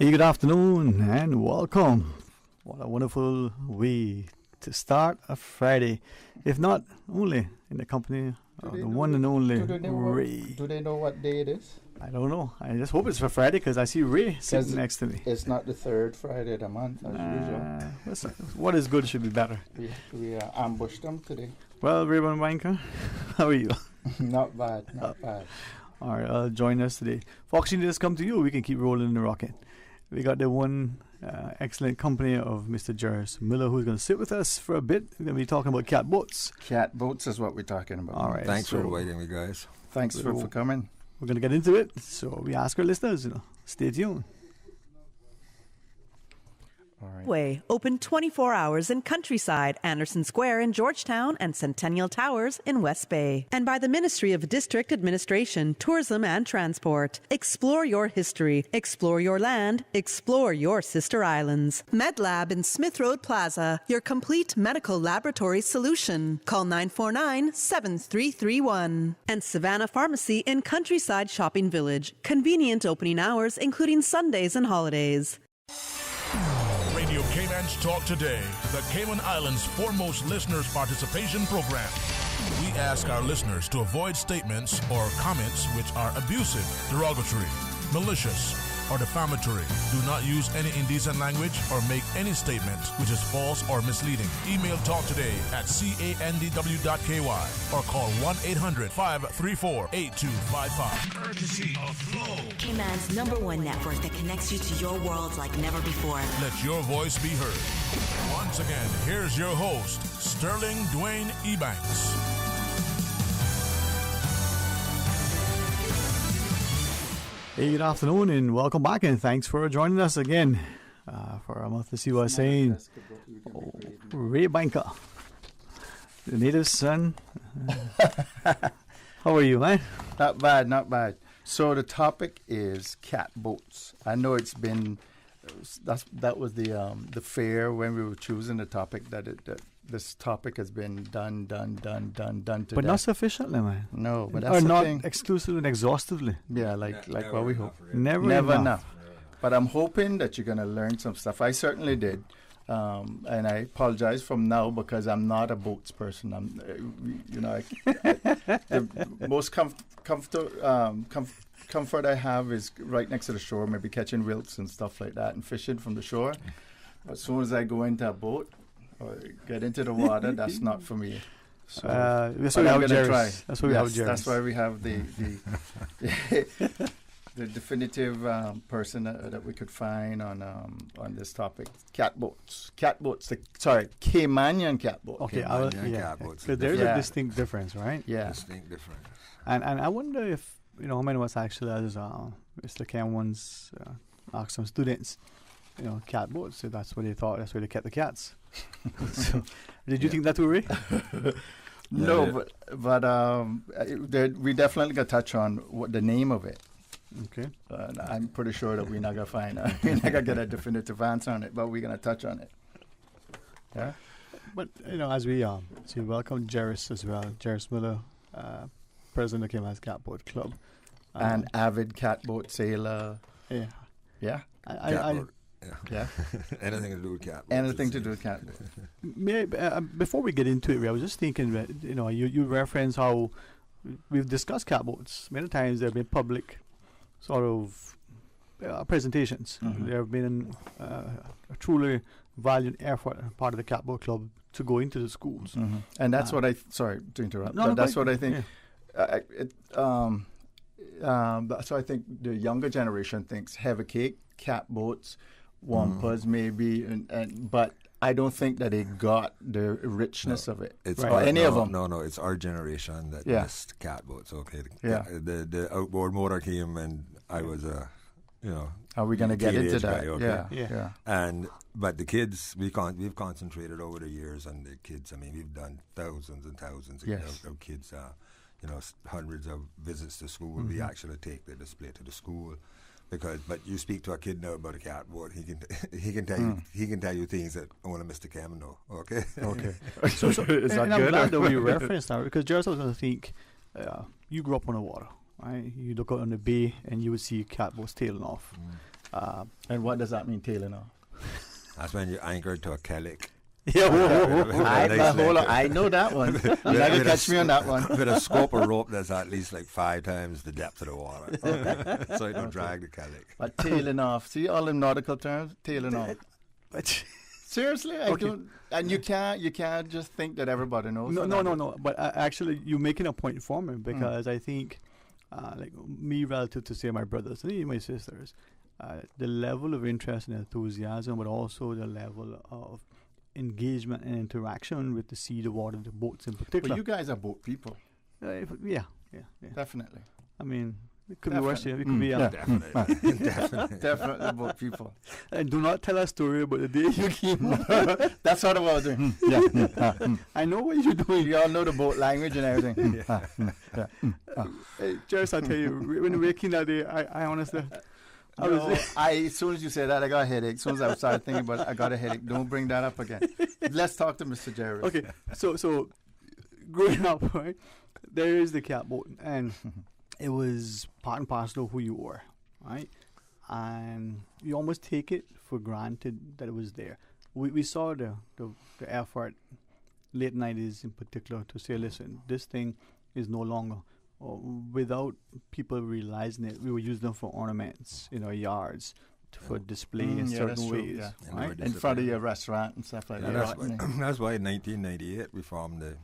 Hey, good afternoon and welcome. What a wonderful way to start a Friday, if not only in the company of the one and only Ray. Do they know what day it is? I don't know. I just hope it's for Friday because I see Ray sitting next to me. It's not the third Friday of the month as usual. What is good should be better. We ambushed them today. Well, Raymond Wanker, how are you? Not bad, not bad. All right, join us today. Foxy, just come to you. We can keep rolling in the rocket. We got the one excellent company of Mr. Jairus Miller, who's going to sit with us for a bit. We're going to be talking about cat boats. Cat boats is what we're talking about. All right. Thanks for inviting me, guys. Thanks for coming. We're going to get into it. So we ask our listeners, stay tuned. Way open 24 hours in Countryside, Anderson Square in Georgetown, and Centennial Towers in West Bay. And by the Ministry of District Administration, Tourism and Transport. Explore your history, explore your land, explore your sister islands. MedLab in Smith Road Plaza, your complete medical laboratory solution. Call 949-7331. And Savannah Pharmacy in Countryside Shopping Village. Convenient opening hours, including Sundays and holidays. Radio Cayman's Talk Today, the Cayman Islands' foremost listeners' participation program. We ask our listeners to avoid statements or comments which are abusive, derogatory, malicious, or defamatory. Do not use any indecent language or make any statement which is false or misleading. Email talktoday@candw.ky or call 1-800-534-8255. Courtesy of Flow, Cayman's #1 network that connects you to your world like never before. Let your voice be heard. Once again, here's your host, Sterling Dwayne Ebanks. Hey, good afternoon and welcome back, and thanks for joining us again for our monthly WHA Saying. Ray Banker, the native son. How are you, man? Not bad, not bad. So the topic is cat boats. I know it's been that was the fair when we were choosing the topic that this topic has been done to but death. Not sufficiently, man. No, but that's or the not thing. Exclusively and exhaustively. Yeah, like what we hope. Never enough. But I'm hoping that you're gonna learn some stuff. I certainly did, and I apologize from now because I'm not a boats person. I'm, the most comfort I have is right next to the shore, maybe catching wilks and stuff like that, and fishing from the shore. As soon as I go into a boat or get into the water, that's not for me. So that's why we have Jairus. That's why we have Jairus. That's why we have the the definitive person that we could find on this topic. Cat boats. Caymanian cat boats. Okay, cat boats. Because there's a distinct difference, right? Yeah. Distinct difference. And I wonder if, how many of us actually, as Mr. Cam once asked some students, cat boats. So that's what they thought. That's where they kept the cats. So, did you think that too, Ray? No, but we definitely got to touch on what the name of it. Okay. I'm pretty sure that we're not gonna find we're not gonna get a definitive answer on it, but we're gonna touch on it. Yeah. But as we welcome Jairus as well, Jairus Miller, president of Cayman's Catboat Club, and avid catboat sailor. Yeah. Yeah. Yeah. Anything to do with cat boats. Anything to do with cat boats. Before we get into it, Ray, I was just thinking that you reference how we've discussed cat boats many times. There have been public sort of presentations. Mm-hmm. There have been a truly valiant effort on part of the Catboat Club to go into the schools. Mm-hmm. And that's what sorry to interrupt. No, that's what I think. Yeah. So I think the younger generation thinks heavy cake, cat boats, wampers maybe, but I don't think that they got the richness of it. It's or any of them. No, it's our generation that missed cat boats. Okay, the outboard motor came, and I was Are we going to get into that? Guy, okay? Yeah. But the kids, we've concentrated over the years on the kids. I mean, we've done thousands and thousands of kids. Hundreds of visits to school. Mm-hmm. We actually take the display to the school. But you speak to a kid now about a catboat, he can tell you things that only Mr. Cameron know. Okay. So is that good? I'm glad that we referenced that, because Jairus was going to think you grew up on the water, right? You look out on the bay and you would see catboats tailing off. And what does that mean, tailing off? That's when you're anchored to a kellic. Yeah, Hold on. I know that one. You're not going to catch me on that one. With a scope of rope that's at least like 5 times the depth of the water. So you don't drag the kellic. But tailing off. See all them nautical terms? Tailing off. Seriously? I don't. And you can't just think that everybody knows. No. But actually, you're making a point for me because I think, like me relative to say my brothers and even my sisters, the level of interest and enthusiasm, but also the level of engagement and interaction with the sea, the water, the boats in particular. But you guys are boat people. Yeah. Definitely. I mean, it could be worse. It could be Definitely boat people. And do not tell a story about the day you came. That's what I was doing. I know what you're doing. You all know the boat language and everything. Hey, Jairus, I'll tell you, when waking that day, I honestly... As soon as you said that, I got a headache. As soon as I started thinking about it, I got a headache. Don't bring that up again. Let's talk to Mr. Jairus. Okay, so growing up, right, there is the catboat, and it was part and parcel of who you were, right? And you almost take it for granted that it was there. We saw the effort, late 90s in particular, to say, listen, this thing is no longer. Without people realizing it, we were using them for ornaments in our yards for display in certain ways. Yeah. Right? In front of your restaurant and stuff like that. That's why in 1998 we formed the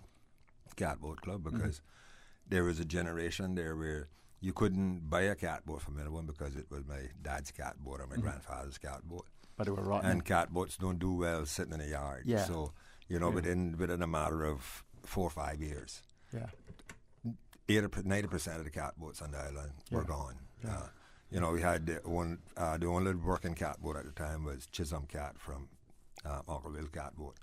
Catboat Club, because there was a generation there where you couldn't buy a catboat from anyone because it was my dad's catboat or my grandfather's catboat. But they were rotten. And catboats don't do well sitting in a yard. Yeah. So, within a matter of 4 or 5 years, 90% of the catboats on the island were gone. Yeah. We had the only working catboat at the time was Chisholm Cat from Uncleville Catboat.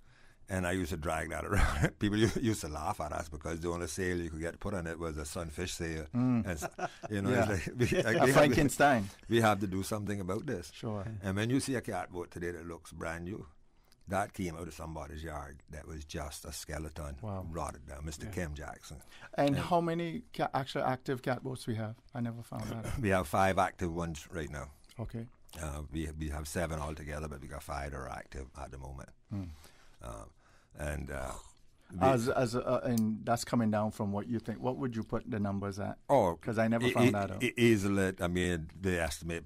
And I used to drag that around. People used to laugh at us because the only sail you could get put on it was a sunfish sail. And, it's like, Frankenstein. We have to do something about this. Sure. And when you see a catboat today that looks brand new, that came out of somebody's yard. That was just a skeleton rotted down. Mr. Kim Jackson. And how many actual active catboats we have? I never found that out. We have 5 active ones right now. Okay. We have 7 altogether, but we got 5 that are active at the moment. And that's coming down from what you think. What would you put the numbers at? Oh, because I never found that out. Easily, I mean, they estimate,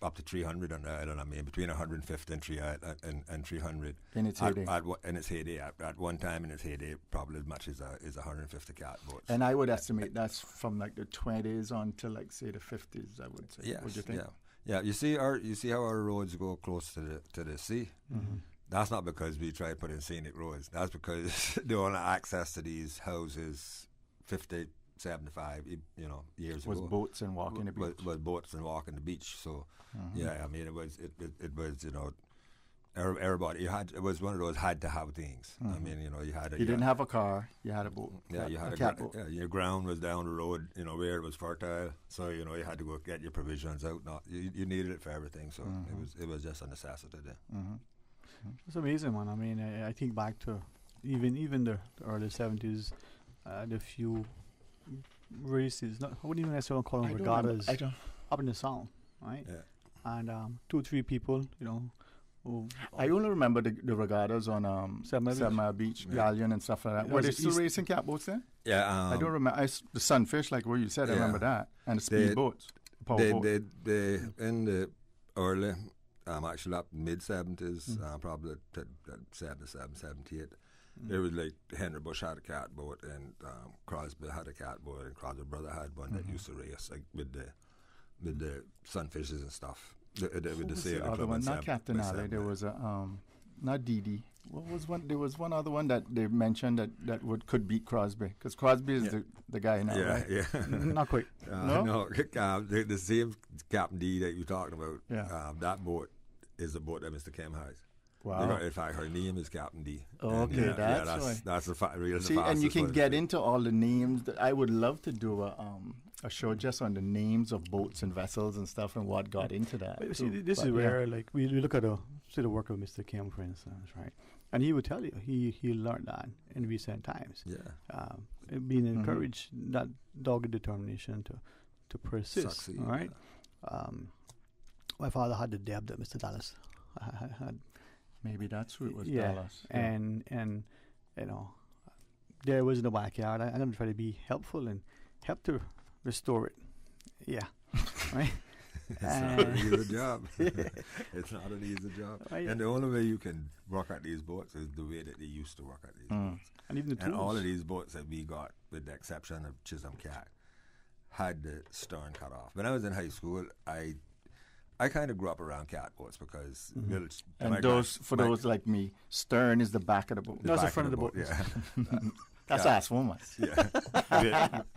up to 300 on the island. I mean, between 150 and 300. In its heyday. In its heyday. At one time in its heyday, probably as much as 150 catboats. And I would estimate that's from like the 20s on to like say the 50s. I would say. Yes, would you think? Yeah. You see how our roads go close to the sea. Mm-hmm. That's not because we try to put in scenic roads. That's because the only access to these houses 50, 75, years was ago. Boats and walking the beach. Was boats and walking the beach. So, I mean, it was, everybody, it was one of those had to have things. I mean, you had You didn't have a car, you had a boat. Yeah, you had a catboat. Your ground was down the road, where it was fertile. So, you had to go get your provisions out. You needed it for everything. So it was just a necessity then. It's amazing, man. I mean, I think back to even the early 70s, the few races, I wouldn't even necessarily call them regattas, up in the Sound, right? Yeah. And 2 3 people, I only remember the regattas on 7 Mile Beach, Galleon and stuff like that. Were they still racing catboats then? Yeah. I don't remember. The Sunfish, like what you said, I remember that. And the speed boats. They in the early, actually up mid-70s, probably 77, 78, there was like Henry Bush had a catboat and Crosby had a catboat and Crosby brother had one that used to race like with the sunfishes and stuff. With the sail other one, not Captain Ali. There was a not Didi. What was one? There was one other one that they mentioned that could beat Crosby, because Crosby is the guy now, right? Yeah. Not quite. No. The same Captain D that you talking about. That boat is the boat that Mr. Kim has. Wow. In fact, her name is Captain D. Okay, that's the real. See, and you can get into all the names. I would love to do a show just on the names of boats and vessels and stuff and what got into that. But see, this is where like we look at the work of Mr. Kim, for instance, right? And he would tell you he learned that in recent times. Yeah. Being encouraged, that dogged determination to persist. Succeed, all right. my father had the deb that Mr. Dallas had. Maybe that's who it was, Yeah, Dallas. and you know, there was in the backyard. I'm going to try to be helpful and help to restore it. Yeah, right. It's not an easy job. It's not an easy job. Right. And the only way you can work at these boats is the way that they used to work at these boats. And even the And tools. all of these boats that we got, with the exception of Chisholm Cat, had the stern cut off. When I was in high school, I kind of grew up around cat boats because And those like me, stern is the back of the boat. No, it's the front of the boat. Yeah. That's us womas.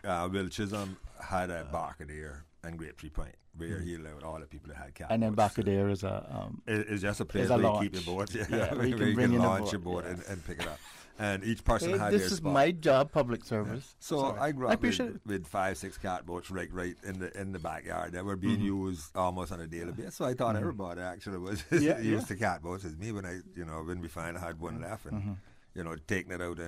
Yeah. Bill Chisholm had a Barcadere and Grapetree Point where he allowed all the people that had cat And then boats. Barcadere is a It's just a place is a where you launch. keep your boat. Yeah, where you bring in a launch boat, your boat yeah. and pick it up. And each person Hey, had this their is spot. my job, public service. So Sorry. I grew I up appreciate with 5-6 catboats right in the backyard that were being used almost on a daily basis. So I thought everybody actually was used to catboats as me when we finally had one left and taking it out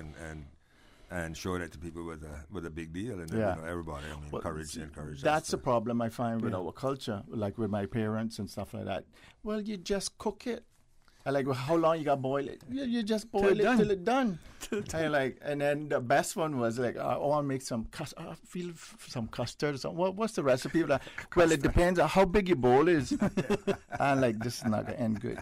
and showing it to people was a big deal and everybody Well, encouraged That's us the problem I find with our culture, like with my parents and stuff like that. Well, you just cook it. I like, well, how long you got to boil it? You just boil it till it's done. And then the best one was like, I want to make some some custard or something. What's the recipe? Like, well, it depends on how big your bowl is. And like, this is not going to end good.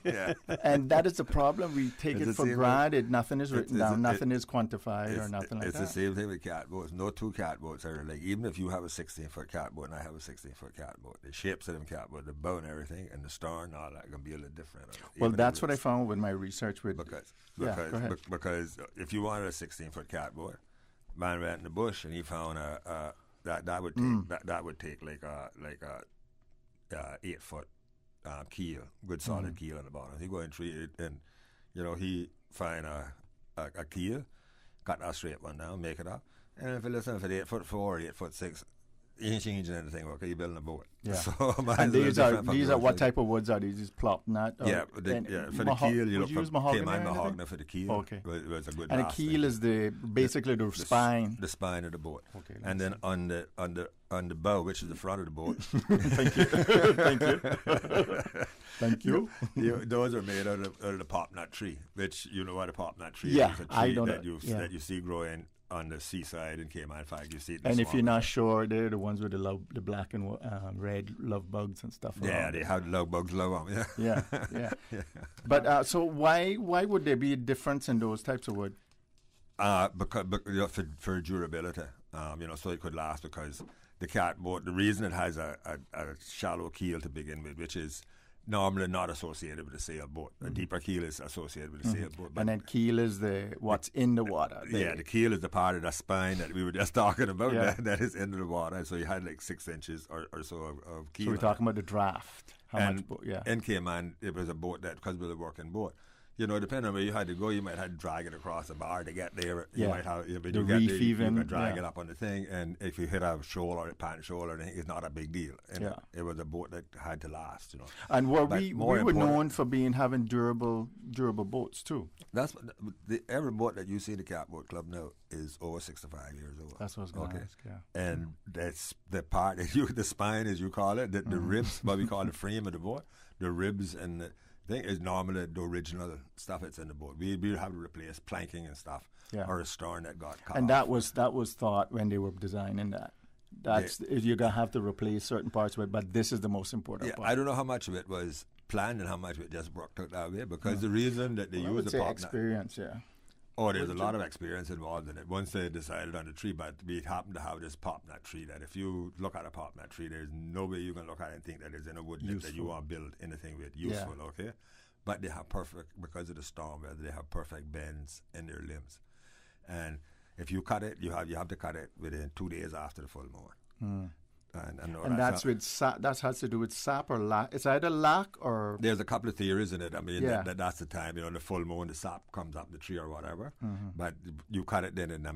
Yeah. And that is the problem. We take It's it the for same granted. Nothing is written down. it's- Nothing is quantified or nothing like It's that. the same thing with catboats. No two catboats are like, even if you have a 16-foot catboat and I have a 16-foot catboat, the shapes of them catboat, the bow and everything, and the stern, all that going to be a little different. Well, Even that's if what I it's- found with my research with Because go ahead. because if you wanted a 16-foot catboat, man went in the bush and he found that would take like a 8-foot keel, good solid keel on the bottom. He go and treat it, and he find a keel, cut that straight one down, make it up, and if you listen, if it's 8'4" or 8'6", you ain't changing anything. Okay, you're building a boat. Yeah. So And these are what type of woods are these? Is plop nut? Or, Yeah, for the keel, you would look use for mahogany came or anything? mahogany for the keel. Okay. was a good. And a lasting. keel is basically the spine. The spine of the boat. Okay, And then on the bow, which is the front of the boat. Thank you. Thank you. Those are made out of the popnut tree, which you know what a popnut tree Yeah, is. A tree I know that that. you see growing on the seaside in Cayman. In fact, you see it. And if you're not sure, they're the ones with the black and red love bugs and stuff. yeah, around they it. have love bugs low on. Yeah. Yeah. But so why would there be a difference in those types of wood? Because for durability, so it could last because the catboat. The reason it has a shallow keel to begin with, which is normally not associated with a sailboat. A deeper keel is associated with a sailboat. And then keel is what's in the water. The keel is the part of the spine that we were just talking about Yeah. that is into the water. So you had like 6 inches or so of keel. So we're talking about the draft. And in Cayman, it was a boat that, because we were a working boat, depending on where you had to go, you might have to drag it across the bar to get there. You might have, but The you get reef there, you even, can drag yeah. it up on the thing, and if you hit a shoal or a pan shoal or anything, it's not a big deal. And Yeah. it was a boat that had to last. And But we more were important- known for having durable boats too. That's every boat that you see in the Catboat Club now is over 65 years old. That's what I was going to ask. Yeah. And that's the part that the spine, as you call it, the ribs, what we call the frame of the boat, the ribs and the thing is normally the original stuff that's in the boat. We have to replace planking and stuff, or a stern that got cut And off. that was thought when they were designing that. You're gonna have to replace certain parts of it, but this is the most important part. I don't know how much of it was planned and how much of it just worked out that way, because the reason that they I use would the say pop experience, yeah. Oh, there's a lot of experience involved in it. Once they decided on the tree, but we happen to have this pop nut tree that if you look at a pop nut tree, there's no way you can look at it and think that it's in a wood that you want to build anything with useful, okay? But they have because of the storm weather, they have perfect bends in their limbs. And if you cut it, you have to cut it within 2 days after the full moon. And that's with that has to do with sap or lac. It's either lac or there's a couple of theories in it. I mean, that's the time, the full moon, the sap comes up the tree or whatever. But you cut it then, and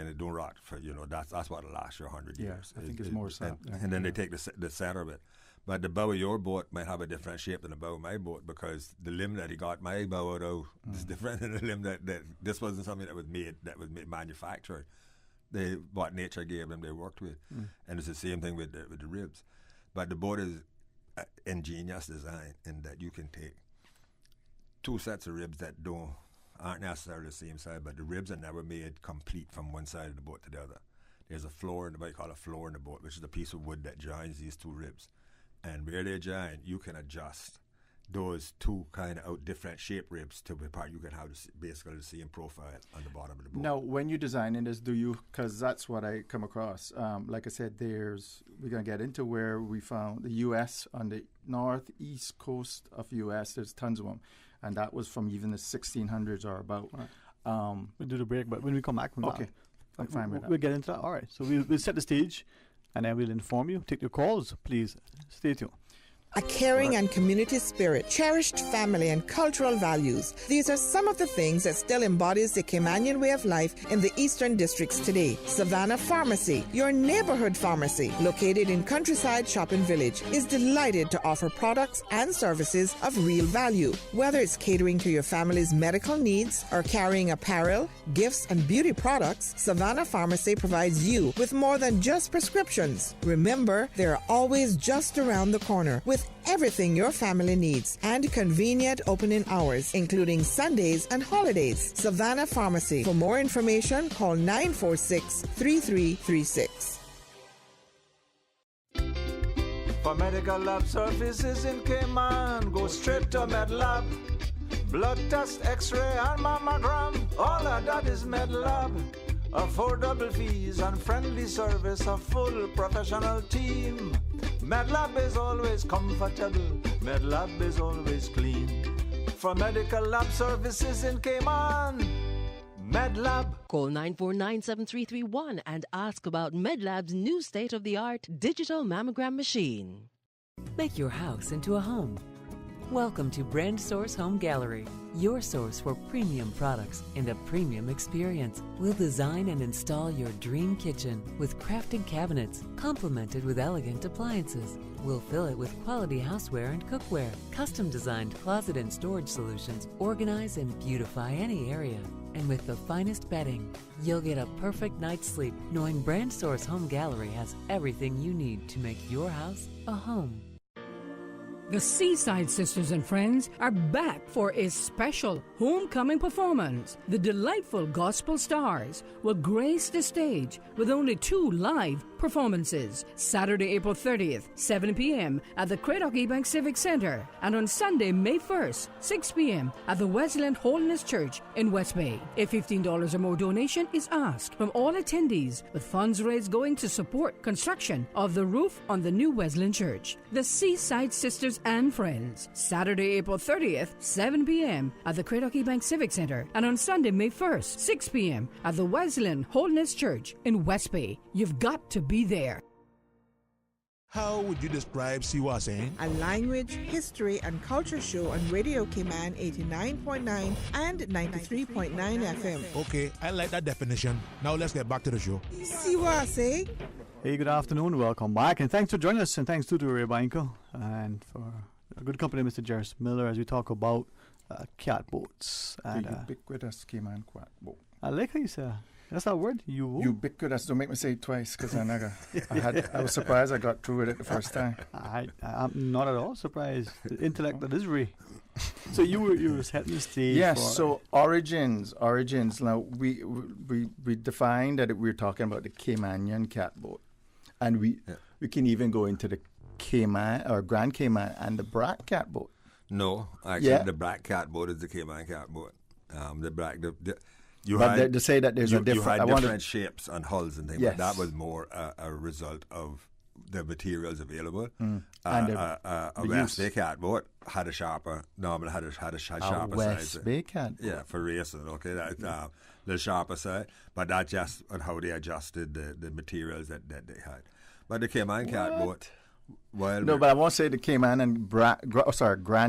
it don't rot for that's what will last you 100 years. I think it's more sap. And then they take the center of it. But the bow of your boat might have a different shape than the bow of my boat, because the limb that he got my bow out of is different than the limb that this wasn't something that was manufactured. What nature gave them, they worked with, and it's the same thing with the ribs. But the boat is ingenious design in that you can take two sets of ribs that aren't necessarily the same side, but the ribs are never made complete from one side of the boat to the other. There's a floor, what you call a floor in the boat, which is a piece of wood that joins these two ribs. And where they join, you can adjust those two kind of different shape ribs to be part. You can have basically the same profile on the bottom of the boat. Now, when you're designing this, because that's what I come across. Like I said, we're going to get into where we found the U.S. on the northeast coast of U.S. There's tons of them. And that was from even the 1600s or about. We'll do the break, but when we come back from okay. that, fine with that. We'll get into that. All right. So we'll set the stage, and then we'll inform you. Take your calls. Please stay tuned. A caring and community spirit, cherished family and cultural values. These are some of the things that still embodies the Caymanian way of life in the Eastern Districts today. Savannah Pharmacy, your neighborhood pharmacy, located in Countryside Shopping Village, is delighted to offer products and services of real value. Whether it's catering to your family's medical needs or carrying apparel, gifts, and beauty products, Savannah Pharmacy provides you with more than just prescriptions. Remember, they're always just around the corner with everything your family needs and convenient opening hours, including Sundays and holidays. Savannah Pharmacy. For more information, call 946-3336. For medical lab services in Cayman, go straight to MedLab. Blood test, x-ray, and mammogram, all of that is MedLab. Affordable fees and friendly service, a full professional team. MedLab is always comfortable, MedLab is always clean. For medical lab services in Cayman, MedLab. Call 949-7331 and ask about MedLab's new state-of-the-art digital mammogram machine. Make your house into a home. Welcome to Brand Source Home Gallery, your source for premium products and a premium experience. We'll design and install your dream kitchen with crafted cabinets, complemented with elegant appliances. We'll fill it with quality houseware and cookware. Custom-designed closet and storage solutions organize and beautify any area. And with the finest bedding, you'll get a perfect night's sleep knowing Brand Source Home Gallery has everything you need to make your house a home. The Seaside Sisters and Friends are back for a special homecoming performance. The delightful gospel stars will grace the stage with only 2 live performances. Saturday, April 30th, 7 p.m. at the Craddock Ebank Civic Center, and on Sunday, May 1st, 6 p.m. at the Wesleyan Holiness Church in West Bay. A $15 or more donation is asked from all attendees, with funds raised going to support construction of the roof on the new Wesleyan Church. The Seaside Sisters and Friends, Saturday, April 30th, 7 p.m. at the Craddock Ebank Civic Center, and on Sunday, May 1st, 6 p.m. at the Wesleyan Holiness Church in West Bay. You've got to be there. How would you describe WHA AH SAYIN? A language, history, and culture show on Radio Cayman 89.9 and 93.9 FM. Okay, I like that definition. Now let's get back to the show. See what I say? Hey, good afternoon. Welcome back. And thanks for joining us. And thanks to Ray Banco and for a good company, Mr. Jairus Miller, as we talk about catboats. And ubiquitous Cayman catboat. I like how you say that's that word. Ubiquitous. Don't make me say it twice, because I was surprised I got through with it the first time. I'm not at all surprised. The intellect that is Ray. So you were setting the stage. Yes. So origins. Now we defined that we were talking about the Caymanian catboat, and we can even go into the Cayman or Grand Cayman and the Brac catboat. No, actually, the Brac catboat is the Cayman catboat. They say that there's a different. You had different shapes and hulls and things. Yes. But that was more a result of the materials available. A West Bay catboat had a sharper. Normally had a sharper side. West Bay catboat. Yeah, for racing. Okay, the sharper side. But that's just on how they adjusted the materials that they had. But the Cayman catboat. But I won't say the Cayman and Grand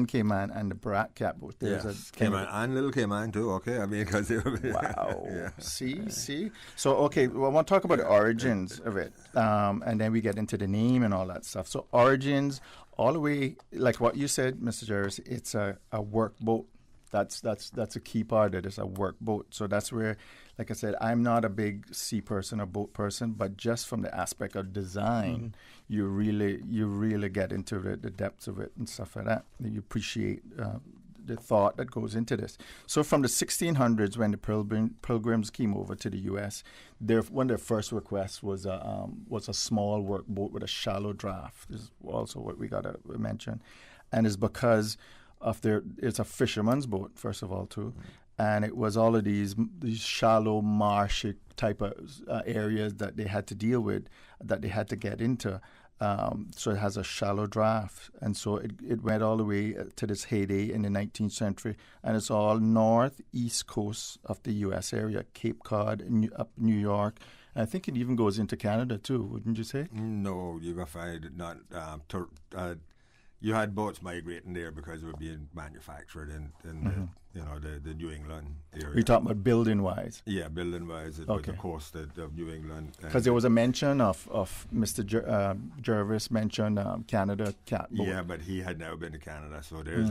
Cayman and the Brac catboat. There's a Cayman and Little Cayman too. Okay, I mean, because wow. Yeah. See. So I want to talk about the origins of it, and then we get into the name and all that stuff. So origins, all the way, like what you said, Mr. Jairus, it's a work boat. That's a key part of it, is a work boat. So that's where, like I said, I'm not a big sea person or boat person, but just from the aspect of design, you really get into the depths of it and stuff like that. You appreciate the thought that goes into this. So from the 1600s, when the pilgrims came over to the U.S., one of their first requests was a small work boat with a shallow draft. This is also what we got to mention, and it's because of it's a fisherman's boat, first of all, too. And it was all of these shallow, marshy type of areas that they had to deal with, that they had to get into. So it has a shallow draft. And so it went all the way to this heyday in the 19th century. And it's all northeast coast of the U.S. area, Cape Cod, up New York. And I think it even goes into Canada, too, wouldn't you say? No, you're going to find it not. You had boats migrating there because they were being manufactured in the New England area. You're talking about building-wise? Yeah, building-wise, it was the coast of New England. Because there was a mention of Mr. Jairus mentioned Canada catboat. Yeah, but he had never been to Canada, so there's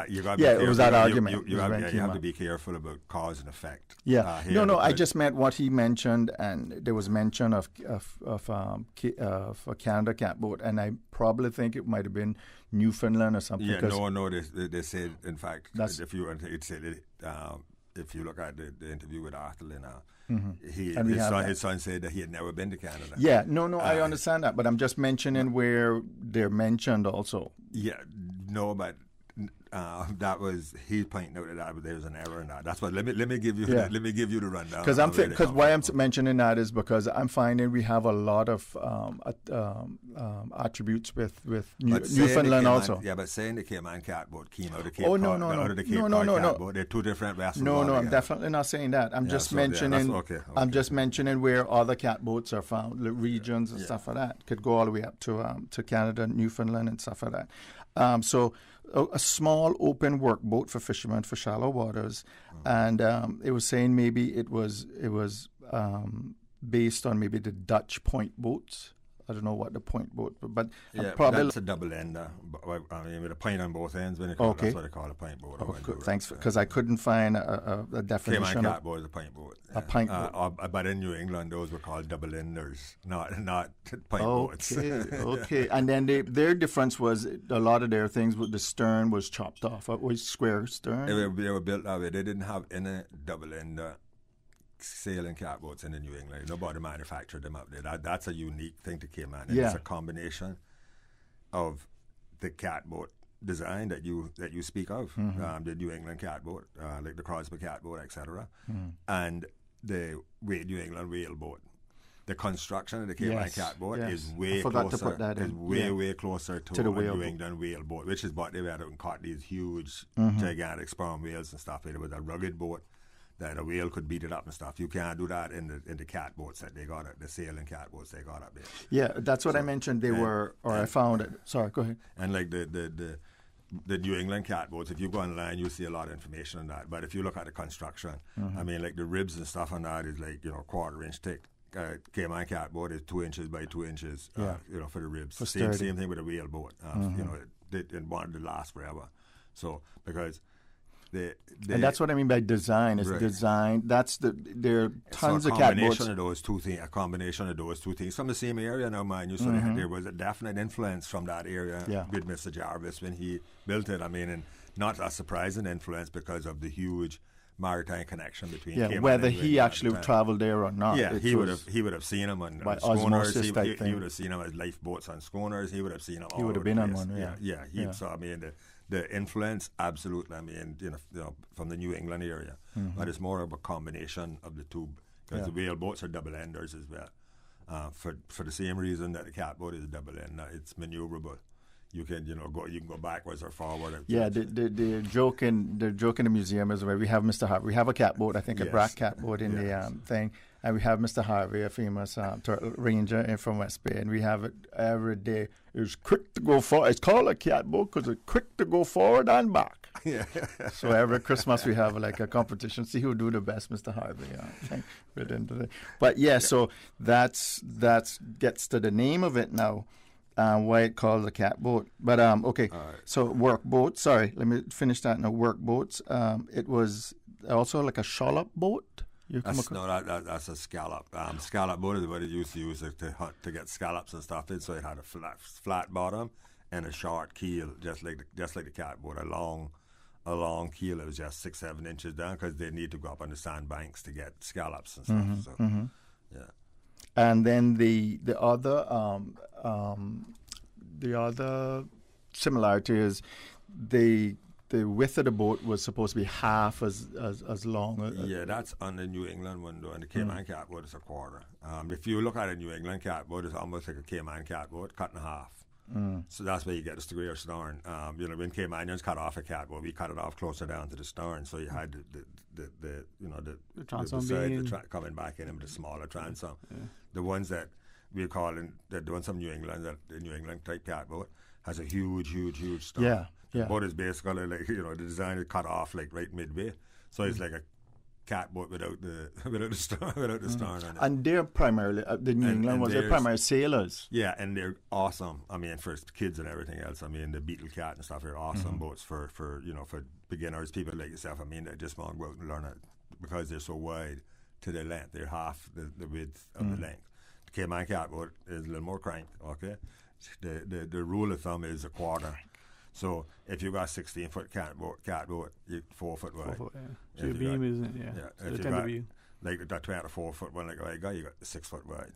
you got it was that argument. You have to be careful about cause and effect. Yeah, I just meant what he mentioned, and there was mention of a Canada catboat, and I probably think it might have been Newfoundland or something. Yeah, no, they said, in fact, if you look at the interview with Arthur Lina, his son said that he had never been to Canada. Yeah, I understand that, but I'm just mentioning where they're mentioned also. Yeah, no, but that was he pointing out that there's an error in that. That's what. Let me give you the rundown. Because why I'm mentioning that is because I'm finding we have a lot of attributes with Newfoundland also. But saying the Cayman catboat came out of Cape Cod, out of the Cape Cod catboat. They're two different vessels. No, I'm definitely not saying that. I'm just mentioning. Okay. I'm just mentioning where other catboats are found, the regions and stuff like that. Could go all the way up to Canada, Newfoundland, and stuff like that. So a small open workboat for fishermen for shallow waters, and it was saying maybe it was based on maybe the Dutch point boats. I don't know what the point boat, but probably that's a double ender. I mean, with a point on both ends. That's what they call a point boat. Thanks, because I couldn't find a definition. Cayman catboat is a point boat. A pint boat. But in New England, those were called double enders, not pint boats. Okay. And then their difference was a lot of their things. The stern was chopped off. It was square stern. They were built that way. They didn't have any double ender sailing catboats in the New England. Nobody manufactured them up there. That's a unique thing to Cayman. And it's a combination of the catboat design that you speak of, the New England catboat, like the Crosby catboat, etc., and the New England whaleboat. The construction of the Cayman catboat is way closer to the New England whaleboat, which is what they went out and caught these huge, gigantic sperm whales and stuff. It was a rugged boat that a whale could beat it up and stuff. You can't do that in the catboats that they got, the sailing catboats they got up there. Yeah, that's what I mentioned. I found it. Sorry, go ahead. And like the New England catboats, if you go online, you'll see a lot of information on that. But if you look at the construction, I mean, like the ribs and stuff on that is like, quarter-inch thick. Cayman catboat is 2 inches by 2 inches, for the ribs. Same thing with a whaleboat. It wanted to last forever. So, because and that's what I mean by design. Is design. There are tons of catboats. A combination of those two things from the same area. Now, mind you, so there was a definite influence from that area with Mr. Jarvis when he built it. I mean, and not a surprising influence because of the huge maritime connection between Cayman whether and he actually traveled there or not. Yeah, he would have seen him on schooners. He would have seen him as lifeboats on schooners. He would have seen him. He would have been on one. So I mean, the influence, absolutely. I mean, from the New England area, but it's more of a combination of the two because the whaleboats are double enders as well. For the same reason that the catboat is a double ender, it's maneuverable. You can go backwards or forward. The joke in the museum is where we have Mr. Harvey. We have a catboat, I think a black catboat in the thing, and we have Mr. Harvey, a famous turtle ranger from West Bay, and we have it every day. It's quick to go forward. It's called a catboat because it's quick to go forward and back. Yeah. So every Christmas we have like a competition, see who do the best, Mr. Harvey. But so that gets to the name of it now. why it called a cat boat. But okay, so work boat. Sorry, let me finish that. No, work boats. It was also like a shallop boat. That's a scallop. Scallop boat is what it used to use to hunt, to get scallops and stuff. So it had a flat bottom and a short keel, just like the cat boat. A long keel. It was just 6-7 inches down because they need to go up on the sandbanks to get scallops and stuff. Yeah. And then the other similarity is the width of the boat was supposed to be half as long. Yeah, that's on the New England one though, and the Cayman catboat is a quarter. If you look at a New England catboat, it's almost like a Cayman catboat, cut in half. So that's where you get the square stern. When Caymanians cut off a catboat, we cut it off closer down to the stern, so you had the transom coming back in with the smaller transom. Yeah. The ones that we're calling, they're doing some New England, the New England type catboat has a huge stern. Yeah. The boat is basically like, the design is cut off like right midway, so it's like a catboat without the stern on it. And they're primarily the New England was their primary sailors. Yeah, and they're awesome. I mean, for kids and everything else. I mean, the Beetle Cat and stuff are awesome boats for beginners, people like yourself. I mean, that just want to go out and learn it because they're so wide to their length. They're half the width of the length. The Cayman catboat is a little more cranked. Okay, the rule of thumb is a quarter. So if you got a 16-foot catboat, you're 4 foot wide. 4 foot, yeah. So your beam isn't, So if you got like that 24-foot one, like I got, you got 6 foot wide.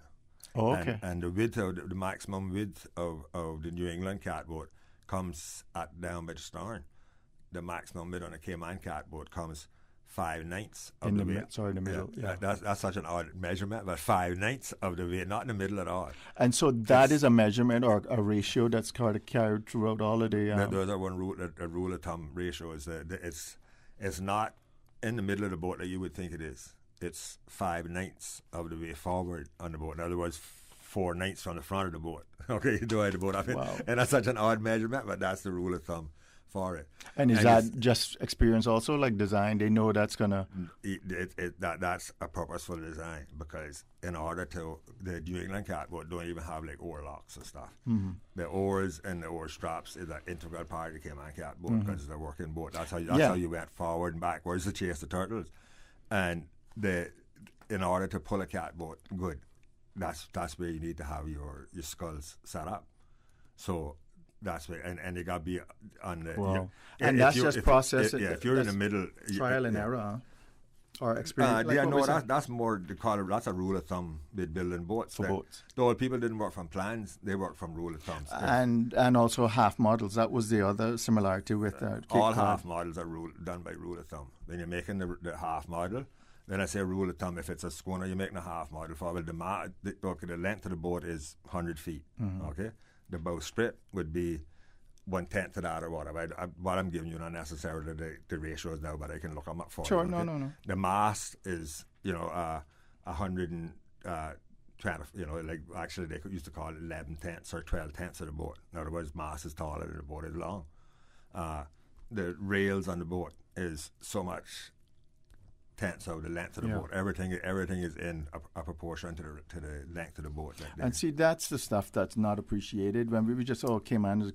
Oh, okay. And the width of the maximum width of the New England catboat comes down by the stern. The maximum width on a Cayman catboat comes 5/9 of the weight. In the middle. Yeah. That's such an odd measurement, but 5/9 of the weight, not in the middle at all. And so that is a measurement or a ratio that's kind of carried throughout all of the. Those are one rule. A rule of thumb ratio is that it's not in the middle of the boat that you would think it is. It's 5/9 of the way forward on the boat. In other words, 4/9 from the front of the boat. Okay, you divide the boat up, and that's such an odd measurement, but that's the rule of thumb for it. And is that just experience also, like design? They know that's gonna. That's a purposeful design because in order to the New England catboat don't even have like oar locks and stuff. The oars and the oar straps is an integral part of the Cayman catboat because it's a working boat. That's how you went forward and backwards to chase the turtles, and in order to pull a catboat good, that's where you need to have your sculls set up. So. That's where, and you got to be on the. Wow. And that's just process. If you're in the middle, trial and error, or experience. That's more that's a rule of thumb with building boats. For boats. Though people didn't work from plans, they worked from rule of thumbs. And also half models. That was the other similarity with all half models are done by rule of thumb. When you're making the half model, then I say rule of thumb. If it's a schooner, you're making a half model for. Well, the length of the boat is 100 feet. Okay. The bowsprit would be 1/10 of that or whatever. What I'm giving you not necessarily the ratios now, but I can look them up for you. Sure, no. The mast is 120. Like actually they used to call it 11/10 or 12/10 of the boat. In other words, mast is taller than the boat is long. The rails on the boat is so much tenths of the length of the boat. Everything is in a proportion to the length of the boat. And see, that's the stuff that's not appreciated when we just Cayman is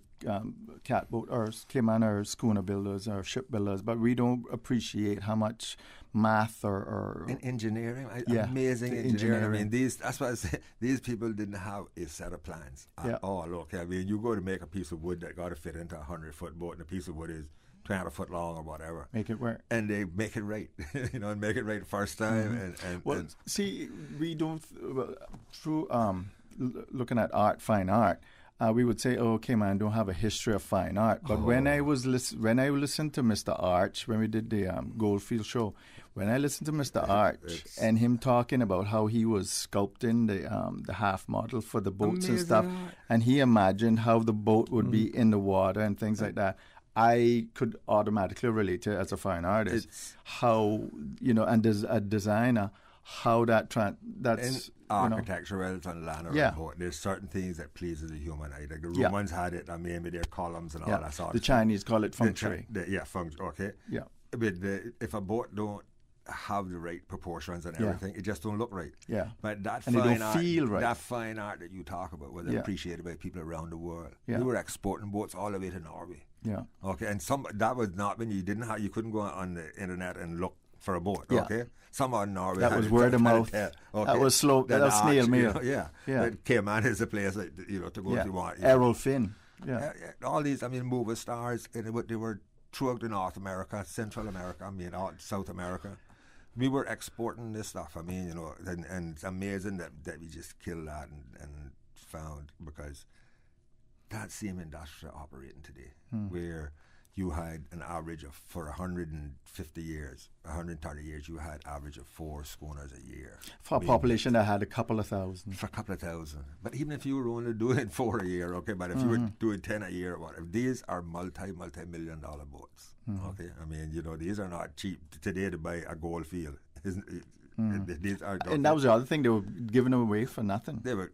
catboat or Cayman or schooner builders or ship builders, but we don't appreciate how much math or in engineering, amazing engineering. I mean, that's what I say. These people didn't have a set of plans at all. Look, I mean, you go to make a piece of wood that got to fit into a 100-foot boat, and a piece of wood is 20 foot long or whatever. Make it work. And they make it right, and make it right the first time. See, we don't, through looking at fine art, we would say, Cayman don't have a history of fine art. But when I listened to Mr. Arch, when we did the Goldfield show, when I listened to Mr. Arch and him talking about how he was sculpting the half model for the boats and stuff, and he imagined how the boat would be in the water and things like that, I could automatically relate to it as a fine artist. How, and as a designer, how that's in architecture rather than land or boat. There's certain things that pleases the human eye. Like the Romans had it, with their columns and all that sort of The Chinese call it feng shui. Feng shui, okay. Yeah. But if a boat don't have the right proportions and everything. It just don't look right. Yeah. But that and fine don't art, feel right. that fine art that you talk about was appreciated by people around the world. Yeah. We were exporting boats all the way to Norway. Yeah. Okay, and that was not when you couldn't go on the internet and look for a boat. Yeah. Okay, someone in Norway that was word of mouth. Okay, that was slow. That was snail mail. Yeah. But Cayman is a place that, to go to. Want Errol Finn. Yeah. All these, movie stars, they were throughout the North America, Central America, all South America. We were exporting this stuff. And it's amazing that we just killed that and found, because that same industry operating today, where you had an average of, for 150 years, 130 years, you had average of 4 schooners a year. For a population that had a couple of thousand. For a couple of thousand. But even if you were only doing 4 a year, okay, but if you were doing 10 a year or whatever, these are multi-million dollar boats, okay? These are not cheap today to buy a gold field. These are, and that was the other thing, they were giving them away for nothing. They were.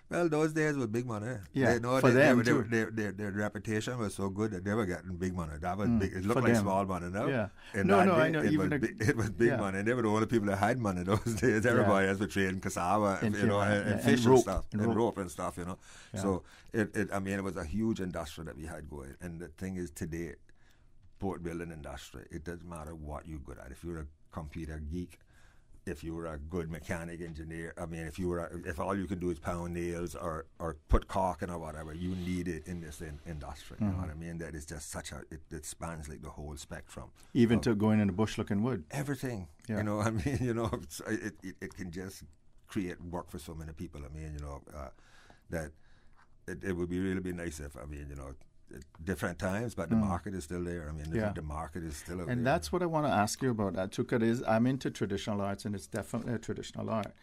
Well, those days were big money. Yeah, for them too. Their reputation was so good that they were getting big money. That was big. It looked like small money now. Yeah. I know. It was big money. And they were the only people that had money those days. Everybody else was trading cassava, and fish and stuff, and rope and stuff. Yeah. So it was a huge industry that we had going. And the thing is, today, boat building industry, it doesn't matter what you're good at. If you're a computer geek, if you were a good mechanic engineer, if all you can do is pound nails or put caulking or whatever, you need it in this industry. You know what I mean? That is just it spans like the whole spectrum. Even to going in the bush looking wood. Everything. Yeah. It can just create work for so many people. That it would be nice if, different times, but the market is still there. The market is still out there. And that's what I want to ask you about. I'm into traditional arts, and it's definitely a traditional art.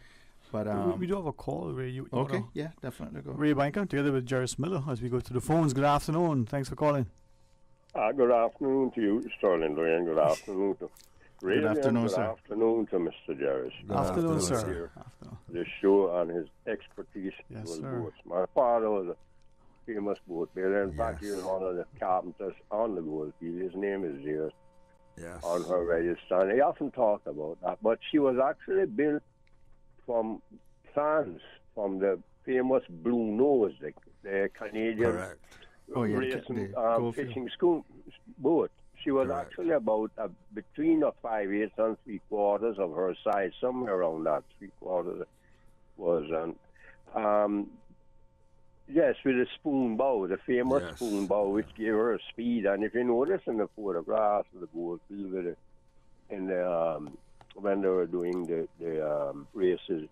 But we do have a call, Ray. Okay, yeah, definitely go. Ray Banker, together with Jairus Miller, as we go to the phones. Good afternoon. Thanks for calling. Good afternoon to you, Sterling, and good afternoon to Ray. Good afternoon, sir. Good afternoon to Mr. Jairus. Good afternoon, sir. The show and his expertise. Yes, sir. Boats. My father was a famous boat builder. In fact, he was one of the carpenters on the Goldfield. His name is Jairus. Yes. On her register. And he often talked about that. But she was actually built from plans from the famous Blue Nose, the Canadian racing fishing school boat. She was actually about between a 5/8 and 3/4 of her size, somewhere around that 3/4 was. Yes, with a spoon bow, the famous spoon bow, which gave her speed. And if you notice in the photographs of the Goldfield, when they were doing the races,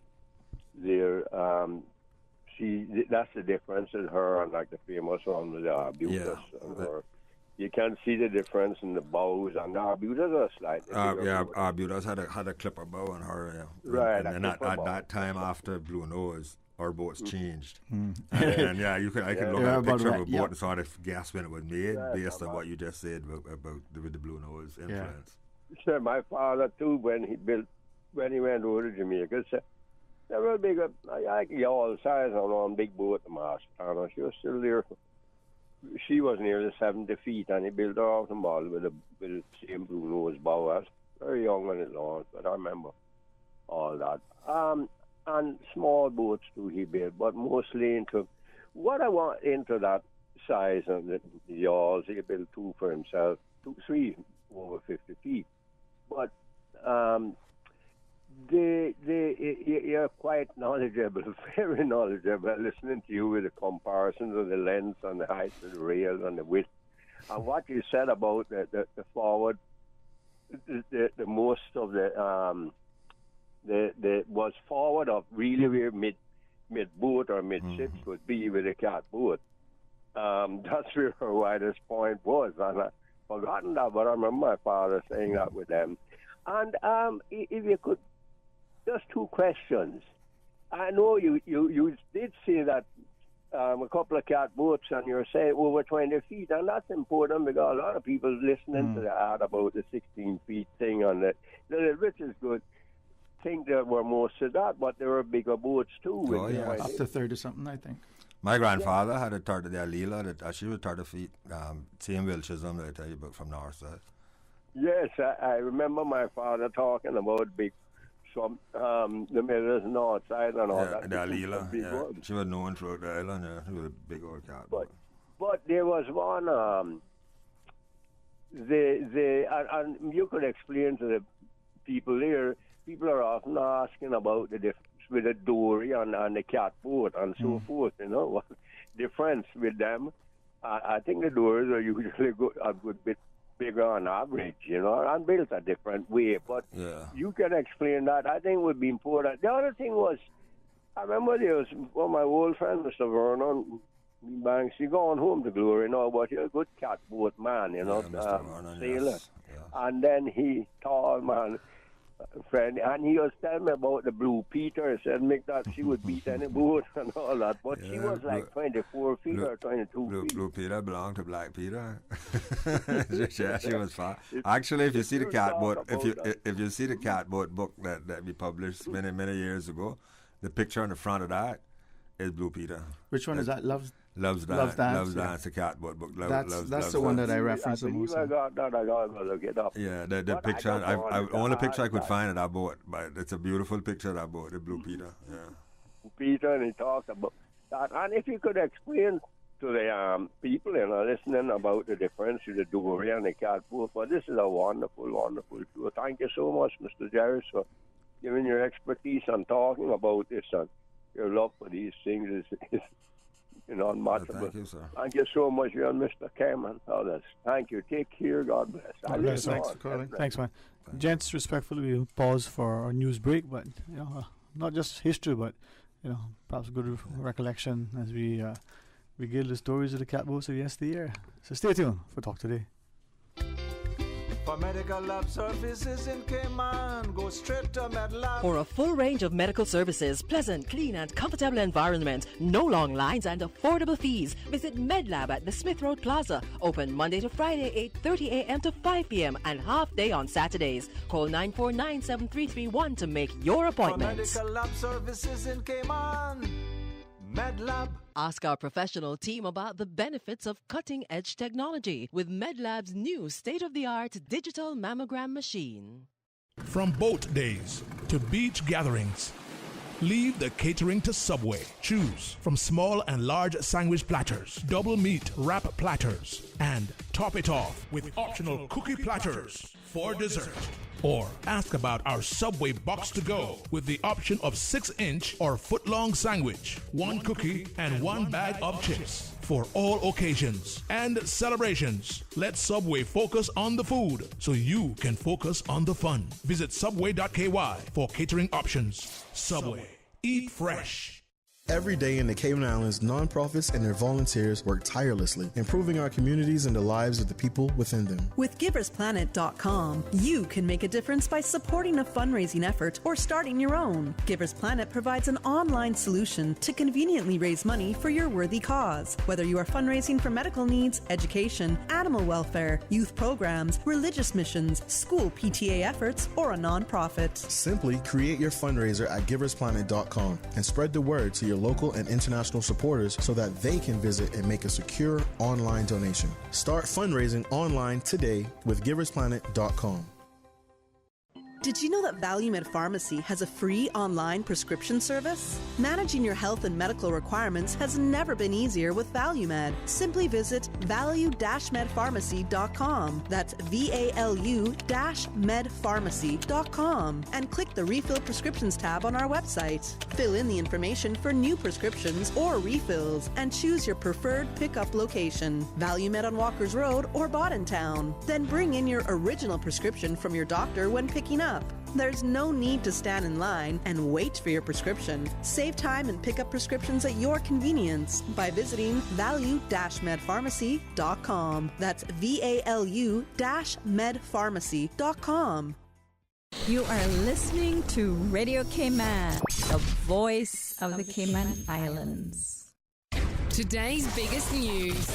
that's the difference in her and like the famous one with the Arbutus. You can see the difference in the bows, and the Arbutus are slightly Arbutus had a clipper bow on her. Yeah. Right. And at that time, after Blue Nose, our boats changed. I can look at a picture of a boat and sort of guess when it was made based on what you just said about with the Blue Nose influence. Sure, my father too, when he went over to Jamaica, said they were big. I all size on big boat, the master. She was still there. She was nearly 70 feet, and he built her out of ball with the same Blue Nose bow. I was very young when it launched, but I remember all that. And small boats too he built, but mostly into what I want into that size and the yawls. He built 2 for himself, 3 over 50 feet. But you're quite knowledgeable, very knowledgeable, listening to you with the comparisons of the length and the height of the rails and the width. And what you said about the forward, the most of the was forward of really where mid boat or mid ships would be with a cat boat. That's where her widest point was, and I've forgotten that, but I remember my father saying that with them. And if you could, just 2 questions. I know you did say that a couple of cat boats, and you're saying over 20 feet, and that's important because a lot of people listening to the ad about the 16 feet thing, and which is good. Think there were most of that, but there were bigger boats too. Up to 30 something, I think. My grandfather had a 30 Alila, she was 30 feet, same Wilchism that I tell you about from North Side. Yes, I remember my father talking about big, the Millers North Side and all that. The Alila, yeah. She was known throughout the island, yeah. She was a big old cat. But there was one, and you could explain to the people there, people are often asking about the difference with the dory and the catboat and so forth, you know, what difference with them. I think the dories are usually a good bit bigger on average, you know, and built a different way. But you can explain that. I think would be important. The other thing was, I remember there was one of my old friends, Mr. Vernon Banks. He gone home to glory now, but he's a good catboat man, you know, sailor. Yes. Yeah. And then he, tall man, friend, and he was telling me about the Blue Peter. He said, Mick, that she would beat any boat and all that. But she was like 24 feet or 22 feet. Blue Peter belonged to Black Peter. Yeah, she was far. Actually, if you see the catboat, if you see the catboat book that we published many years ago, the picture on the front of that is Blue Peter. Which one is that? Loves Dance, the catboat book. That's the one that I referenced the most. I got that. I got to look it up. Yeah, the picture. I only picture I could find at our boat, but it's a beautiful picture of our boat, the Blue Peter. Yeah. Peter, and he talked about that. And if you could explain to the people, you know, listening about the difference with the dory and the catboat, but this is a wonderful, wonderful tour. Thank you so much, Mr. Jairus, for giving your expertise and talking about this, and your love for these things is unmatchable. Thank you, sir. Thank you so much, you and Mr. Cam and others. Thank you. Take care. God bless. God bless. Thanks for calling. Thanks, man. Gents, respectfully, we'll pause for our news break, but not just history, but perhaps a good recollection as we regale the stories of the catboats of yesteryear. So stay tuned for Talk Today. For medical lab services in Cayman, go straight to MedLab. For a full range of medical services, pleasant, clean and comfortable environment, no long lines and affordable fees, visit MedLab at the Smith Road Plaza. Open Monday to Friday, 8:30 a.m. to 5 p.m. and half day on Saturdays. Call 949-7331 to make your appointment. For medical lab services in Cayman, MedLab. Ask our professional team about the benefits of cutting-edge technology with MedLab's new state-of-the-art digital mammogram machine. From boat days to beach gatherings, leave the catering to Subway. Choose from small and large sandwich platters, double meat wrap platters, and top it off with optional cookie platters for dessert. Or ask about our Subway box to go with the option of 6-inch or foot-long sandwich, 1 cookie, and 1 bag of chips. For all occasions and celebrations, let Subway focus on the food so you can focus on the fun. Visit subway.ky for catering options. Subway. Eat fresh. Every day in the Cayman Islands, nonprofits and their volunteers work tirelessly, improving our communities and the lives of the people within them. With GiversPlanet.com, you can make a difference by supporting a fundraising effort or starting your own. Givers Planet provides an online solution to conveniently raise money for your worthy cause. Whether you are fundraising for medical needs, education, animal welfare, youth programs, religious missions, school PTA efforts, or a nonprofit. Simply create your fundraiser at GiversPlanet.com and spread the word to your local and international supporters so that they can visit and make a secure online donation. Start fundraising online today with GiversPlanet.com. Did you know that ValueMed Pharmacy has a free online prescription service? Managing your health and medical requirements has never been easier with ValueMed. Simply visit value-medpharmacy.com. That's VALU-medpharmacy.com and click the Refill Prescriptions tab on our website. Fill in the information for new prescriptions or refills and choose your preferred pickup location, ValueMed on Walkers Road or Boddentown. Then bring in your original prescription from your doctor when picking up. There's no need to stand in line and wait for your prescription. Save time and pick up prescriptions at your convenience by visiting value-medpharmacy.com. That's VALU-medpharmacy.com. You are listening to Radio Cayman, the voice of the Cayman Islands. Today's biggest news.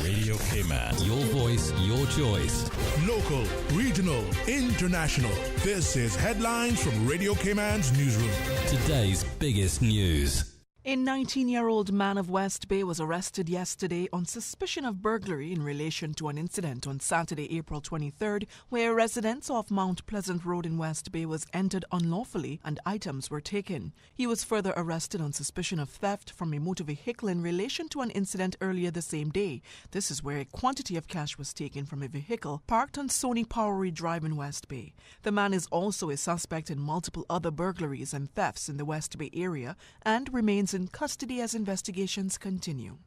Radio Cayman. Your voice, your choice. Local, regional, international. This is Headlines from Radio Cayman's newsroom. Today's biggest news. A 19-year-old man of West Bay was arrested yesterday on suspicion of burglary in relation to an incident on Saturday, April 23rd, where a residence off Mount Pleasant Road in West Bay was entered unlawfully and items were taken. He was further arrested on suspicion of theft from a motor vehicle in relation to an incident earlier the same day. This is where a quantity of cash was taken from a vehicle parked on Sony Powery Drive in West Bay. The man is also a suspect in multiple other burglaries and thefts in the West Bay area and remains in custody as investigations continue.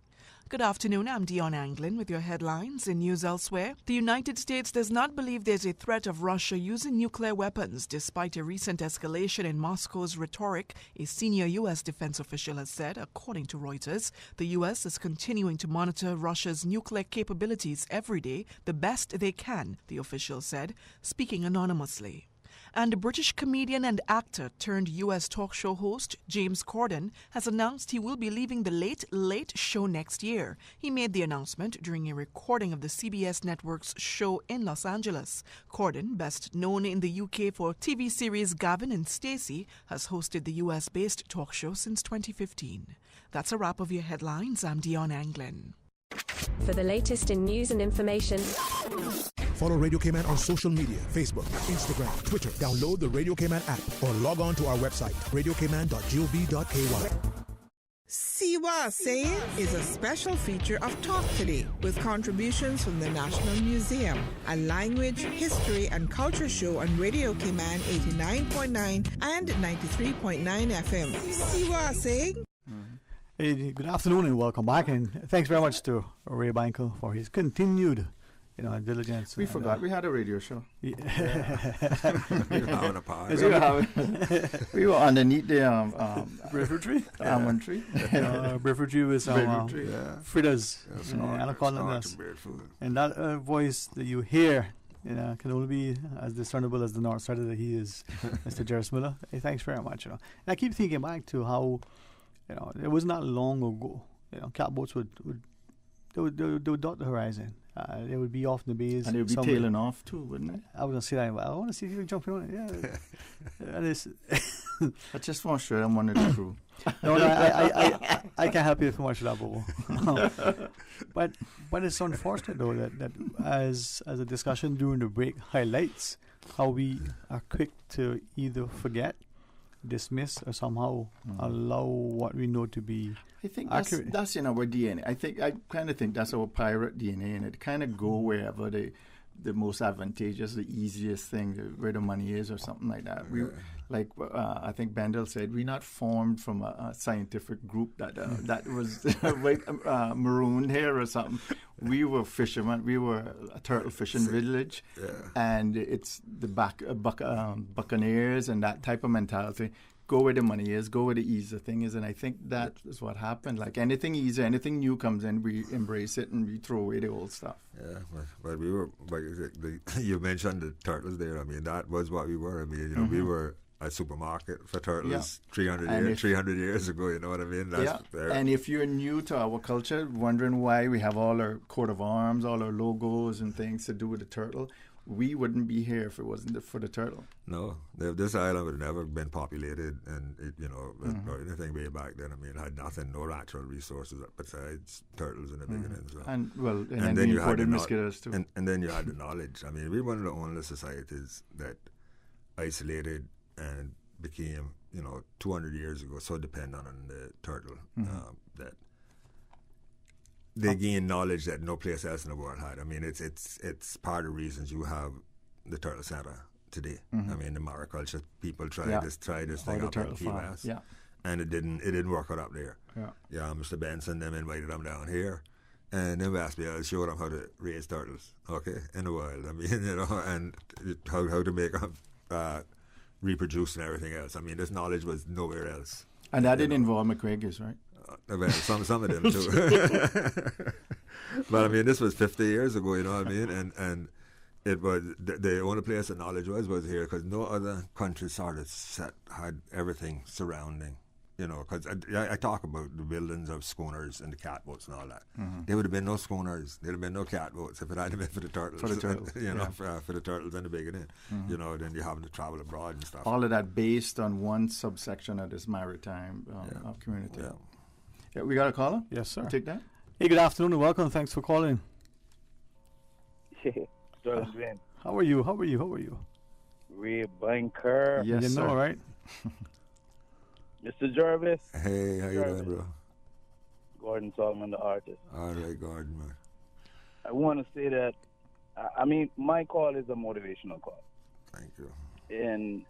Good afternoon, I'm Dion Anglin with your headlines in news elsewhere. The United States does not believe there's a threat of Russia using nuclear weapons despite a recent escalation in Moscow's rhetoric, a senior U.S. defense official has said, according to Reuters. The U.S. is continuing to monitor Russia's nuclear capabilities every day, the best they can, the official said, speaking anonymously. And British comedian and actor turned U.S. talk show host James Corden has announced he will be leaving the Late Late Show next year. He made the announcement during a recording of the CBS network's show in Los Angeles. Corden, best known in the UK for TV series Gavin and Stacey, has hosted the U.S.-based talk show since 2015. That's a wrap of your headlines. I'm Dion Anglin. For the latest in news and information, follow Radio Cayman on social media, Facebook, Instagram, Twitter. Download the Radio Cayman app or log on to our website, radiocayman.gov.ky. See What I'm Saying is a special feature of Talk Today with contributions from the National Museum, a language, history and culture show on Radio Cayman 89.9 and 93.9 FM. See What I'm Saying? Hey, good afternoon and welcome back, and thanks very much to Ray Bankel for his continued diligence. We forgot we had a radio show. We were underneath the Brewery. Almond tree. Brewery with some fritters and and that voice that you hear can only be as discernible as the North Side that he is, Mr. Jairus Miller. Hey, thanks very much. And I keep thinking back to how it was not long ago. Catboats would dot the horizon. They would be off in the bays. And they would be tailing off too, wouldn't they? I was going to say that. I want to see you jumping on it. Yeah. I just want to show them one of the crew. No, I can't help you too much with that, Bobo. But it's unfortunate, though, that as a discussion during the break highlights how we are quick to either forget, dismiss, or somehow allow what we know to be accurate. That's in our DNA. I kind of think that's our pirate DNA, and it kind of go wherever the most advantageous, the easiest thing, where the money is, or something like that. I think Bendel said, we're not formed from a scientific group that was marooned here or something. We were fishermen. We were a turtle fishing village, and it's the buccaneers and that type of mentality. Go where the money is, go where the easy thing is, and I think that is what happened. Like anything easy, anything new comes in, we embrace it and we throw away the old stuff. Yeah, but we were. You mentioned the turtles there. I mean, that was what we were. I mean, we were a supermarket for turtles 300 years ago. You know what I mean? And if you're new to our culture, wondering why we have all our coat of arms, all our logos and things to do with the turtle, we wouldn't be here if it wasn't for the turtle. No, this island would have never been populated, and or anything way back then. I mean, it had nothing, no natural resources besides turtles in the beginning. So. And then you had mosquitoes too. And then you had the knowledge. I mean, we were one of the only societies that isolated and became, 200 years ago, so dependent on the turtle that they gained knowledge that no place else in the world had. I mean, it's part of the reasons you have the Turtle Center today. I mean, the mariculture people tried this thing up in Key West, and it didn't work out up there. Mr. Benson them invited them down here, and then asked me, I showed them how to raise turtles, in the wild. I mean, and how to make them reproduce and everything else. I mean, this knowledge was nowhere else. And that didn't involve McQuaggers, right? Well, some of them too. But I mean, this was 50 years ago, you know what I mean? And it was the only place the knowledge was here, because no other country had everything surrounding. Because I talk about the buildings of schooners and the catboats and all that. There would have been no schooners, there would have been no catboats if it hadn't been for the turtles. For the turtles, for the turtles in the beginning. Then you're having to travel abroad and stuff. All of that based on one subsection of this maritime community. Okay, we got a caller? Yes, sir. We'll take that. Hey, good afternoon and welcome. Thanks for calling. How are you? How are you? How are you? Ray Banker. Yes, you know, sir. right? Mr. Jarvis. Hey, how you doing, bro? Gordon Solomon, the artist. All right, Gordon, man. I want to say that, I mean, my call is a motivational call. Thank you. And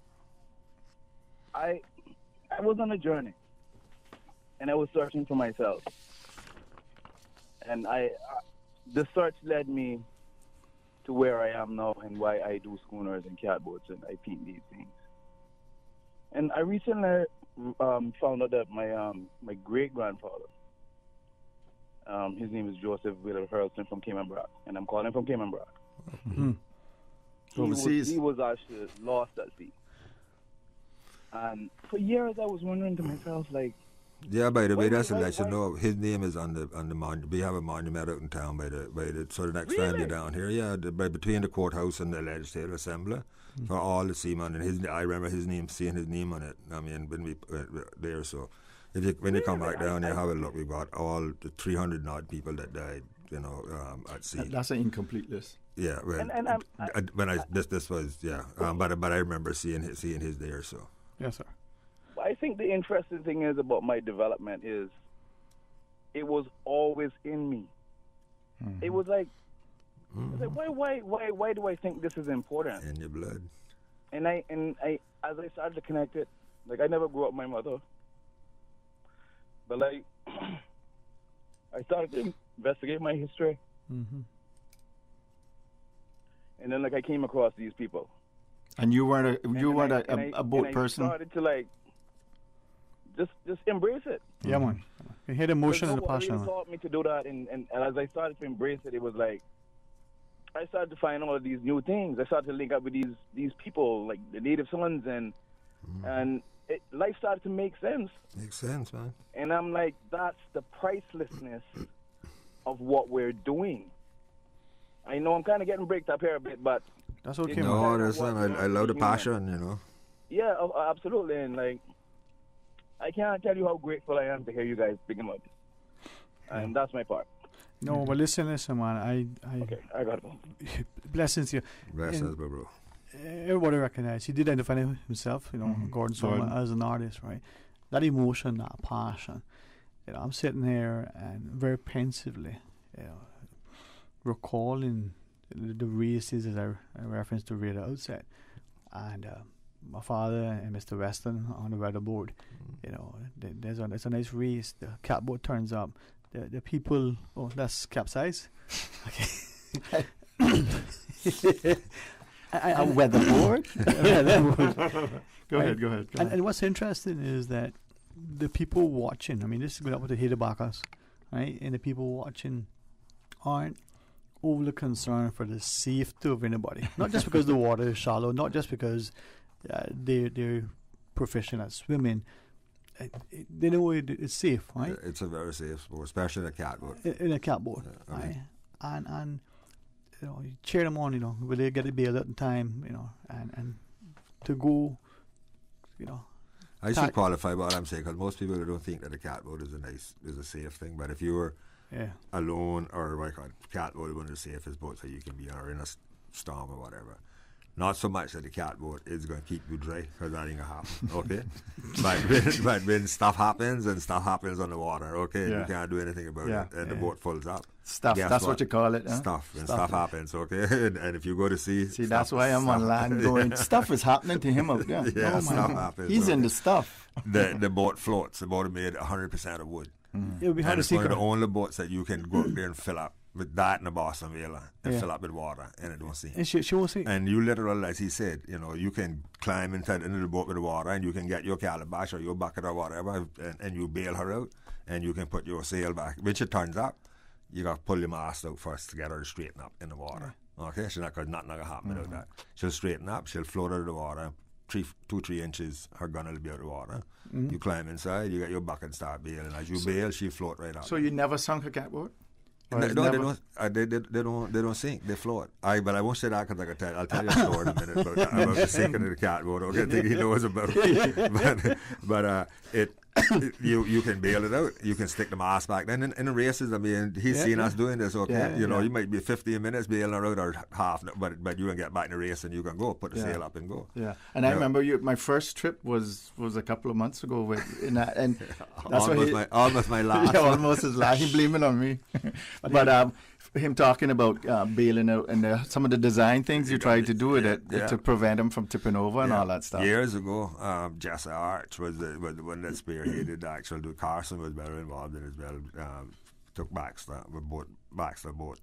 I was on a journey, and I was searching for myself. And the search led me to where I am now and why I do schooners and catboats and I paint these things. And I recently found out that my great-grandfather, his name is Joseph William Hurlston from Cayman Brac, and I'm calling from Cayman Brac. Mm-hmm. He was actually lost at sea. And for years I was wondering to myself, like, yeah, by the way, that's to let you know, his name is on the monument. We have a monument out in town by the sort of next family down here. Yeah, between the courthouse and the legislative assembly for all the seamen. And I remember seeing his name on it. I mean, when we there. So when you come back down, you have a look. We've got all the 300 odd people that died, at sea. That's an incomplete list. Yeah, well, this was but I remember seeing his there. So yes, sir. I think the interesting thing is about my development is it was always in me. Mm-hmm. It was like, why do I think this is important? In your blood. And I as I started to connect it, like I never grew up with my mother, but like I started to investigate my history, and then like I came across these people. And you weren't a boat person. I started to like. Just embrace it. Yeah, man. You hear the emotion and the passion. Really taught me to do that, and as I started to embrace it, it was like I started to find all of these new things. I started to link up with these people, like the Native Sons, and life started to make sense. Makes sense, man. And I'm like, that's the pricelessness of what we're doing. I know I'm kind of getting bricked up here a bit, but that's okay. No, I love the passion, Yeah, absolutely, and like. I can't tell you how grateful I am to hear you guys speak about this. And that's my part. No, but listen, man. Okay, I got it. Blessings to you. Blessings, bro. Everybody recognizes he did identify himself, Gordon Solomon, as an artist, right? That emotion, that passion. I'm sitting here and very pensively, recalling the races as I referenced to Ray at the outset. And my father and Mr. Weston on the weatherboard, there's a nice race. The catboat turns up. The people, that's capsize. Okay. A weatherboard. Go ahead. And what's interesting is that the people watching. I mean, this is going up with the Hidabacas, right? And the people watching aren't overly concerned for the safety of anybody. Not just because the water is shallow. Not just because they're proficient at swimming. They know it's safe, right? It's a very safe sport, especially in a catboat. In a catboat, right? And you cheer them on, when they get a bail at the time, and to go, I should qualify what I'm saying, because most people don't think that a catboat is a safe thing. But if you were alone, or catboat is one of the safest boats that you can be, or in a storm or whatever. Not so much that the catboat is going to keep you dry, because that ain't going to happen, okay? but when stuff happens, and stuff happens on the water, okay? You can't do anything about it, and the boat fills up. Stuff, that's what you call it, huh? Stuff happens, okay? and if you go to sea... See, that's why I'm on land going, stuff is happening to him out there. Yeah, stuff happens. He's in the stuff. The boat floats. The boat is made 100% of wood. It would be hard and to it's one of the only boats that you can go up there and fill up with that in the Boston Whaler and fill up with water, and it don't sink. And she won't sink. And you literally, as he said, you can climb into the boat with the water, and you can get your calabash or your bucket or whatever, and you bail her out, and you can put your sail back. When she turns up, you got to pull your mast out first to get her to straighten up in the water. Okay, because nothing going to happen without that. She'll straighten up, she'll float out of the water, 2-3 inches, her gun will be out of the water. You climb inside, you get your bucket and start bailing. As you bail, she float right up. So you never sunk a catboat? No, they don't sink. They float. But I won't say that because I'll tell you a story in a minute about the sinking of the catboat. Okay, I think he knows about it. but you can bail it out. You can stick the mast back. Then in the races, I mean, he's seen us doing this. Okay, you know, you might be 15 minutes bailing it out or half, but you can get back in the race and you can go put the sail up and go. Yeah, and I remember my first trip was a couple of months ago and that's almost my last. Yeah, almost his last. He blaming on me, but him talking about bailing out and some of the design things you tried to do with it to prevent him from tipping over and all that stuff. Years ago, WHA Arch was the one that spearheaded the actual. Carson was very involved in it as well. Took Baxter boat.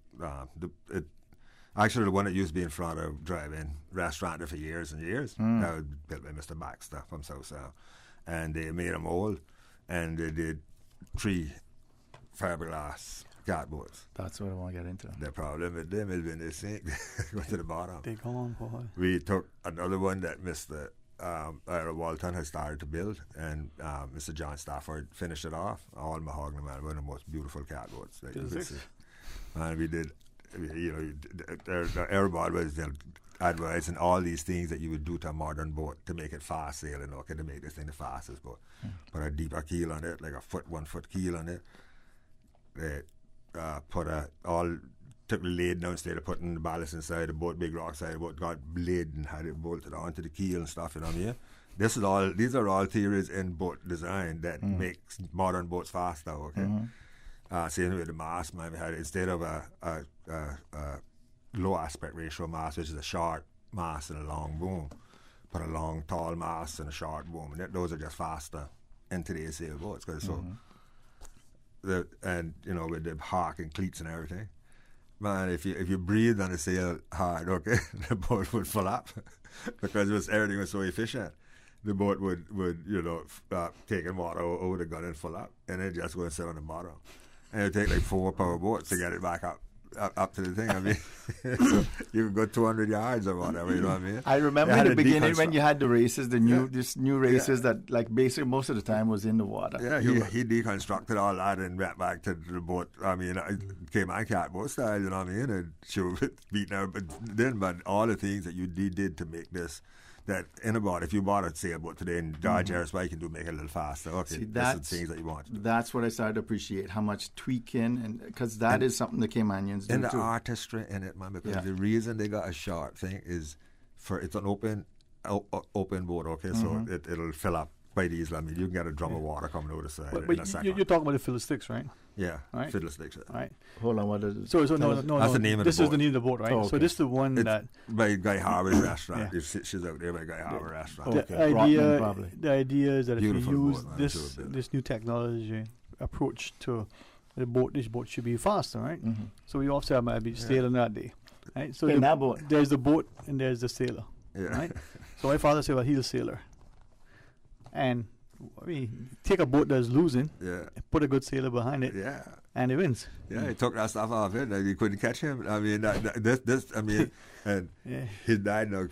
Actually, the one that used to be in front of drive-in restaurant there for years and years. That was built by Mr. Baxter from South. And they made them old, and they did 3 fiberglass catboats. That's what I want to get into. The problem with them is when they sink, they go to the bottom. They go on, boy. We took another one that Mr. Walton had started to build, and Mr. John Stafford finished it off. All mahogany, man, one of the most beautiful catboats that you could see. And we did, you know, everybody was advising all these things that you would do to a modern boat to make it fast sailing, okay, to make this thing the fastest boat. Put a deeper keel on it, like a 1 foot keel on it. They took the blade down instead of putting the ballast inside the boat, big rock side of the boat, got blade and had it bolted onto the keel and stuff, you know what I mean? These are all theories in boat design that makes modern boats faster, okay? Same with the mast, man, we had instead of a low aspect ratio mast, which is a short mast and a long boom, put a long tall mast and a short boom, and those are just faster in today's sailboats, because and you know, with the hark and cleats and everything, man, if you breathe on the sail hard, okay, the boat would fill up because everything was so efficient. The boat would you know, taking water over the gun and fill up, and it just go and sit on the bottom. And it would take like 4 power boats to get it back up to the thing. I mean, so you could go 200 yards or whatever, you know what I mean? I remember in the beginning when you had the races, these new races that like basically most of the time was in the water. Yeah, he deconstructed all that and went back to the boat. I mean, it came on catboat style, you know what I mean? And she was beating out, but all the things that you did to make this, that in a boat, if you bought a sailboat today and Jairus Miller can make it a little faster. Okay, that's the things that you want. That's what I started to appreciate, how much tweaking, and because that is something the Caymanians do and the too. artistry in it, man. Because the reason they got a short thing is it's an open boat. Okay, so it'll fill up quite easily. I mean, you can get a drum of water coming over the side in a second. You're talking about the fiddlesticks, right? Yeah, right? fiddlesticks. Right. Hold on, what is it? So no. That's the name of the boat. This is the name of the boat, right? Oh, okay. So this is the one that by Guy Harvey's restaurant. She's out there by Guy Harvey's restaurant. The idea is that Beautiful if you use boat, this new technology approach to the boat, this boat should be faster, right? So we also might be sailing that day, right? So in that boat, there's the boat and there's the sailor, right? So my father said, well, he's a sailor, and I mean, take a boat that's losing, put a good sailor behind it, and it wins. Yeah, he took that stuff off it, and you couldn't catch him. I mean, and his dad now,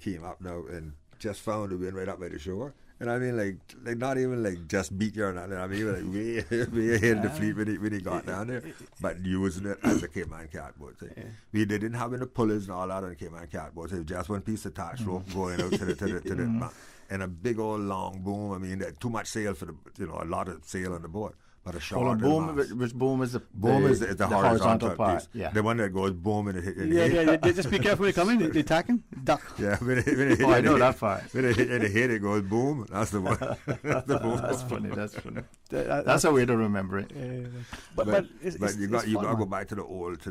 came up now and just found the wind right up by the shore. And I mean, like not even like just beat you or nothing. I mean, like way ahead of the fleet when he got down there, but using it as a Cayman catboat thing. We didn't have any pulleys and all that on the Cayman catboat. It was just one piece of tax rope going out to the and a big old long boom. I mean, too much sail for a lot of sail on the boat. But a short boom, which boom is the horizontal part? piece. Yeah. The one that goes boom and it hit. Yeah. Just be careful when they come in. They attacking, duck. Yeah, when it hit, I know that part. When it hit, it goes boom. That's the one. That's the boom. That's funny. That's a way to remember it. But you got to go back to the old.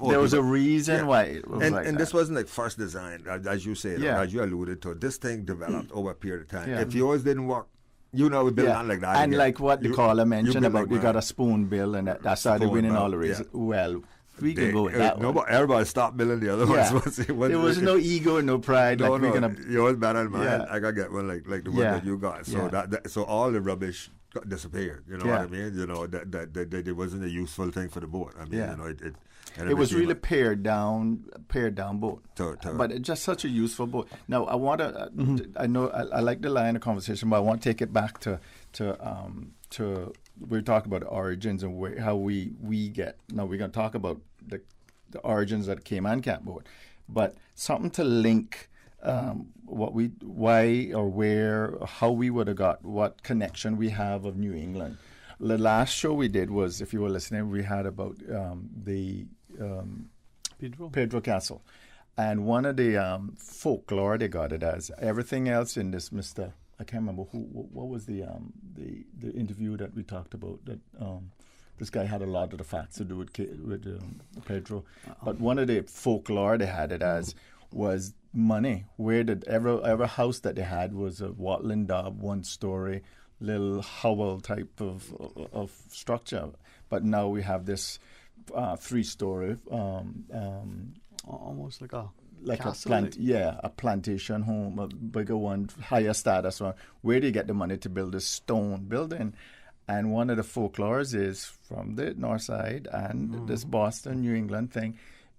There was a reason why it was like and that. This wasn't like first design, as you said, as you alluded to. This thing developed over a period of time. If yours didn't work, we built on like that. And like what the caller mentioned about you got a spoon bill and that started winning all the races. Well, we can go with that one. Everybody stopped building the other ones. There was no ego and no pride. Yours better than mine. I gotta get one like the one that you got. So so all the rubbish disappeared. You know what I mean? You know that it wasn't a useful thing for the boat. I mean, it was really pared down boat. But it's just such a useful boat. Now I want to. I know I like the line of conversation, but I want to take it back to we're talking about the origins and how we get. Now we're going to talk about the origins that came on catboat, but something to link why or where, how we would have got, what connection we have of New England. The last show we did was, if you were listening, we had about the Pedro Castle. And one of the folklore, they got it as everything else in this Mr. I can't remember what was the interview that we talked about, that this guy had a lot of the facts to do with Pedro. But one of the folklore they had it as was money. Where did every house that they had was a watling daub, 1-story, little hovel type of structure. But now we have this 3-story, almost like a castle, a plantation home, a bigger one, higher status one. Where do you get the money to build a stone building? And one of the folklores is from the north side and this Boston, New England thing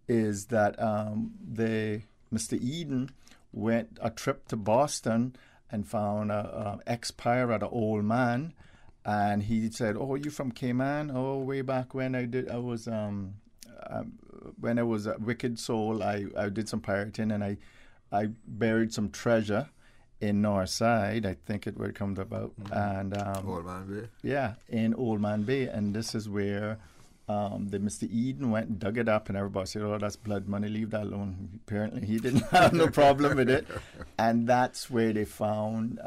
is that Mr. Eden went a trip to Boston and found a ex-pirate, an old man, and he said, "Oh, you from Cayman? Oh, way back when when I was a wicked soul, I did some pirating and I buried some treasure in Northside. I think it would come about and Old Man Bay. Yeah, in Old Man Bay, and this is where the Mr. Eden went and dug it up, and everybody said, "Oh, that's blood money. Leave that alone." Apparently, he didn't have no problem with it, and that's where they found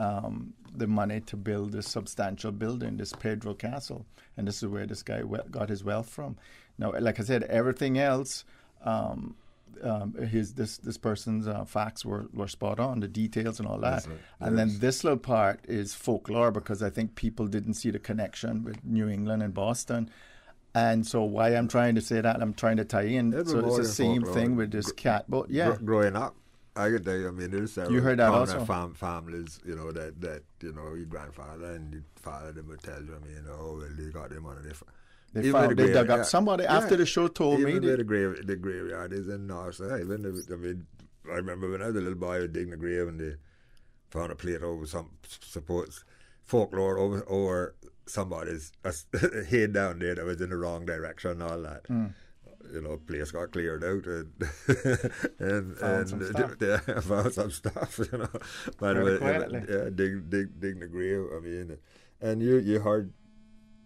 the money to build this substantial building, this Pedro Castle, and this is where this guy got his wealth from. Now, like I said, everything else, this person's facts were spot on, the details and all that. Right. And then this little part is folklore because I think people didn't see the connection with New England and Boston. And so why I'm trying to say that, I'm trying to tie in. So it's the same thing with this catboat. Yeah. Growing up, I could tell you, I mean, there's several you heard that also? families, you know, that your grandfather and your father, they would tell you, I mean, oh, well, they got them on a different. They dug up somebody after the show told me. Even the graveyard is in Northside. I remember when I was a little boy, I would dig the grave and they found a plate over some folklore over somebody's head down there that was in the wrong direction and all that. You know, place got cleared out and found some stuff, you know. But dig the grave. I mean, and you heard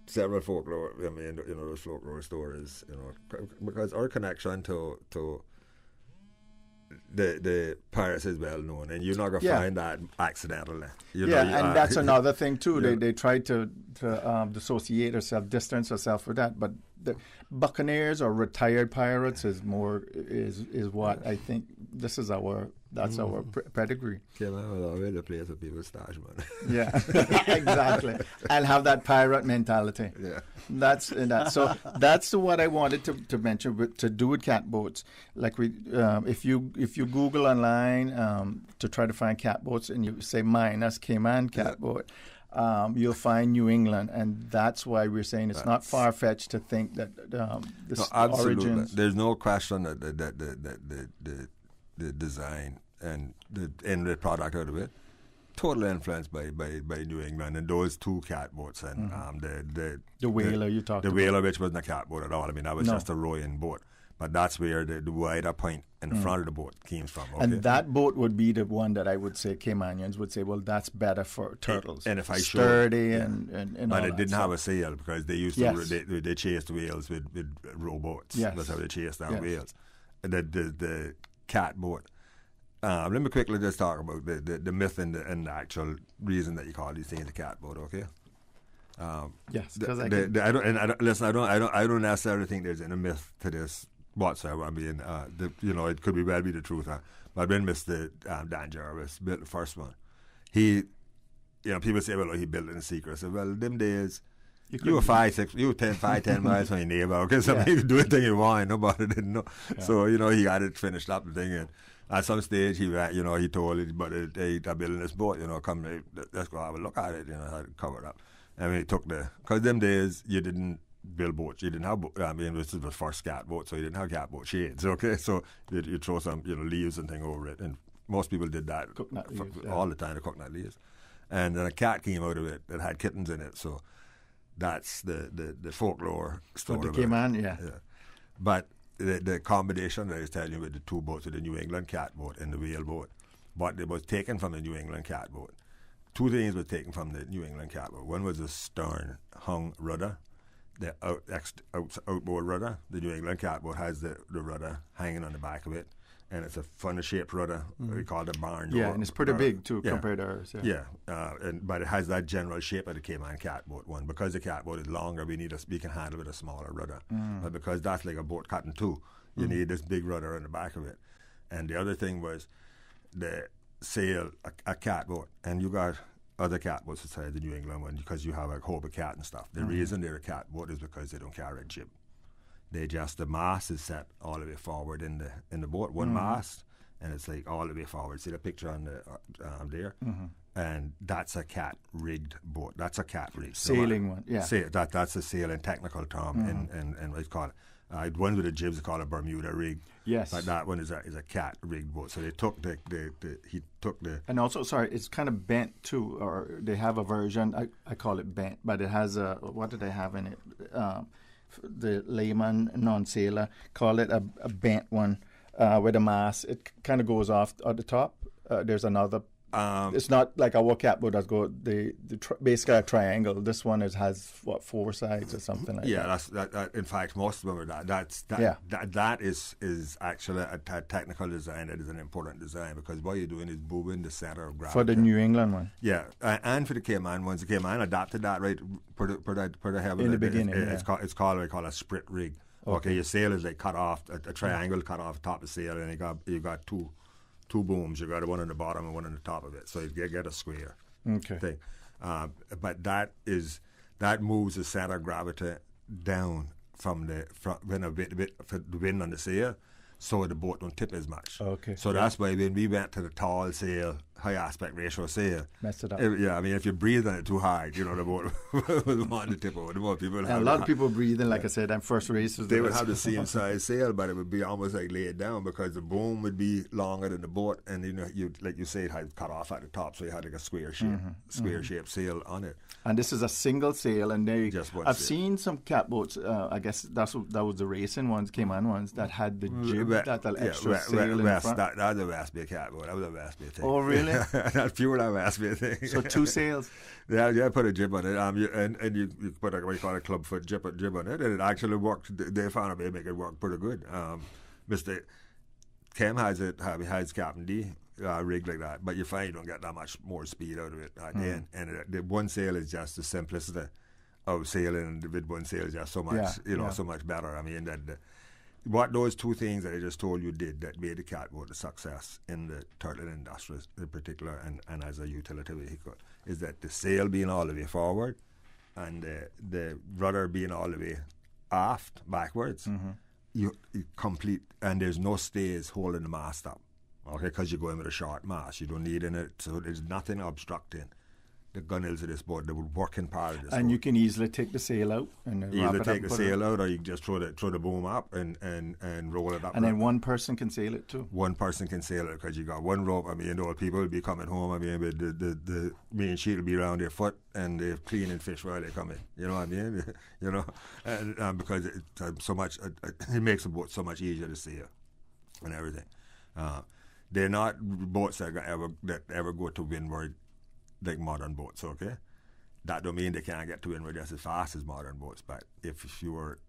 several folklore. I mean, you know, those folklore stories. You know, because our connection to the pirates is well known, and you're not gonna find that accidentally. And that's another thing too. They try to dissociate herself, distance herself with that. But the buccaneers or retired pirates is what I think. This is our pedigree. Yeah, man, the place where people stash money. Yeah, exactly, and have that pirate mentality. Yeah, that's so that's what I wanted to mention to do with catboats. Like if you Google online to try to find catboats and you say mine, that's Cayman catboat. You'll find New England, and that's why we're saying it's not far-fetched to think that origins. There's no question that the design and the end product out of it totally influenced by New England and those two catboats and the whaler you talked about. The whaler, which wasn't a catboat at all. I mean, that was just a rowing boat. But that's where the wider point in front of the boat came from. Okay? And that boat would be the one that I would say Caymanians would say, well, that's better for turtles. And if I sturdy and all it didn't stuff. have a sail because they used to they chased whales with rowboats. Yes. That's how they chased down whales. The catboat. Let me quickly just talk about the myth and the actual reason that you call these things a catboat. Okay. Yes, because I don't necessarily think there's any myth to this whatsoever. I mean, it could well be the truth. But when Mr. Dan Jairus built the first one, people say, well, he built it in secret. I said, well, them days, you were 10 miles from your neighbor. Okay, so you could do anything you want. Nobody didn't know. Yeah. So he got it finished up the thing, and at some stage he told it, but they're building this boat. Come, let's go have a look at it. Had it covered up. I mean, because them days you didn't build boats. You didn't have, this was the first catboat, so you didn't have catboat shades. Okay, so you throw some leaves and thing over it, and most people did that all the time. The coconut leaves, and then a cat came out of it that had kittens in it. So that's the folklore story. What came on, yeah. But the combination that I was telling you with the two boats, with the New England catboat and the whale boat, but it was taken from the New England catboat. Two things were taken from the New England catboat. One was the stern hung rudder, the outboard rudder. The New England catboat has the rudder hanging on the back of it, and it's a funnel-shaped rudder. We call it a barn door. Yeah, and it's pretty rudder. big too compared to ours. Yeah, but it has that general shape of the Cayman catboat one. Because the catboat is longer, we can handle it with a smaller rudder. But because that's like a boat cut in two, you need this big rudder on the back of it. And the other thing was the sail, a catboat, and you got other catboats beside the New England one because you have a Hobart cat and stuff. The reason they're a catboat is because they don't carry a jib. The mast is set all the way forward in the boat, one mast, and it's like all the way forward. See the picture on the there? And that's a cat rigged boat. That's a cat rig. Sailing one, yeah. That's a sailing technical term in what it's called. One with the jibs is called a Bermuda rig. Yes. But that one is a cat rigged boat. So they took he took the. And also, sorry, it's kind of bent too, or they have a version. I call it bent, but it has what do they have in it? The layman non-sailor call it a bent one with a mast. It kind of goes off at the top. There's another. It's not like our catboat that go basically a triangle. This one has what, 4 sides or something like that. Yeah, that. In fact, most of them are that. That is actually a technical design. That is an important design because what you're doing is moving the center of gravity for the New England one. Yeah, and for the Cayman ones, the Cayman adapted that right. Put the heaven in the beginning. It's called what we call a sprit rig. Okay, your sail is like cut off a triangle cut off the top of the sail, and you got two booms. You got one on the bottom and one on the top of it, so you get a square thing. But that moves the center of gravity down from the wind on the sail, so the boat don't tip as much. Okay. So that's why when we went to the tall sail, high aspect ratio sail, messed it up. If you breathe on it too hard, the boat will want to tip over. The more people a lot of people breathing, like I said, I'm first racers. They would have the same size sail, but it would be almost like laid down because the boom would be longer than the boat, and you like you say, it had cut off at the top, so you had like a square shaped sail on it. And this is a single sail, and I've sail. seen some catboats. I guess that was the racing ones, Cayman ones that had the jib, that extra sail in front. That was a Westby catboat. That was a Westby thing. Oh, really? That's pure Westby thing. So 2 sails. Yeah, put a jib on it. And you put what you call a clubfoot jib on it, and it actually worked. They found a way to make it work pretty good. Mr. Cam has Captain D rigged like that, but you find you don't get that much more speed out of it at the end. And the one sail is just the simplicity of sailing, and with one sail is just so much, so much better. I mean that. What those 2 things that I just told you did that made the catboat a success in the turtle industry in particular and as a utility vehicle is that the sail being all the way forward and the rudder being all the way aft, backwards, you complete, and there's no stays holding the mast up, okay, because you're going with a short mast. You don't need it, so there's nothing obstructing the gunnels of this boat, the working part of this and boat. you can easily take the sail out and either take the sail out, or you can just throw the boom up and roll it up. And then one person can sail it too. One person can sail it because you got one rope. I mean, old people will be coming home. I mean, the main sheet will be around their foot, and they're cleaning fish while they come in. You know what I mean? And because it's so much, it makes the boat so much easier to sail and everything. They're not boats that ever go to windward like modern boats, okay? That don't mean they can't get to windward just as fast as modern boats, but if you were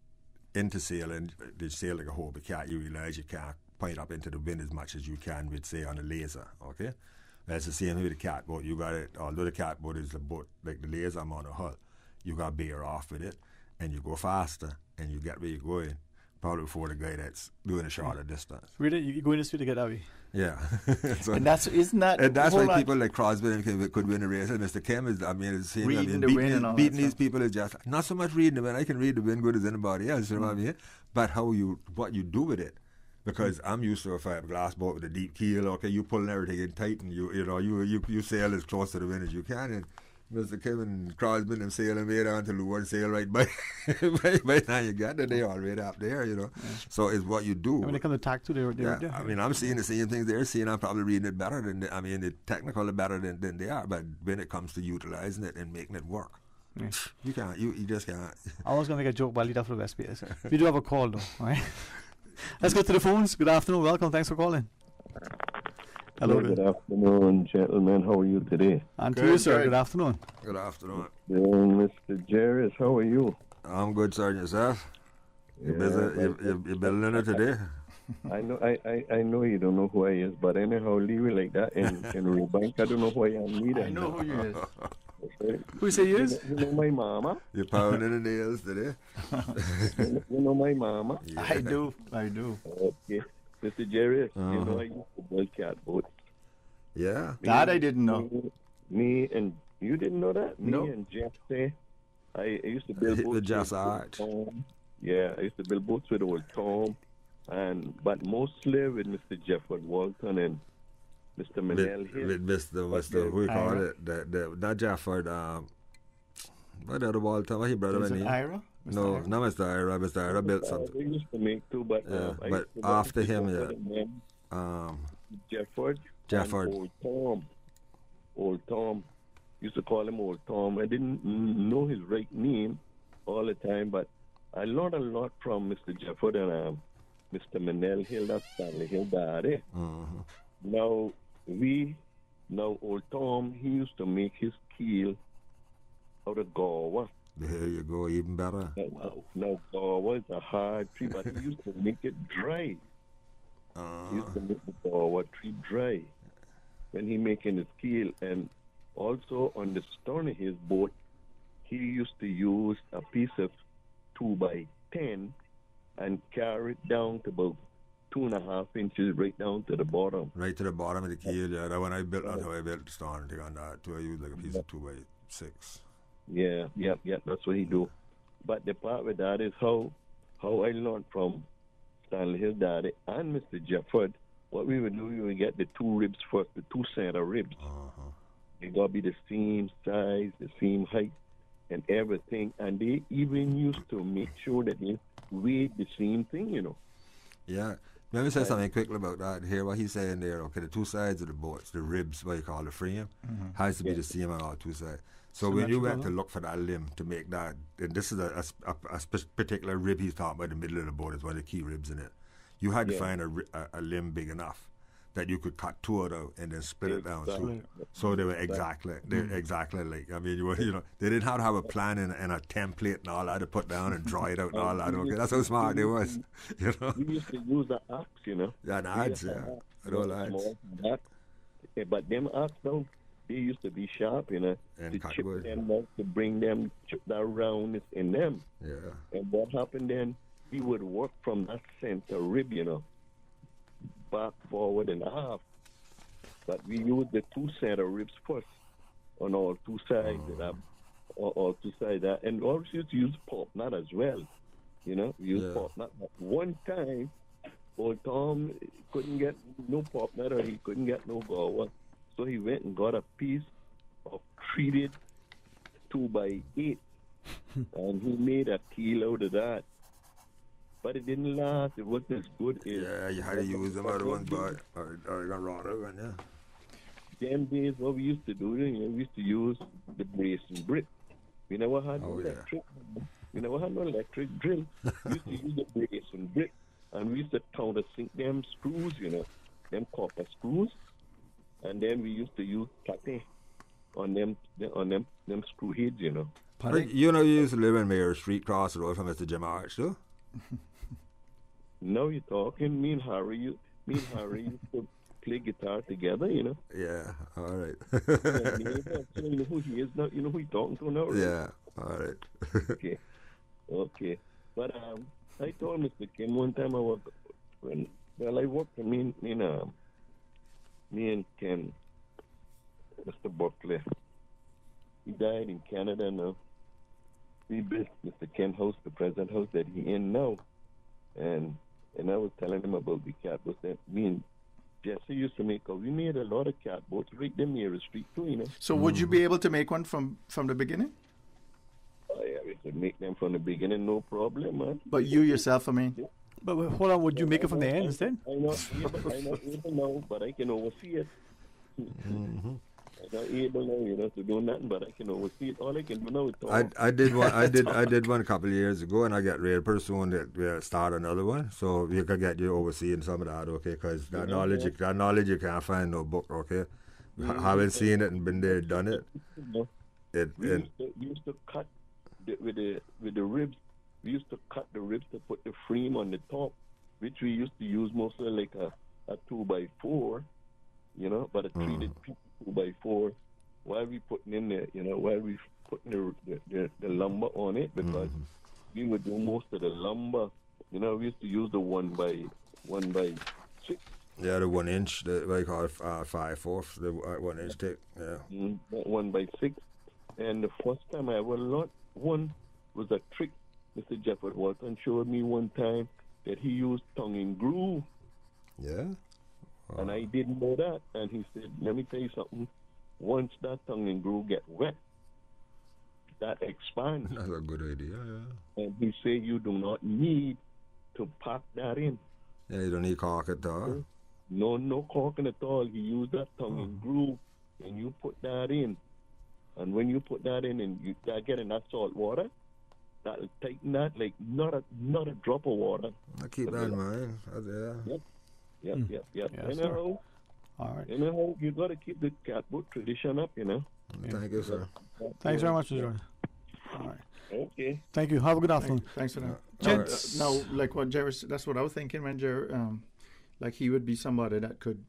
into sailing, they sail like a Hobart cat, you realize you can't point up into the wind as much as you can with, say, on a laser, okay? That's the same with the catboat. You got it, although the catboat is the boat, like the laser I'm on a hull, you got to bear off with it, and you go faster, and you get where you're going, probably before the guy that's doing a shorter distance. Really? You go in the street to get away? Yeah. So, and that's why people like Crosby could win a race. And Mr. Kim is, beating these people is just not so much reading the wind. I can read the wind good as anybody else, you know what I mean? But what you do with it. Because I'm used to a fiberglass boat with a deep keel. Okay, you pulling everything in tight, and you sail as close to the wind as you can. And Mr. Kevin Crosby and sailing way down to Lure and sail right by the time you get there, they already up there, Yeah. So it's what you do. When they come to tack too, they're yeah. I mean, I'm seeing the same things they're seeing. I'm probably reading it better than the technical better than they are. But when it comes to utilizing it and making it work, you can't. You just can't. I was gonna make a joke, but I'll lead up for the SPS. We do have a call though, all right? Let's go to the phones. Good afternoon. Welcome. Thanks for calling. Hello. Good afternoon, gentlemen. How are you today? And to you, sir. Good afternoon. Good afternoon. Mr. Jairus, how are you? I'm good, sir. Yourself? You building it today? I know you don't know who I is, but anyhow, leave it like that. And Rubank, I don't know who I am either. I know who you is. Who say you is? You know my mama? You're pounding the nails today? You know my mama? Yeah. I do. Okay. Mr. Jairus, you know I used to build catboats. Yeah. That I didn't know. Me and you didn't know that? Me No. and Jeff say I used to build boats. The Just Art. Yeah, I used to build boats with old Tom, but mostly with Mr. Jefford Walton and Mr. Manel here. With Mr. Who you call it? Not Jefford. What the other Walton? What he brother name? Ira? No, not Mr. Ira. Mr. Ira built something. They used to make too, but after him, Jefford. Old Tom. Used to call him Old Tom. I didn't know his right name all the time, but I learned a lot from Mr. Jefford and Mr. Manel Hill, that's Stanley Hill Daddy. Now, Old Tom, he used to make his keel out of gawa. There you go, even better. Now gawa is a hard tree, but he used to make it dry. He used to make the gawa tree dry when he making his keel. And also on the stern of his boat, he used to use a piece of 2x10 and carry it down to about 2.5 inches right down to the bottom. Right to the bottom of the keel, yeah. That when I built, that's how I built the stern thing on that too. I used like a piece of 2x6. Yeah, that's what he do. But the part with that is how I learned from Stanley Hill Daddy and Mr. Jefford. What we would do, we would get the two ribs first, the two center ribs. They got to be the same size, the same height, and everything. And they even used to make sure that they weighed the same thing, you know. Yeah. Let me say something quickly about that. Hear what he's saying there. Okay, the two sides of the boats, the ribs, what you call the frame, has to be the same on all two sides. So when you went to look for that limb to make that, and this is a particular rib he's talking about, the middle of the boat is one of the key ribs in it. You had to find a limb big enough that you could cut two out of and then split it down. So they were exactly like, I mean, they didn't have to have a plan and a template and all that to put down and draw it out and all that. Okay, that's how smart they was. You know, we used to use the axe, you know. Yeah, an axe, But them axe now, they used to be sharp, you know, and to chip wood. them out, to bring them, chip that roundness in them. Yeah. And what happened then, we would work from that center rib, you know, back, forward, and half. But we used the two center ribs first on all two sides of that, all two sides. And also used to use pop knot as well, you know. We used pop knot. But one time, old Tom couldn't get no pop knot, or he couldn't get no gawa. So he went and got a piece of treated 2x8, and he made a keel out of that. But it didn't last. It wasn't as good. Yeah, you had to use them other ones, but or you got rot out, yeah. Them days, what we used to do, we used to use the brace and brick. We never had no electric. We never had no electric drill. We used to use the brace and brick, and we used to countersink them screws, you know, them copper screws. And then we used to use pate on them screw heads, you know. You used to live in Mayor Street, across the road from Mr. Jim Arch, too? Now you're talking. Me and Harry used to play guitar together, you know. Yeah, all right. You know who he is now. You know who he's talking to now, right? Yeah, all right. Okay. But I told Mr. Kim one time I worked for me and Ken, Mr. Buckley. He died in Canada now. We built Mr. Ken house, the present house that he in now. And I was telling him about the catboats that me and Jesse used to make. We made a lot of catboats right there near the street too, you know. So would you be able to make one from the beginning? Oh, yeah, we could make them from the beginning, no problem, man. But you yourself, I mean. But hold on, would you make it from the ends then? I'm not able now, but I can oversee it. I not able now, to do nothing, but I can oversee it. All I can do now is talk. I did one. I did one a couple of years ago, and I got ready pretty soon to start another one. So you can get you overseeing some of that, okay? Because that knowledge you can't find in no book, okay? Having seen it and been there, done it. We used to cut with the ribs. We used to cut the ribs to put the frame on the top, which we used to use mostly like a 2x4, but a treated 2x4. While we putting in there, while we putting the lumber on it, because we would do most of the lumber. We used to use the 1x6. Yeah, the 1 inch, what I call 5/4, the 1 inch thick. Yeah. 1x6. And the first time I ever learned one was a trick Mr. Jefford Walton showed me one time, that he used tongue and groove. Yeah? And I didn't know that. And he said, let me tell you something. Once that tongue and groove get wet, that expands. That's a good idea, yeah. And he said you do not need to pack that in. Yeah, you don't need caulk at all. No caulking at all. He used that tongue and groove, and you put that in. And when you put that in and you start getting that salt water, that'll tighten that like not a drop of water. I keep that in mind. Yep. Yes, Anyhow, all right. Anyhow, you got to keep the catboat tradition up, Thank you, sir. Thanks very much, Mr. Jordan. All right. Okay. Thank you. Have a good afternoon. Thanks for that. Gents. Now, like what Jairus, that's what I was thinking when like he would be somebody that could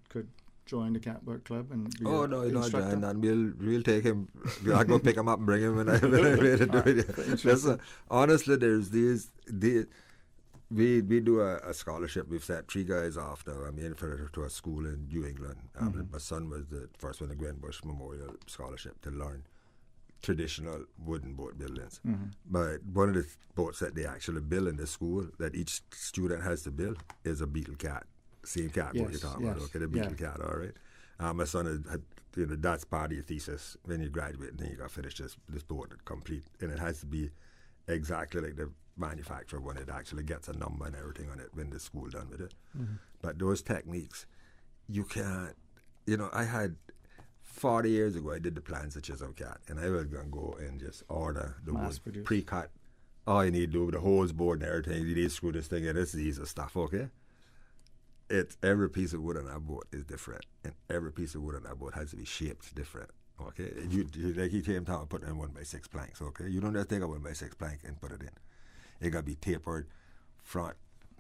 join the catboat club and be no, he's not joining that. We'll take him. I'll go pick him up and bring him when I'm ready to do it. Listen, honestly, there's we do a scholarship. We've set 3 guys off now. To a school in New England. My son was the first one to Gwen Bush Memorial Scholarship to learn traditional wooden boat buildings. But one of the boats that they actually build in the school that each student has to build is a beetle cat. Same cat boat you're talking about, okay? The beetle cat, all right? My son had that's part of your thesis when you graduate, and then you got to finish this boat complete. And it has to be exactly like the manufacturer when it actually gets a number and everything on it when the school done with it. But those techniques, you can't, I had 40 years ago, I did the plans of Chisholm Cat, and I was going to go and just order the wood pre-cut. All you need to do with the hose board and everything, you need to screw this thing in. This is easy stuff, okay? It's every piece of wood on that boat is different, and every piece of wood on that boat has to be shaped different, okay? Like he came down putting in 1x6 planks, okay? You don't just take a 1x6 plank and put it in. It got to be tapered front,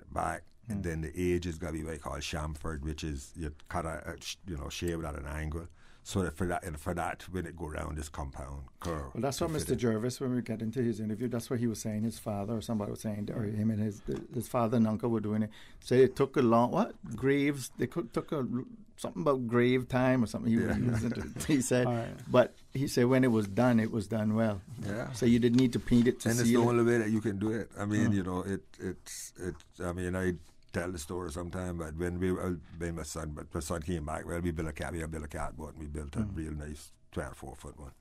back, and then the edge has got to be what I call chamfered, which is you cut shave it at an angle. So that for that, when it go around this compound curve. Well, that's what Mr. Jervis, when we get into his interview, that's what he was saying. His father or somebody was saying, or him and his father and uncle were doing it. So it took a long, graves, they took something about grave time or something he said. But he said when it was done well. Yeah. So you didn't need to paint it to seal it. And it's the only way that you can do it. I mean, I tell the story sometime, but when my son came back, we built a catboat, and we built a real nice 24-foot one,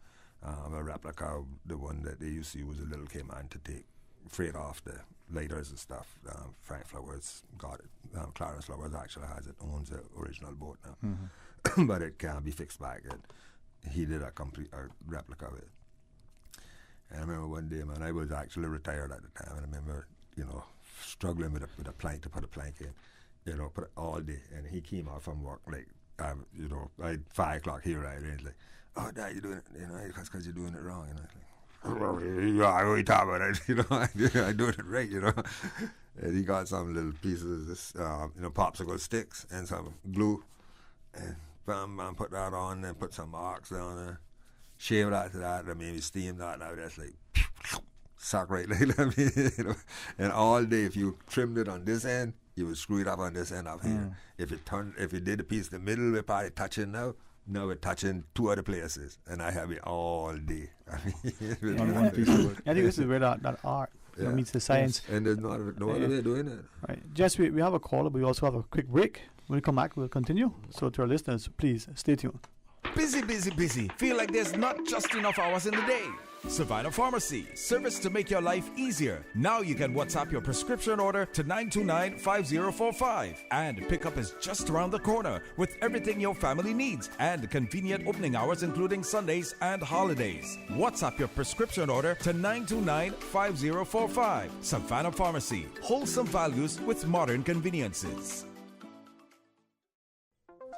a replica of the one that they used to use a little Cayman to take freight off the lighters and stuff. Frank Flowers got it. Clarence Flowers actually owns the original boat now, but it can't be fixed back. And he did a replica of it. And I remember one day, man, I was actually retired at the time, and I remember, struggling with a plank to put a plank in, put it all day. And he came out from work like, at 5 o'clock here, right? And he's like, "Oh, Dad, you're doing it, because you're doing it wrong." I was like, "I already talk about it, I'm doing it right, And he got some little pieces of this, popsicle sticks and some glue, and put that on, and put some marks down there, shaved after that, and maybe steamed that, and that's like, suck right like that, and all day if you trimmed it on this end, you would screw it up on this end up here. If you did a piece in the middle, we're probably touching now we're touching 2 other places, and I have it all day. I think this is where that art meets the science. Yes. And there's no other way of doing it. Right. Jess, we have a caller, but we also have a quick break. When we come back, we'll continue. So to our listeners, please stay tuned. Busy. Feel like there's not just enough hours in the day. Savannah Pharmacy, service to make your life easier. Now you can WhatsApp your prescription order to 929-5045. And pickup is just around the corner with everything your family needs and convenient opening hours including Sundays and holidays. WhatsApp your prescription order to 929-5045. Savannah Pharmacy, wholesome values with modern conveniences.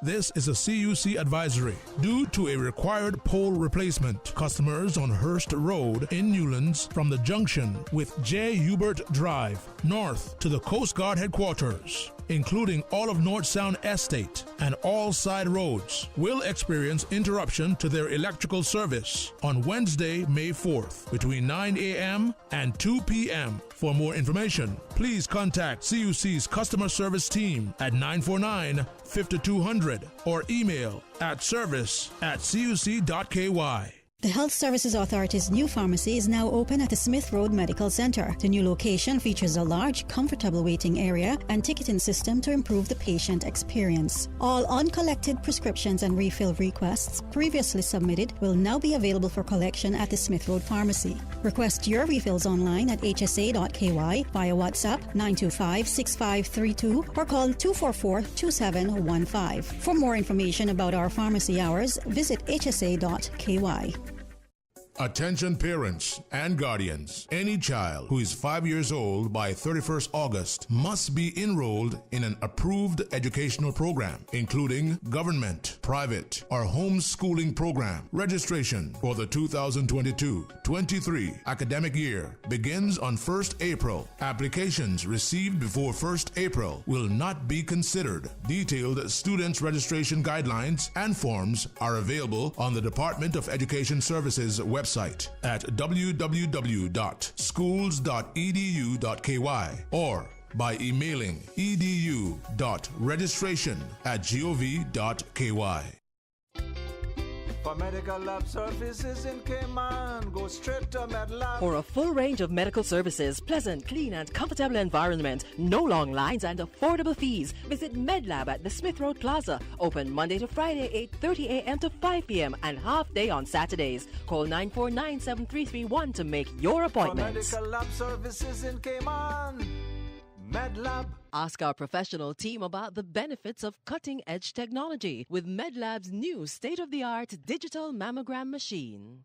This is a CUC advisory. Due to a required pole replacement, customers on Hurst Road in Newlands from the junction with J. Hubert Drive north to the Coast Guard headquarters, including all of North Sound Estate and all side roads, will experience interruption to their electrical service on Wednesday, May 4th, between 9 a.m. and 2 p.m. For more information, please contact CUC's customer service team at 949-5200 or email at service@cuc.ky. The Health Services Authority's new pharmacy is now open at the Smith Road Medical Center. The new location features a large, comfortable waiting area and ticketing system to improve the patient experience. All uncollected prescriptions and refill requests previously submitted will now be available for collection at the Smith Road Pharmacy. Request your refills online at hsa.ky via WhatsApp 925-6532 or call 244-2715. For more information about our pharmacy hours, visit hsa.ky. Attention parents and guardians. Any child who is 5 years old by 31st August must be enrolled in an approved educational program, including government, private, or homeschooling program. Registration for the 2022-23 academic year begins on 1st April. Applications received before 1st April will not be considered. Detailed students' registration guidelines and forms are available on the Department of Education Services website at www.schools.edu.ky or by emailing edu.registration@gov.ky. For medical lab services in Cayman, go straight to MedLab. For a full range of medical services, pleasant, clean and comfortable environment, no long lines and affordable fees, visit MedLab at the Smith Road Plaza, open Monday to Friday 8:30 a.m. to 5 p.m. and half day on Saturdays. Call 949-7331 to make your appointment. For medical lab services in Cayman, MedLab. Ask our professional team about the benefits of cutting-edge technology with MedLab's new state-of-the-art digital mammogram machine.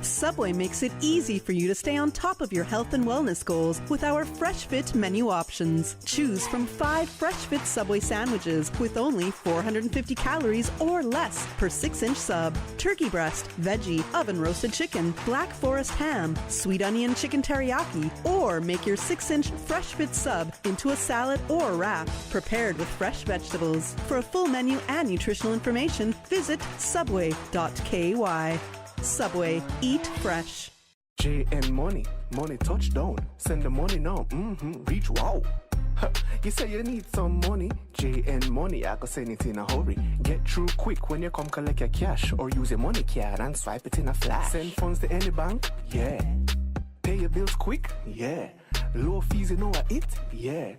Subway makes it easy for you to stay on top of your health and wellness goals with our Fresh Fit menu options. Choose from 5 Fresh Fit Subway sandwiches with only 450 calories or less per 6-inch sub. Turkey breast, veggie, oven-roasted chicken, Black Forest ham, sweet onion chicken teriyaki, or make your 6-inch Fresh Fit sub into a salad or wrap prepared with fresh vegetables. For a full menu and nutritional information, visit subway.ky. Subway, eat fresh. JN Money, money touchdown. Send the money now, reach wow. You say you need some money, JN Money, I can send it in a hurry. Get through quick when you come collect your cash or use your money card and swipe it in a flash. Send funds to any bank, yeah. Pay your bills quick, yeah. Low fees, you know what it, yeah.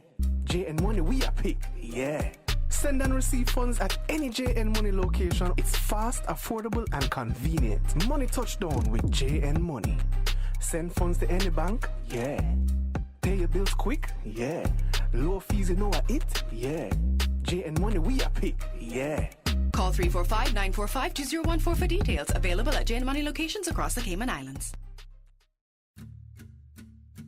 JN Money, we are pick, yeah. Send and receive funds at any JN Money location. It's fast, affordable, and convenient. Money touchdown with JN Money. Send funds to any bank, yeah. Pay your bills quick, yeah. Low fees, you know what it, yeah. JN Money, we are pick, yeah. Call 345-945-2014 for details. Available at JN Money locations across the Cayman Islands.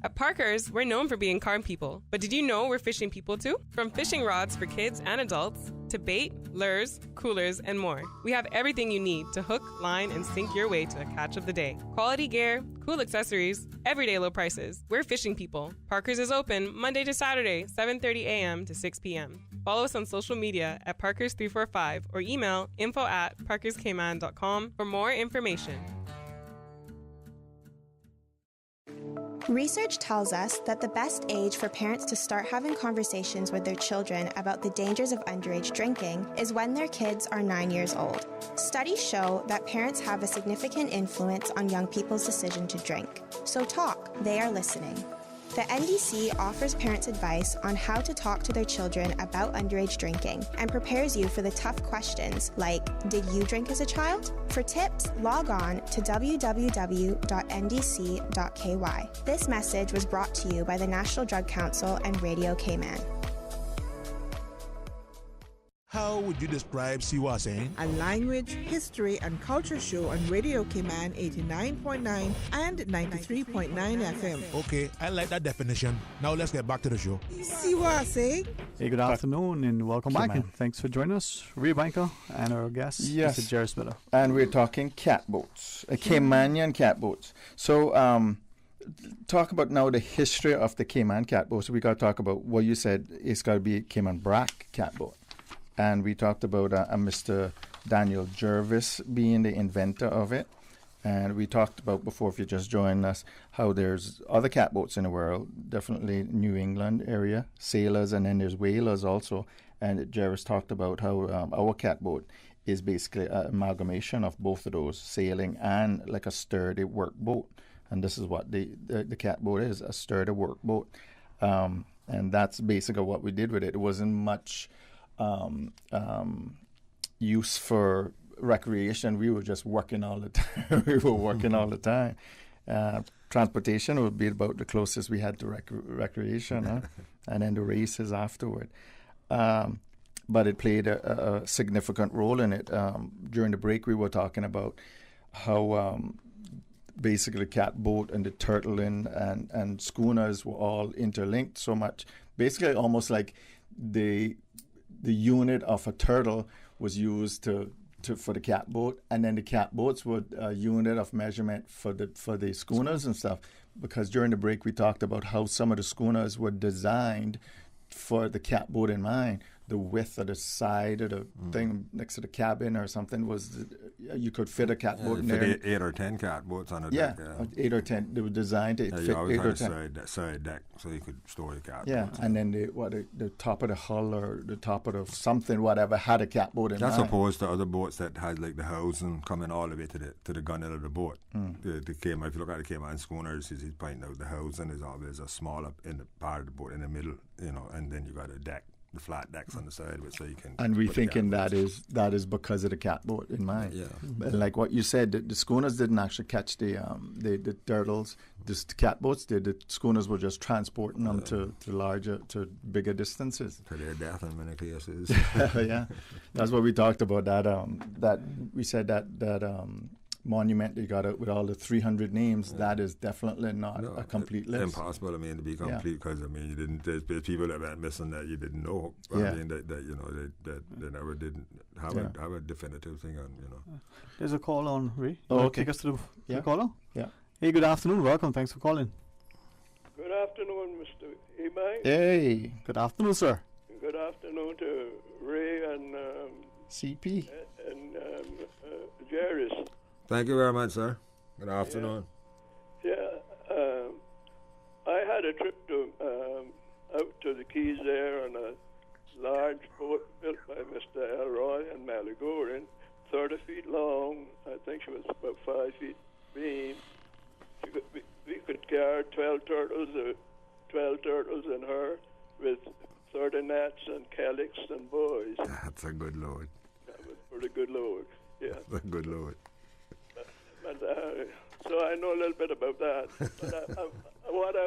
At Parker's, we're known for being calm people, but did you know we're fishing people too? From fishing rods for kids and adults, to bait, lures, coolers, and more. We have everything you need to hook, line, and sink your way to a catch of the day. Quality gear, cool accessories, everyday low prices. We're fishing people. Parker's is open Monday to Saturday, 7:30 a.m. to 6 p.m. Follow us on social media at Parkers345 or email info@parkerscayman.com for more information. Research tells us that the best age for parents to start having conversations with their children about the dangers of underage drinking is when their kids are 9 years old. Studies show that parents have a significant influence on young people's decision to drink. So talk, they are listening. The NDC offers parents advice on how to talk to their children about underage drinking and prepares you for the tough questions like, did you drink as a child? For tips, log on to www.ndc.ky. This message was brought to you by the National Drug Council and Radio Cayman. How would you describe WHA AH SAYIN? A language, history, and culture show on Radio Cayman 89.9 and 93.9 FM. Okay, I like that definition. Now let's get back to the show. See what I say? Hey, good afternoon and welcome back. And thanks for joining us, Ray Banker and our guest, Yes. Mr. Jairus Miller. And we're talking catboats, Caymanian catboats. So, talk about now the history of the Cayman catboats. We got to talk about what you said. It's got to be Cayman Brac catboat. And we talked about Mr. Daniel Jervis being the inventor of it. And we talked about before, if you just joined us, how there's other catboats in the world, definitely New England area, sailors, and then there's whalers also. And Jairus talked about how our catboat is basically an amalgamation of both of those, sailing and like a sturdy workboat. And this is what the catboat is, a sturdy workboat. And that's basically what we did with it. It wasn't much use for recreation. We were just working all the time. Transportation would be about the closest we had to recreation, and then the races afterward. But it played a significant role in it. During the break, we were talking about how basically catboat and the turtling and schooners were all interlinked so much. Basically, almost like the unit of a turtle was used for the catboat, and then the catboats were a unit of measurement for the schooners and stuff. Because during the break we talked about how some of the schooners were designed for the catboat in mind. The width of the side of the thing next to the cabin or something was you could fit a catboat in there. 8 or 10 catboats on a deck. Yeah, 8 or 10. They were designed to fit 8 or 10. Side deck so you could store your catboats. Yeah, and then the top of the hull or the top of the something, whatever, had a catboat in mind. That's opposed to other boats that had like the housing coming all the way to the gunwale of the boat. The Cayman, if you look at the Cayman schooners, he's pointing out the housing is always a smaller in the part of the boat in the middle, and then you got a deck. The flat decks on the side, so you can. And we thinking that is because of the catboat in mind. Yeah. And like what you said, the schooners didn't actually catch the turtles. The catboats did. The schooners were just transporting them to bigger distances. To their death in many cases. Yeah, that's what we talked about. That we said that monument you got with all the 300 names, that is definitely not a complete list. Impossible, to be complete, because you didn't. There's people that went missing that you didn't know. Yeah. They never didn't have a definitive thing on. There's a call on, Ray. Okay. Take us to the caller. Yeah. Hey, good afternoon. Welcome. Thanks for calling. Good afternoon, Mr. Imai. Hey. Good afternoon, sir. Good afternoon to Ray and CP and Jairus. Thank you very much, sir. Good afternoon. I had a trip out to the Keys there on a large boat built by Mr. Elroy and Malagorian, 30 feet long. I think she was about 5 feet beam. We could carry 12 turtles in her with 30 nets and calyx and buoys. That's a good load. That was a pretty good load, yeah. That's a good load. So I know a little bit about that. But what I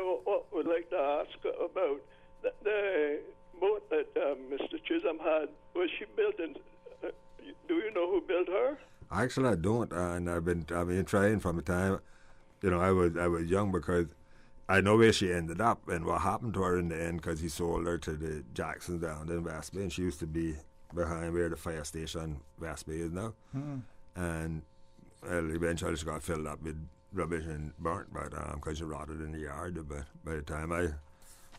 would like to ask about, the boat that Mr. Chisholm had, was she built in, do you know who built her? Actually, I don't, and I've been trying from the time, I was young, because I know where she ended up and what happened to her in the end, because he sold her to the Jacksons down in West Bay, and she used to be behind where the fire station West Bay is now. And eventually she got filled up with rubbish and burnt, but because she rotted in the yard. But by the time I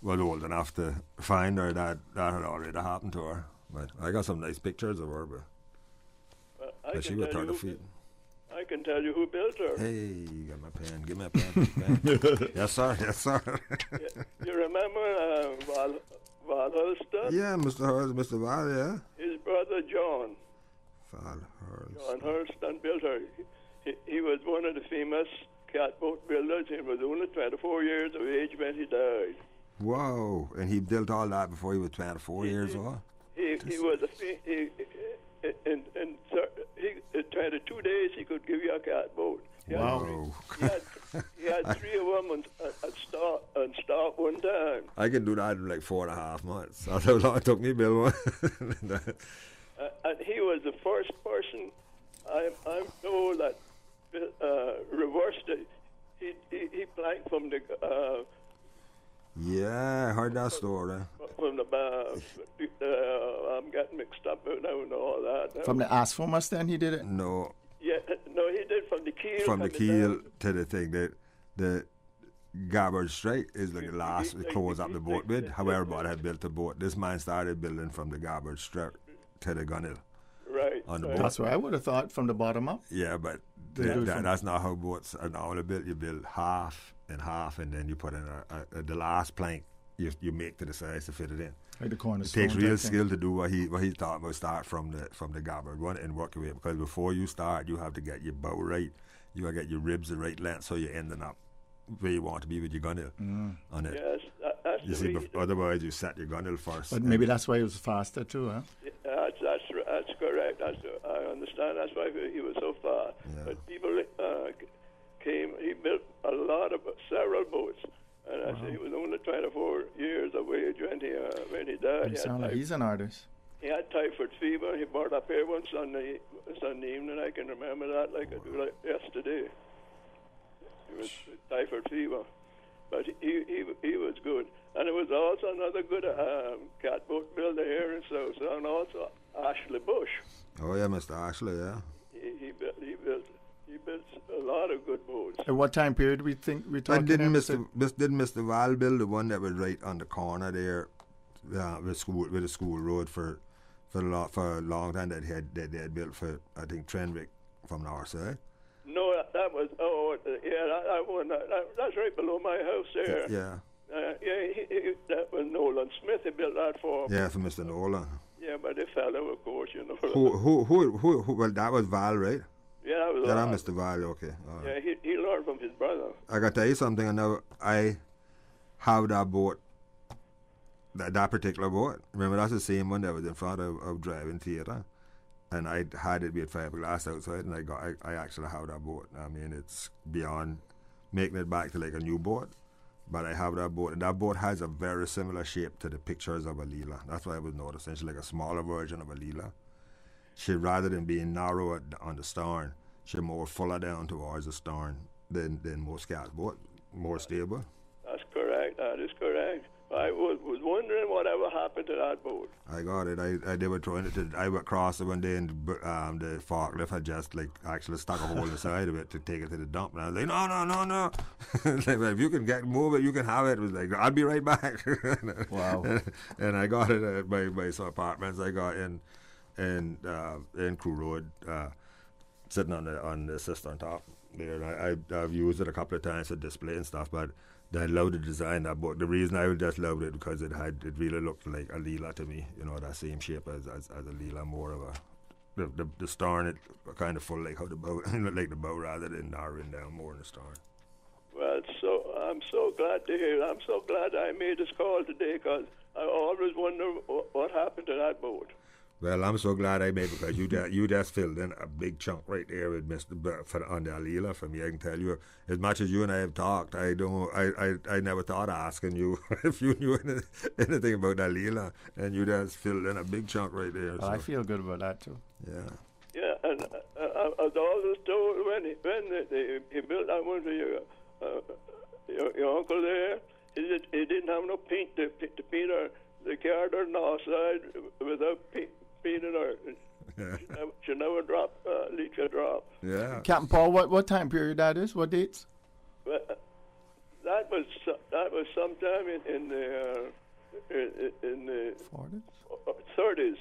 was old enough to find her, that had already happened to her. But I got some nice pictures of her, but she was 30 feet. I can tell you who built her. Hey, give me a pen. Yes, sir. You remember Val Hurston? Yeah, Mr. Val, yeah. His brother John. Val Hurston. John Hurston built her. He was one of the famous catboat builders. He was only 24 years of age when he died. Whoa! And he built all that before he was 24 years old. He was in 22 days he could give you a catboat. Wow! He had 3 of them on start one time. I can do that in like 4.5 months. That's how long it took me to build one. And he was the first person I'm told that reversed it. He planked from the. Yeah, I heard that story. From the I'm getting mixed up now and all that. From the asphalt then he did it? No. Yeah, no, he did from the keel. From the keel to the thing that the garboard straight is like the last to close up the boat with. However, but I had built the boat. This man started building from the garboard straight to the gunwale. Right. On the boat. That's what I would have thought, from the bottom up. Yeah, but that's not how boats are normally built. You build half and half, and then you put in the last plank. You make to the size to fit it in. Like the corner. It takes real skill to do what he thought was start from the garboard one and work your way, because before you start, you have to get your bow right. You got to get your ribs the right length, so you're ending up where you want to be with your gunwale on it. Yes, that's you see, otherwise you set your gunwale first. But maybe that's why it was faster too, huh? That's correct. I understand. That's why he was so fast. Yeah. But people came. He built several boats, and I say he was only 24 years of age when he died. You sound like he's an artist. He had typhoid fever. He brought up here one Sunday evening. I can remember that like I do like yesterday. It was typhoid fever, but he was good. And it was also another good catboat builder here in South, and also Ashley Bush. Oh yeah, Mr. Ashley, yeah. He built a lot of good boats. At what time period we talking? Didn't Mr. Val build the one that was right on the corner there, with the school road for a long time that they had built for, I think, Trenwick from the north side? No, that was that one. That's right below my house there. Yeah. That was Nolan Smith. He built that for. Yeah, for Mr. Nolan. Yeah, but the fellow, of course, you know. Who? Well, that was Val, right? Yeah, that was. Yeah, Mr. Val. Okay. All right. Yeah, he learned from his brother. I got to tell you something. I know I have that boat. That particular boat. Remember, that's the same one that was in front of Driving Theatre. And I had it with fiberglass outside, and I actually have that boat. I mean, it's beyond making it back to like a new boat, but I have that boat, and that boat has a very similar shape to the pictures of a Leela. That's what I was noticing. She's like a smaller version of a Leela. She, rather than being narrow on the stern, she's more fuller down towards the stern than most cat boat, more stable. That's correct. That is correct. I was wondering whatever happened to that boat. I got it. They were trying it. I went across it one day, and the forklift had just like actually stuck a hole in the side of it to take it to the dump. And I was like, no. Like, if you can move it, you can have it. It was like, I'll be right back. Wow. And I got it at by some apartments I got in Crew Road, sitting on the cistern top there. I've used it a couple of times for display and stuff, but I love the design of that boat. The reason I just loved it because it really looked like a Leela to me. You know, that same shape as a Leela, more of the stern. It kind of full like how the bow, like the bow, rather than narrowing down more in the stern. Well, I'm so glad to hear. I'm so glad I made this call today, because I always wonder what happened to that boat. Well, I'm so glad I made it, because you just filled in a big chunk right there with Mr. on the Leela for me. I can tell you, as much as you and I have talked, I never thought of asking you if you knew anything about that Leela, and you just filled in a big chunk right there. Well, I feel good about that too. Yeah. Yeah, and I was always told when he built that one for your uncle there, he didn't have no paint to paint the car or north side without painting or should never leak a drop. Yeah. Captain Paul, what time period that is? What dates? Well, that was sometime in the 30s.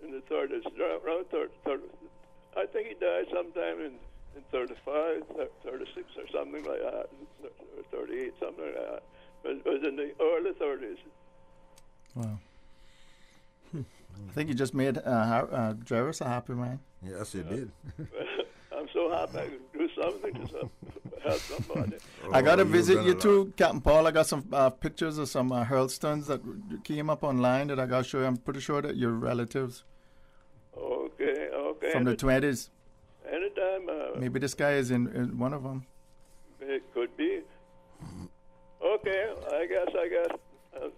In the 30s, around 30. I think he died sometime in 35, 36 or something like that, or 38, something like that. But it was in the early 30s. Wow. I think you just made Jairus a happy man. Yes, you did. I'm so so happy I could do something to help somebody. I got to visit you too, Captain Paul. I got some pictures of some Hurlstones that came up online that I got to show you. I'm pretty sure that your relatives. Okay. From the 20s. Anytime. Maybe this guy is in one of them. It could be. Okay, I guess.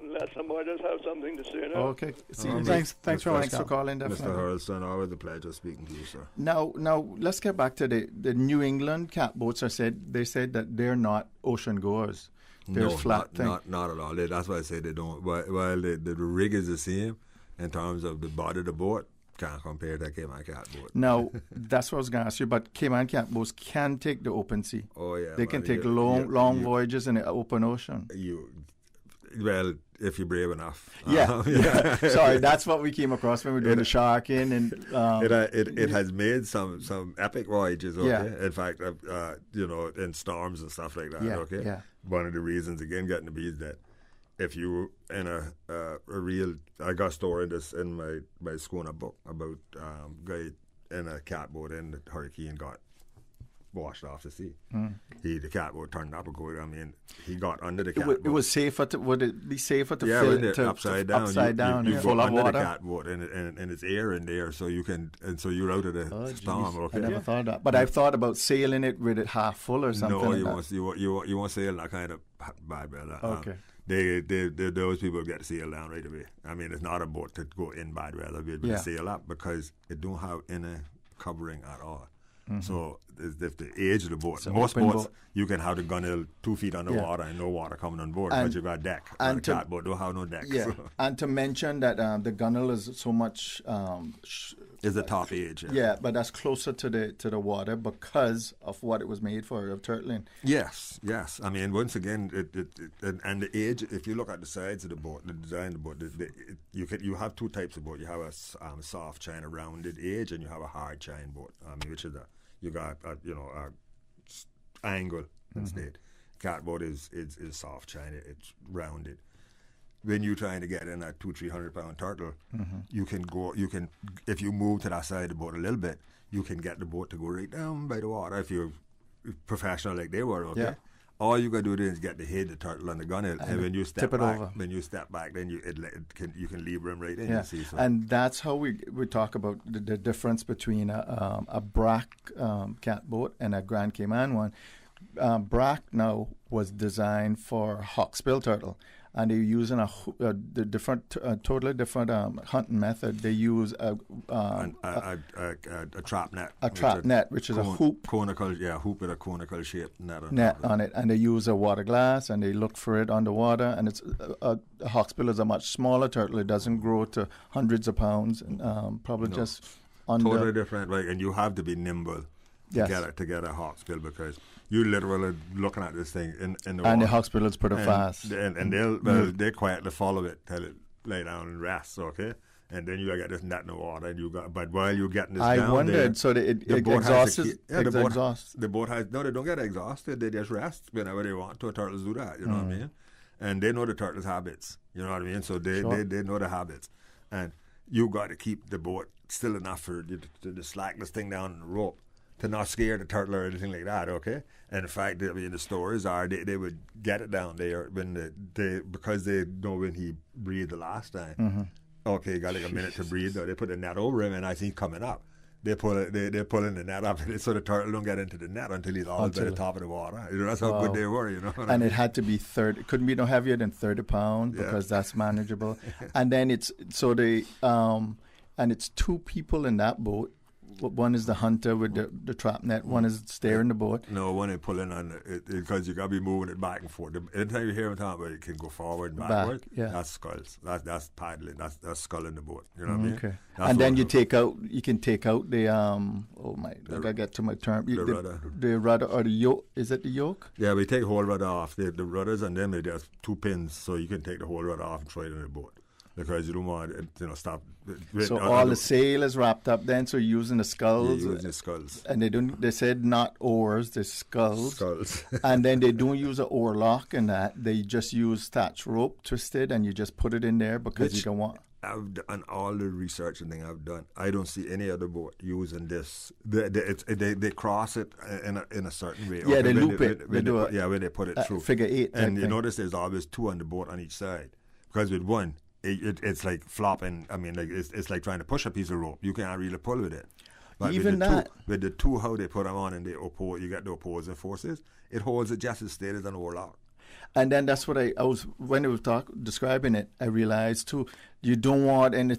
Let somebody else have something to say now. Okay. Thanks very much. Thanks for calling. Mr. Hurlstone, always a pleasure speaking to you, sir. Now, let's get back to the New England catboats. They said that they're not ocean goers. They're flat thing. Not at all. That's why I say they don't. While the rig is the same in terms of the body of the boat, can't compare to Cayman catboat. Now, that's what I was going to ask you. But Cayman catboats can take the open sea. Oh yeah, they can take long voyages in the open ocean. Well, if you're brave enough. Yeah. Sorry, that's what we came across when we were doing the sharking, and it has made some epic voyages. Okay, yeah. In fact, in storms and stuff like that. Yeah. Okay, yeah. One of the reasons again getting to be is that if you in a real, I got a story in my schooner book about guy in a catboat and the hurricane got washed off the sea. The catboat turned up a go. I mean, he got under the catboat. It was safer. Would it be safer to fill it upside down? Upside down, you full go of under water. the catboat, and it's air in there, so you can, and so you're out of the storm. Okay, I never thought of that, but I've thought about sailing it with it half full or something. No, like you won't sail that kind of bad weather. Okay. Those people get to sail down right away. I mean, it's not a boat to go in bad weather. Be able to sail up because it don't have any covering at all. So if the age of the boat, most boats you can have the gunwale 2 feet underwater and no water coming on board, but you got a deck. And a catboat don't have no deck. Yeah, so. And to mention that the gunwale is so much is the top age. Yeah, but that's closer to the water because of what it was made for, of turtling. Yes. I mean, once again, and the age. If you look at the sides of the boat, the design of the boat, you have two types of boat. You have a soft chine, a rounded edge, and you have a hard chine boat. Which is you got a angle instead. Catboat is soft chine. It's rounded. When you're trying to get in a 200-300 pound turtle, you can if you move to that side of the boat a little bit, you can get the boat to go right down by the water if you're professional like they were. Okay, yeah. All you gotta do is get the head of the turtle on the gunwale, and when you step back, over. When you step back, then you can lever him right in. Yeah. You see, so. And that's how we talk about the difference between a Brack catboat and a Grand Cayman one. Brack now was designed for hawksbill turtle, and they're using totally different hunting method. They use a trap net. A trap net, which is a hoop. Conical, hoop with a conical shaped net on it. And they use a water glass, and they look for it underwater. And it's a hawksbill is a much smaller turtle. It doesn't grow to hundreds of pounds, and just under. Totally different, right? And you have to be nimble to get a hawksbill because you're literally looking at this thing in the water. And the hawksbill is pretty fast. And they quietly follow it till it lay down and rests, okay? And then you get this net in the water, and but while you're getting this down there... I wondered, so it exhausts? The boat has... No, they don't get exhausted. They just rest whenever they want to. Turtles do that, you know what I mean? And they know the turtles' habits, you know what I mean? So they know the habits. And you got to keep the boat still enough for you to slack this thing down on the rope to not scare the turtle or anything like that, okay? And in fact, the stories are they would get it down there when because they know when he breathed the last time. Okay, got like a minute to breathe. They put the net over him, and as he's coming up, they're pulling the net up, so the turtle don't get into the net until he's all by the top of the water. That's how good they were, you know. And it had to be 30. It couldn't be no heavier than 30 pounds because that's manageable. And then it's two people in that boat. One is the hunter with the trap net. One is steering the boat. No, one is pulling on it because you got to be moving it back and forth. Anytime you hear him talking about it can go forward and backward. That's sculls. That's paddling. That's sculling the boat. You know what I mean? Okay. And then you can take out the I gotta get to my term. The rudder. The rudder or the yoke. Is it the yoke? Yeah, we take the whole rudder off. The rudders, and then there's 2 pins, so you can take the whole rudder off and throw it in the boat. Because you don't want it, stop. So all the sail is wrapped up then, so you're using the sculls. Yeah, using the sculls. And they said not oars, they're sculls. And then they don't use an oar lock in that. They just use thatch rope twisted, and you just put it in there because you don't want... I've done all the research and thing I've done. I don't see any other boat using this. They cross it in a certain way. Yeah, they loop it. When they put it through. Figure 8. And you notice there's always 2 on the boat on each side. Because with one, it's like flopping. I mean, like it's like trying to push a piece of rope. You can't really pull with it. But even with the two, how they put them on and you get the opposing forces, it holds it just as straight as an oarlock. And then that's what I was, when I was describing it, I realized too, you don't want any,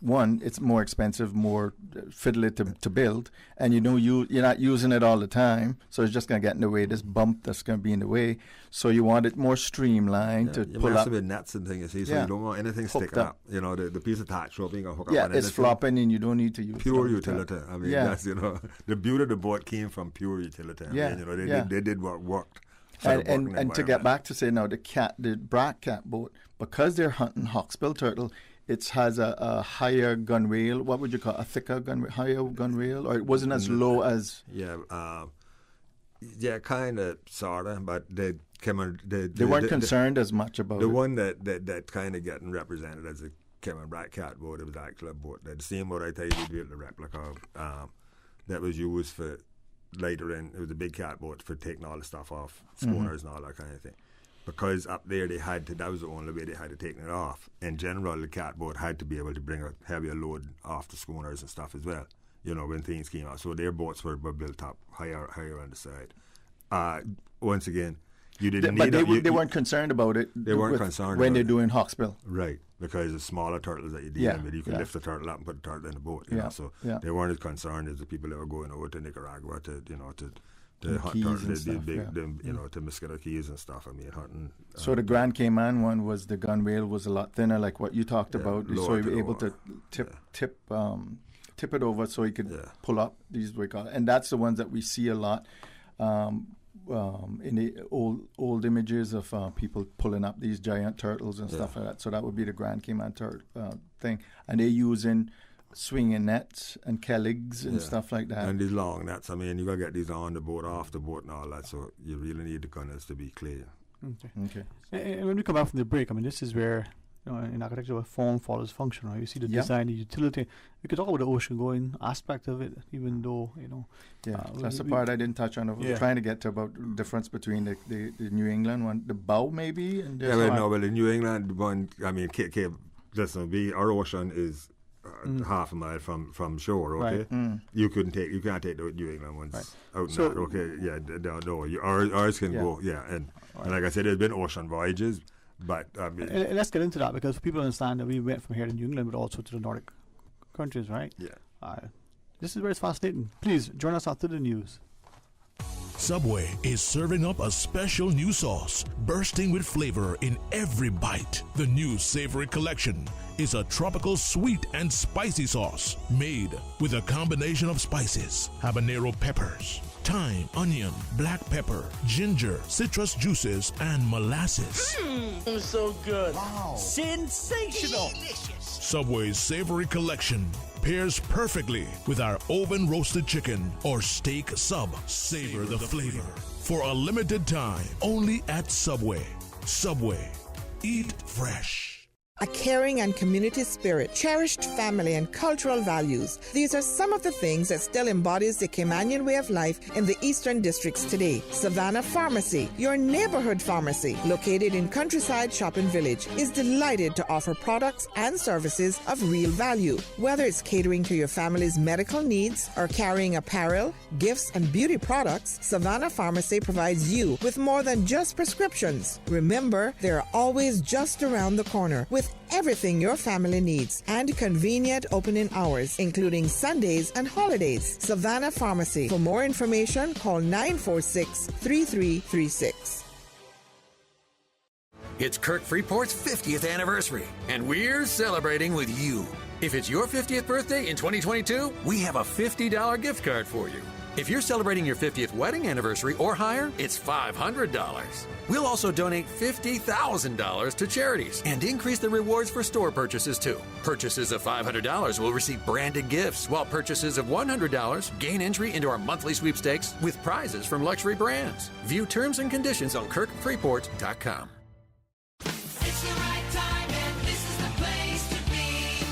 one, it's more expensive, more fiddly to build, and you're not using it all the time, so it's just going to get in the way, this bump that's going to be in the way, so you want it more streamlined to pull up. With nets and things, you see, so you don't want anything sticking up. You know, the piece of attach rope, you can hook up on it. Yeah, it's flopping and you don't need to use pure utility. I mean, that's, the beauty of the boat came from pure utility. I mean, they did what worked. And to get back to say now, the black cat boat, because they're hunting hawksbill turtle, it has a higher gunwale. What would you call it? A thicker higher gunwale, or it wasn't as low as? Kind of, sort of, but they weren't concerned as much about the it. one that kind of getting represented as a Cameron black cat boat. It was actually a boat, the same boat I tell you we built the replica of, that was used for. Later in, it was a big cat boat for taking all the stuff off schooners and all that kind of thing. Because up there that was the only way they had to take it off. In general, the cat boat had to be able to bring a heavier load off the schooners and stuff as well, when things came out. So their boats were built up higher on the side. Once again, you didn't need But they weren't concerned about it. They weren't concerned when they're doing hawksbill. Right, because the smaller turtles that you're dealing with, you can lift the turtle up and put the turtle in the boat. You know? So they weren't as concerned as the people that were going over to Nicaragua to hunt turtles, to Mosquito Keys and stuff. I mean, hunting. So the Grand Cayman one was the gunwale was a lot thinner, like what you talked about. So you were able to tip it over so you could pull up these and that's the ones that we see a lot. In the old images of people pulling up these giant turtles and stuff like that. So that would be the Grand Cayman thing. And they're using swinging nets and kellegs and stuff like that. And these long nets. I mean, you got to get these on the boat, off the boat and all that. So you really need the gunners to be clear. Okay. And when we come back from the break, I mean, this is where, in architecture, form follows function, right? You see the design, the utility. We could talk about the ocean-going aspect of it, even though, that's the part I didn't touch on. I was trying to get to about the difference between the New England one, the bow maybe? And well, the New England one, I mean, listen, our ocean is half a mile from shore, okay? Right. You can't take the New England ones out and that, okay? Yeah, ours can go, and like I said, there's been ocean voyages. But and let's get into that, because people understand that we went from here to New England, but also to the Nordic countries, right? Yeah. This is where it's fascinating. Please join us after the news. Subway is serving up a special new sauce, bursting with flavor in every bite. The new Savory Collection is a tropical sweet and spicy sauce made with a combination of spices, habanero peppers, thyme, onion, black pepper, ginger, citrus juices, and molasses. So good. Wow. Sensational. Delicious. Subway's Savory Collection pairs perfectly with our oven-roasted chicken or steak sub. Savor the flavor. For a limited time, only at Subway. Subway. Eat fresh. A caring and community spirit, cherished family and cultural values. These are some of the things that still embodies the Caymanian way of life in the Eastern Districts today. Savannah Pharmacy, your neighborhood pharmacy, located in Countryside Shopping Village, is delighted to offer products and services of real value. Whether it's catering to your family's medical needs or carrying apparel, gifts, and beauty products, Savannah Pharmacy provides you with more than just prescriptions. Remember, they're always just around the corner with everything your family needs and convenient opening hours, including Sundays and holidays. Savannah Pharmacy. For more information, call 946-3336. It's Kirk Freeport's 50th anniversary, and we're celebrating with you. If it's your 50th birthday in 2022, we have a $50 gift card for you. If you're celebrating your 50th wedding anniversary or higher, it's $500. We'll also donate $50,000 to charities and increase the rewards for store purchases too. Purchases of $500 will receive branded gifts, while purchases of $100 gain entry into our monthly sweepstakes with prizes from luxury brands. View terms and conditions on KirkFreeport.com. It's the right time and this is the place.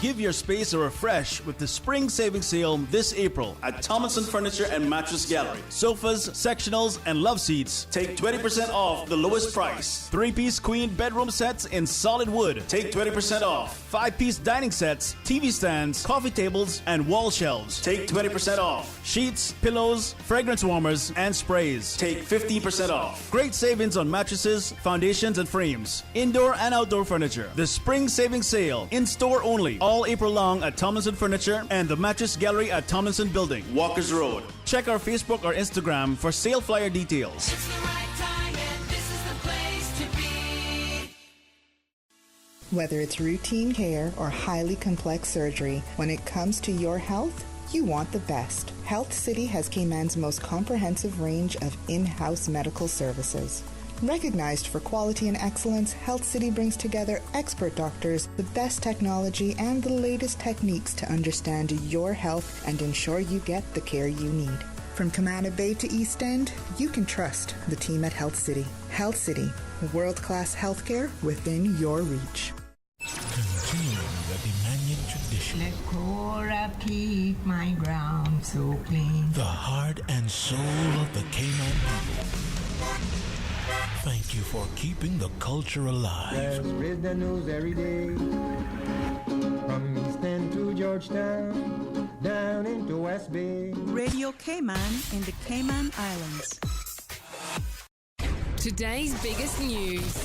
Give your space a refresh with the spring saving sale this April at Thomason Furniture and Mattress Gallery. Sofas, sectionals, and love seats. Take 20% off the lowest price. 3-piece queen bedroom sets in solid wood. Take 20% off. 5-piece dining sets, TV stands, coffee tables, and wall shelves. Take 20% off. Sheets, pillows, fragrance warmers, and sprays. Take 15% off. Great savings on mattresses, foundations, and frames. Indoor and outdoor furniture. The spring saving sale. In-store only. All April long at Tomlinson Furniture and the Mattress Gallery at Tomlinson Building, Walkers Road. Check our Facebook or Instagram for sale flyer details. It's the right time and this is the place to be. Whether it's routine care or highly complex surgery, when it comes to your health, you want the best. Health City has Cayman's most comprehensive range of in-house medical services. Recognized for quality and excellence, Health City brings together expert doctors, the best technology, and the latest techniques to understand your health and ensure you get the care you need. From Camana Bay to East End, you can trust the team at Health City. Health City, world-class healthcare within your reach. Continuing the Demanian tradition. Let Cora keep my ground so clean. The heart and soul of the Cayman people. Thank you for keeping the culture alive. There's spread the news every day. From East End to Georgetown, down into West Bay. Radio Cayman in the Cayman Islands. Today's biggest news.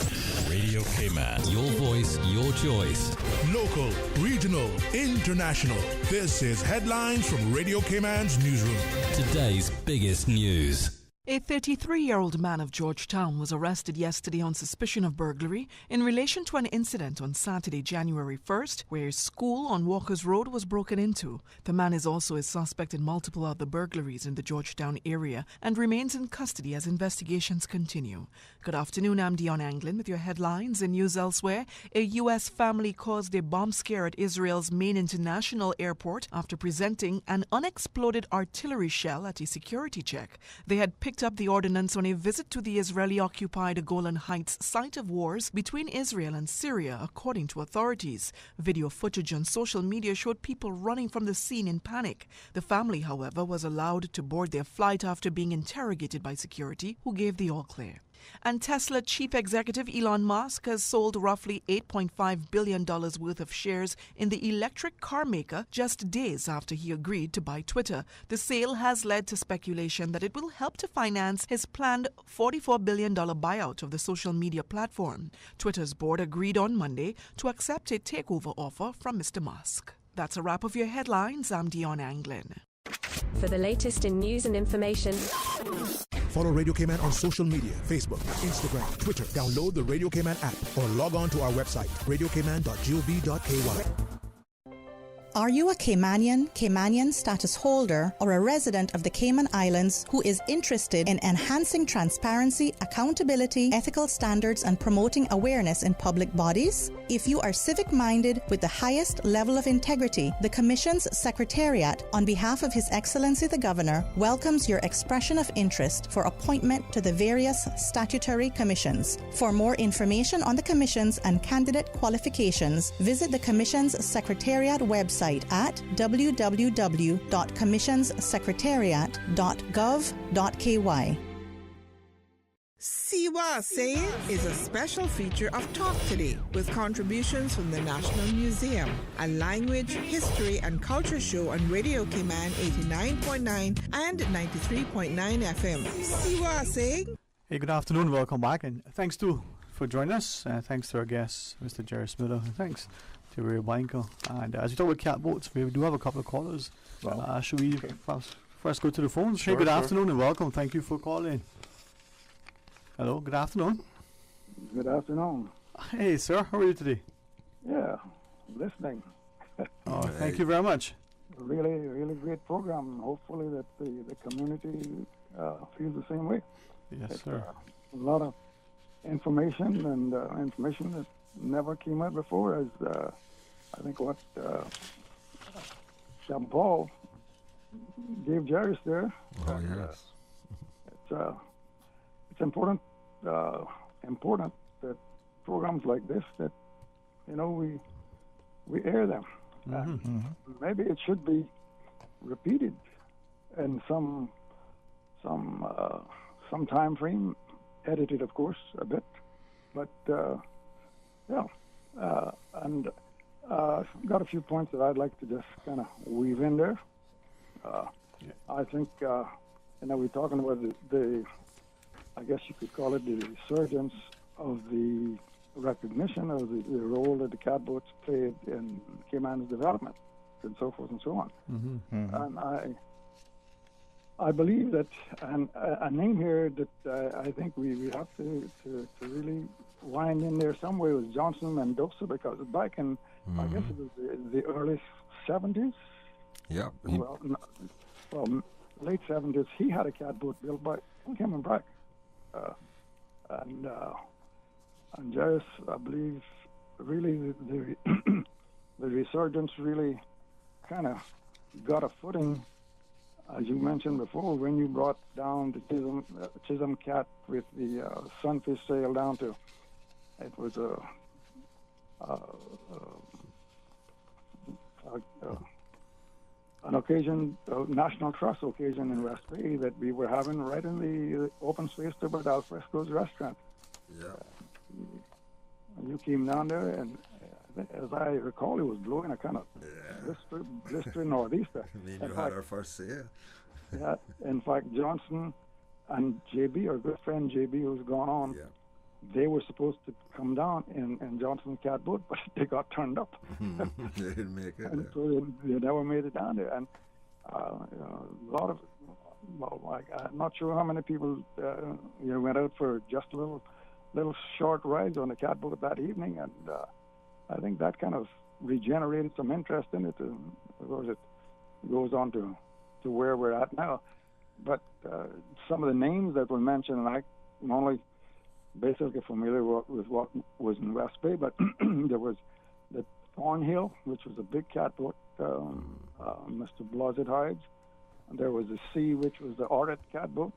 Radio Cayman. Your voice, your choice. Local, regional, international. This is Headlines from Radio Cayman's newsroom. Today's biggest news. A 33-year-old man of Georgetown was arrested yesterday on suspicion of burglary in relation to an incident on Saturday, January 1st, where his school on Walkers Road was broken into. The man is also a suspect in multiple other burglaries in the Georgetown area and remains in custody as investigations continue. Good afternoon, I'm Dion Anglin with your headlines and news elsewhere. A U.S. family caused a bomb scare at Israel's main international airport after presenting an unexploded artillery shell at a security check. They had picked up the ordnance on a visit to the Israeli-occupied Golan Heights site of wars between Israel and Syria, according to authorities. Video footage on social media showed people running from the scene in panic. The family, however, was allowed to board their flight after being interrogated by security, who gave the all-clear. And Tesla chief executive Elon Musk has sold roughly $8.5 billion worth of shares in the electric car maker just days after he agreed to buy Twitter. The sale has led to speculation that it will help to finance his planned $44 billion buyout of the social media platform. Twitter's board agreed on Monday to accept a takeover offer from Mr. Musk. That's a wrap of your headlines. I'm Dion Anglin. For the latest in news and information, follow Radio Cayman on social media, Facebook, Instagram, Twitter. Download the Radio Cayman app or log on to our website, radiocayman.gov.ky. Are you a Caymanian status holder, or a resident of the Cayman Islands who is interested in enhancing transparency, accountability, ethical standards, and promoting awareness in public bodies? If you are civic-minded with the highest level of integrity, the Commission's Secretariat, on behalf of His Excellency the Governor, welcomes your expression of interest for appointment to the various statutory commissions. For more information on the commissions and candidate qualifications, visit the Commission's Secretariat website at www.commissionssecretariat.gov.ky. See WHA AH Saying is a special feature of Talk Today with contributions from the National Museum, a language, history, and culture show on Radio Cayman 89.9 and 93.9 FM. See WHA AH Saying? Hey, good afternoon. Welcome back, and thanks for joining us. Thanks to our guest, Mr. Jairus Miller. Thanks to Ray Blanco. And as we talk about catboats, we do have a couple of callers. Well, should we first go to the phones? Sure, hey, good afternoon and welcome. Thank you for calling. Hello, good afternoon. Good afternoon. Hey, sir, how are you today? Yeah, listening. Thank you very much. Really, really great program. Hopefully that the community feels the same way. Yes, sir. A lot of information and information that never came out before, as I think what Jean Paul gave Jairus there. Oh, yes. It's important that programs like this, that we air them And maybe it should be repeated in some time frame, edited, of course, a bit. But and got a few points that I'd like to just kind of weave in there. I think we're talking about the I guess you could call it the resurgence of the recognition of the role that the catboats played in Cayman's development, and so forth and so on. And I believe that a name here that I think we have to really wind in there somewhere was Johnson Mendoza, because back in I guess it was the early 70s. Yeah. Well, late 70s, he had a catboat built by him and Brack. And Jairus, I believe, really the resurgence really kind of got a footing, as you mentioned before, when you brought down the Chisholm cat with the sunfish sail down to, it was an occasion, a National Trust occasion in West Bay that we were having right in the open space there by the Alfresco's restaurant. Yeah. You came down there, and as I recall, it was blowing a kind of blistering northeaster. I mean, you had our first sale. Yeah, in fact, Johnson and JB, our good friend JB, who's gone on, they were supposed to come down in Johnson's catboat, but they got turned up. They didn't make it. And so they never made it down there. And a lot of, I'm not sure how many people went out for just little short rides on the catboat that evening, and I think that kind of regenerated some interest in it, and of course it goes on to where we're at now. But some of the names that were mentioned, and I'm only basically familiar with what was in West Bay, but there was the Thornhill, which was a big catboat, Mr. Blodgett Hides, and there was the Sea, which was the Oret catboat,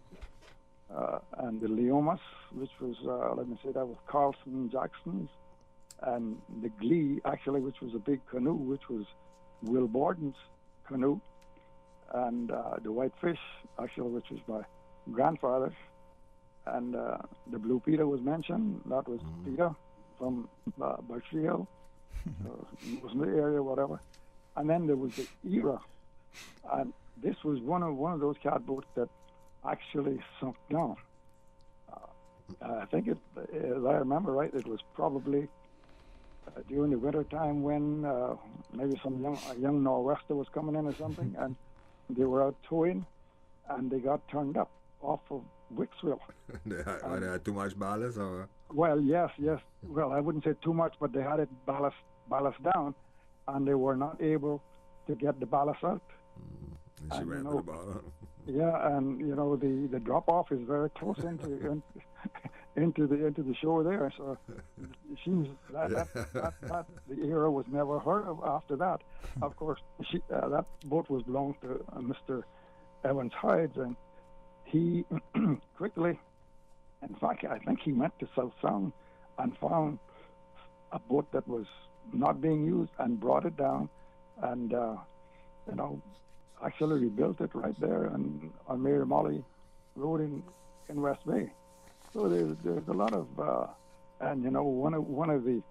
and the Leomas, which was, that was Carlson Jackson's, and the Glee, actually, which was a big canoe, which was Will Borden's canoe, and the Whitefish, actually, which was my grandfather's, and the Blue Peter was mentioned. That was Peter from Berkshire Hill, was in the area, whatever. And then there was the Era, and this was one of those catboats that actually sunk down. I think it, as I remember right, it was probably during the winter time when maybe a young nor'wester was coming in or something, and they were out towing, and they got turned up off of Wicksville. They had too much ballast, or? Well, yes. Well, I wouldn't say too much, but they had it ballast down, and they were not able to get the ballast out. And she ran to the bottom. Yeah, and the drop off is very close into the shore there. So that the Era was never heard of after that. Of course, that boat was belonged to Mr. Evans Hides, and he quickly, in fact, I think he went to South Sound and found a boat that was not being used and brought it down, and actually rebuilt it right there on Mary Molly Road in West Bay. So there's a lot of one of the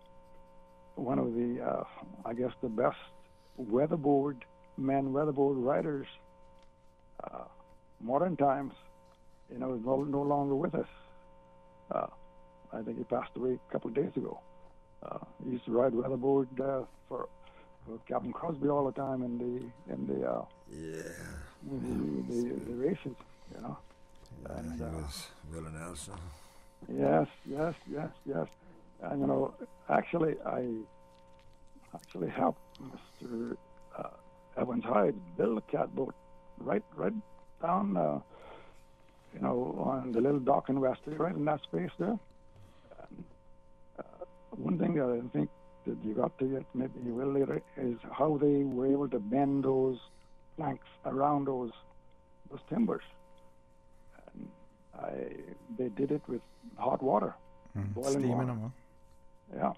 I guess the best weatherboard riders modern times is no longer with us. I think he passed away a couple of days ago. He used to ride weatherboard for Captain Crosby all the time in the races, And he was Willie Nelson. Yes. And actually, I helped Mr. Evans Hyde build a catboat right down, on the little dock in West Bay, right in that space there. And, one thing that I think that you got to get, maybe you will later, is how they were able to bend those planks around those timbers. And they did it with hot water, boiling steaming water. them, huh? Yeah,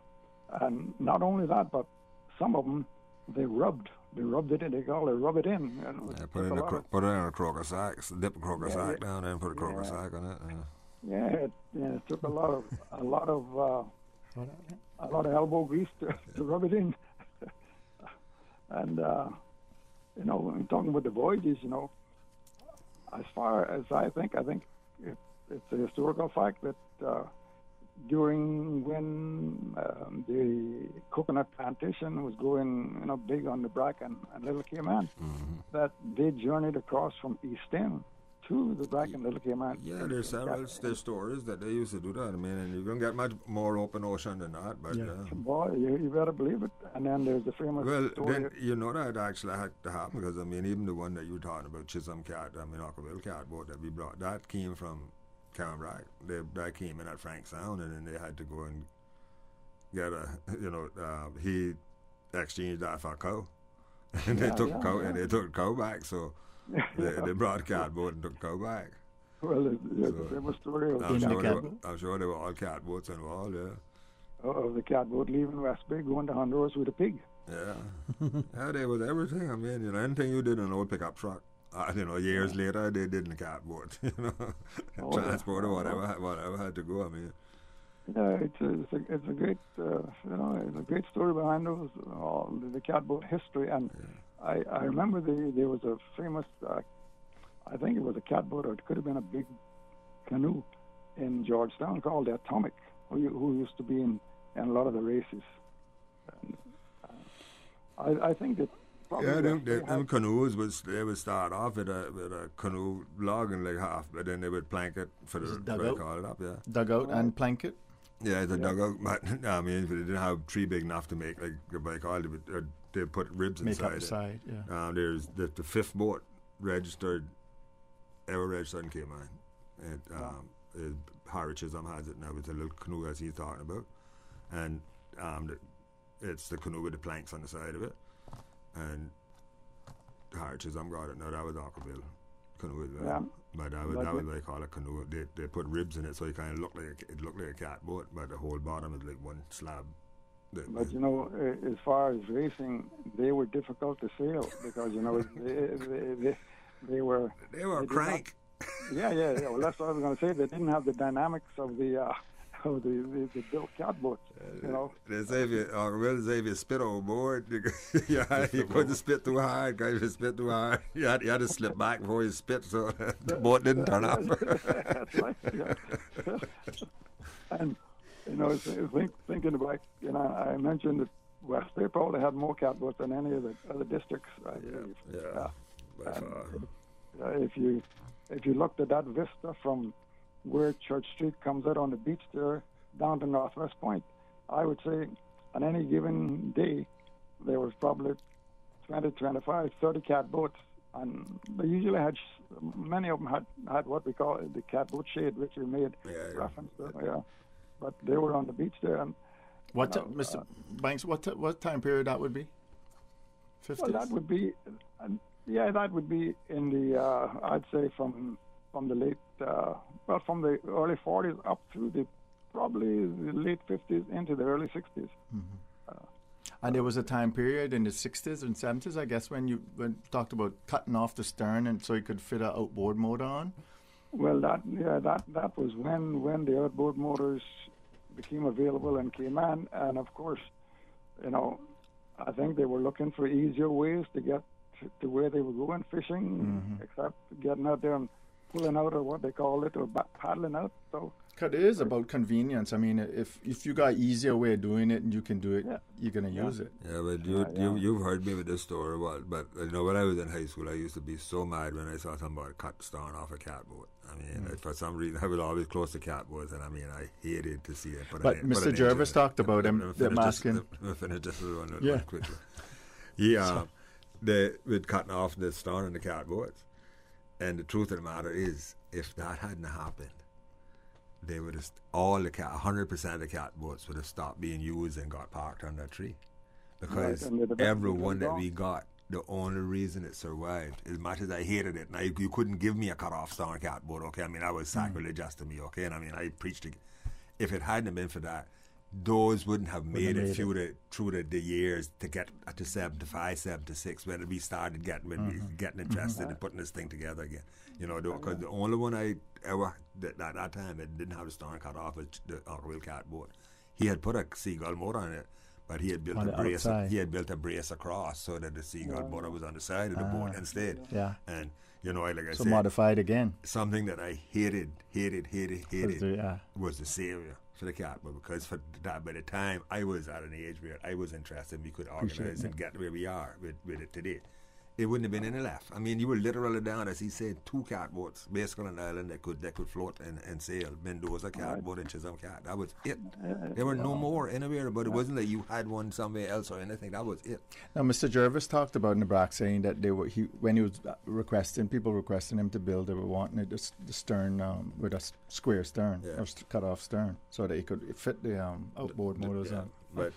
and not only that, but some of them they rubbed it in. They call it rub it in. And put it in a croaker sack, dip a croaker sack down there and put a croaker sack on it. It took a lot of elbow grease to rub it in. And when talking about the voyages, as far as I think it's a historical fact that during when the coconut plantation was going, big on the Brack and Little Cayman, that they journeyed across from East End to the Brack and Little Cayman. Yeah, there's several stories that they used to do that. I mean, and you don't get much more open ocean than that. But boy, you better believe it. And then there's the famous story. Then, that actually had to happen because, I mean, even the one that you were talking about, Chisholm Cat, Ockerville catboat that we brought, that came from Cameron Brack. That came in at Frank Sound, and then they had to go and get he exchanged that for a cow. And they took a cow back, so they brought a catboat and took a cow back. Well, the famous story of I'm sure there were all catboats involved, of the catboat leaving West Bay going to Honduras with a pig. Yeah. There was everything. I mean, anything you did in an old pickup truck. Years later, they did in the catboat, transport or whatever had to go. I mean, it's a great, it's a great story behind those the catboat history. And I remember there was a famous, I think it was a catboat, or it could have been a big canoe in Georgetown called the Atomic, who used to be in a lot of the races. And, I think that. Them canoes would start off with a canoe log and like half, but then they would plank it for the dugout. Call it up, Dugout and plank it. Yeah, the dugout. But I mean, if they didn't have a tree big enough to make like they put ribs make inside up the side. Yeah. There's the fifth boat ever registered in Cayman. Harry Chisholm has it now. It's a little canoe as he's talking about, and it's the canoe with the planks on the side of it. And Harry Chisholm got it. No, that was Ockerville canoe. But that was what they call a canoe. They put ribs in it, so it kind of looked like a catboat, but the whole bottom is like one slab. But as far as racing, they were difficult to sail because they were crank. Well, that's what I was going to say. They didn't have the dynamics of the built catboats. They say if you spit overboard, you couldn't spit too hard. Because if you spit too hard, you had to slip back before you spit, so the boat didn't turn up. That's right. Yeah. And thinking about, I mentioned that West Bay probably had more catboats than any of the other districts. I believe. If you looked at that vista from where Church Street comes out on the beach there down to Northwest Point, I would say on any given day there was probably 20, 25, 30 catboats, and they usually had many of them had what we call the catboat shade, which we made reference to. But they were on the beach there. And Mr. Banks, what time period that would be? 50s? Well, that would be that would be in the I'd say from the late from the early 40s up through probably the late 50s into the early 60s. Mm-hmm. And there was a time period in the 60s and 70s, I guess, when you talked about cutting off the stern and so you could fit an outboard motor on. Well, that was when the outboard motors became available in Cayman, and of course, I think they were looking for easier ways to get to where they were going fishing, except getting out there and pulling out, or what they call it, or paddling out. So it is about convenience. I mean, if you got easier way of doing it and you can do it, you're gonna use it. Yeah, but you've heard me with this story, but when I was in high school, I used to be so mad when I saw somebody cut the stern off a catboat. I mean, for some reason, I was always close to catboats, and I mean, I hated to see it. But Mr. Jarvis talked about him. Let me finish this one quickly. They would cutting off the stern in the catboats, and the truth of the matter is, if that hadn't happened, they would have 100% of the catboats would have stopped being used and got parked under a tree, because every one that we got, the only reason it survived, as much as I hated it, now you couldn't give me a cut off stern catboat, okay? I mean, that was sacrilegious to me, okay? And I mean, I preached it. If it hadn't been for that, those wouldn't have made it through the years to get to 75, 76 when we started getting interested in putting this thing together again. Because the only one I ever at that time it didn't have the stern cut off was the Ockerville catboat. He had put a seagull motor on it, but he had built a brace. He had built a brace across so that the seagull motor was on the side of the boat instead. Yeah. And like I so said, modified again. Something that I hated was the savior for the catboat, because for that, by the time I was at an age where I was interested, we could organize and get where we are with it today. It wouldn't have been any left. I mean, you were literally down, as he said, 2 catboats basically on the island that could float and sail. Mendoza catboat and Chisholm cat. That was it. There were no more anywhere, but it wasn't like you had one somewhere else or anything. That was it. Now, Mr. Jervis talked about in the Brock saying that when he was people requesting him to build, they were wanting it the stern with a square stern or cut off stern so that he could fit the outboard motors on. But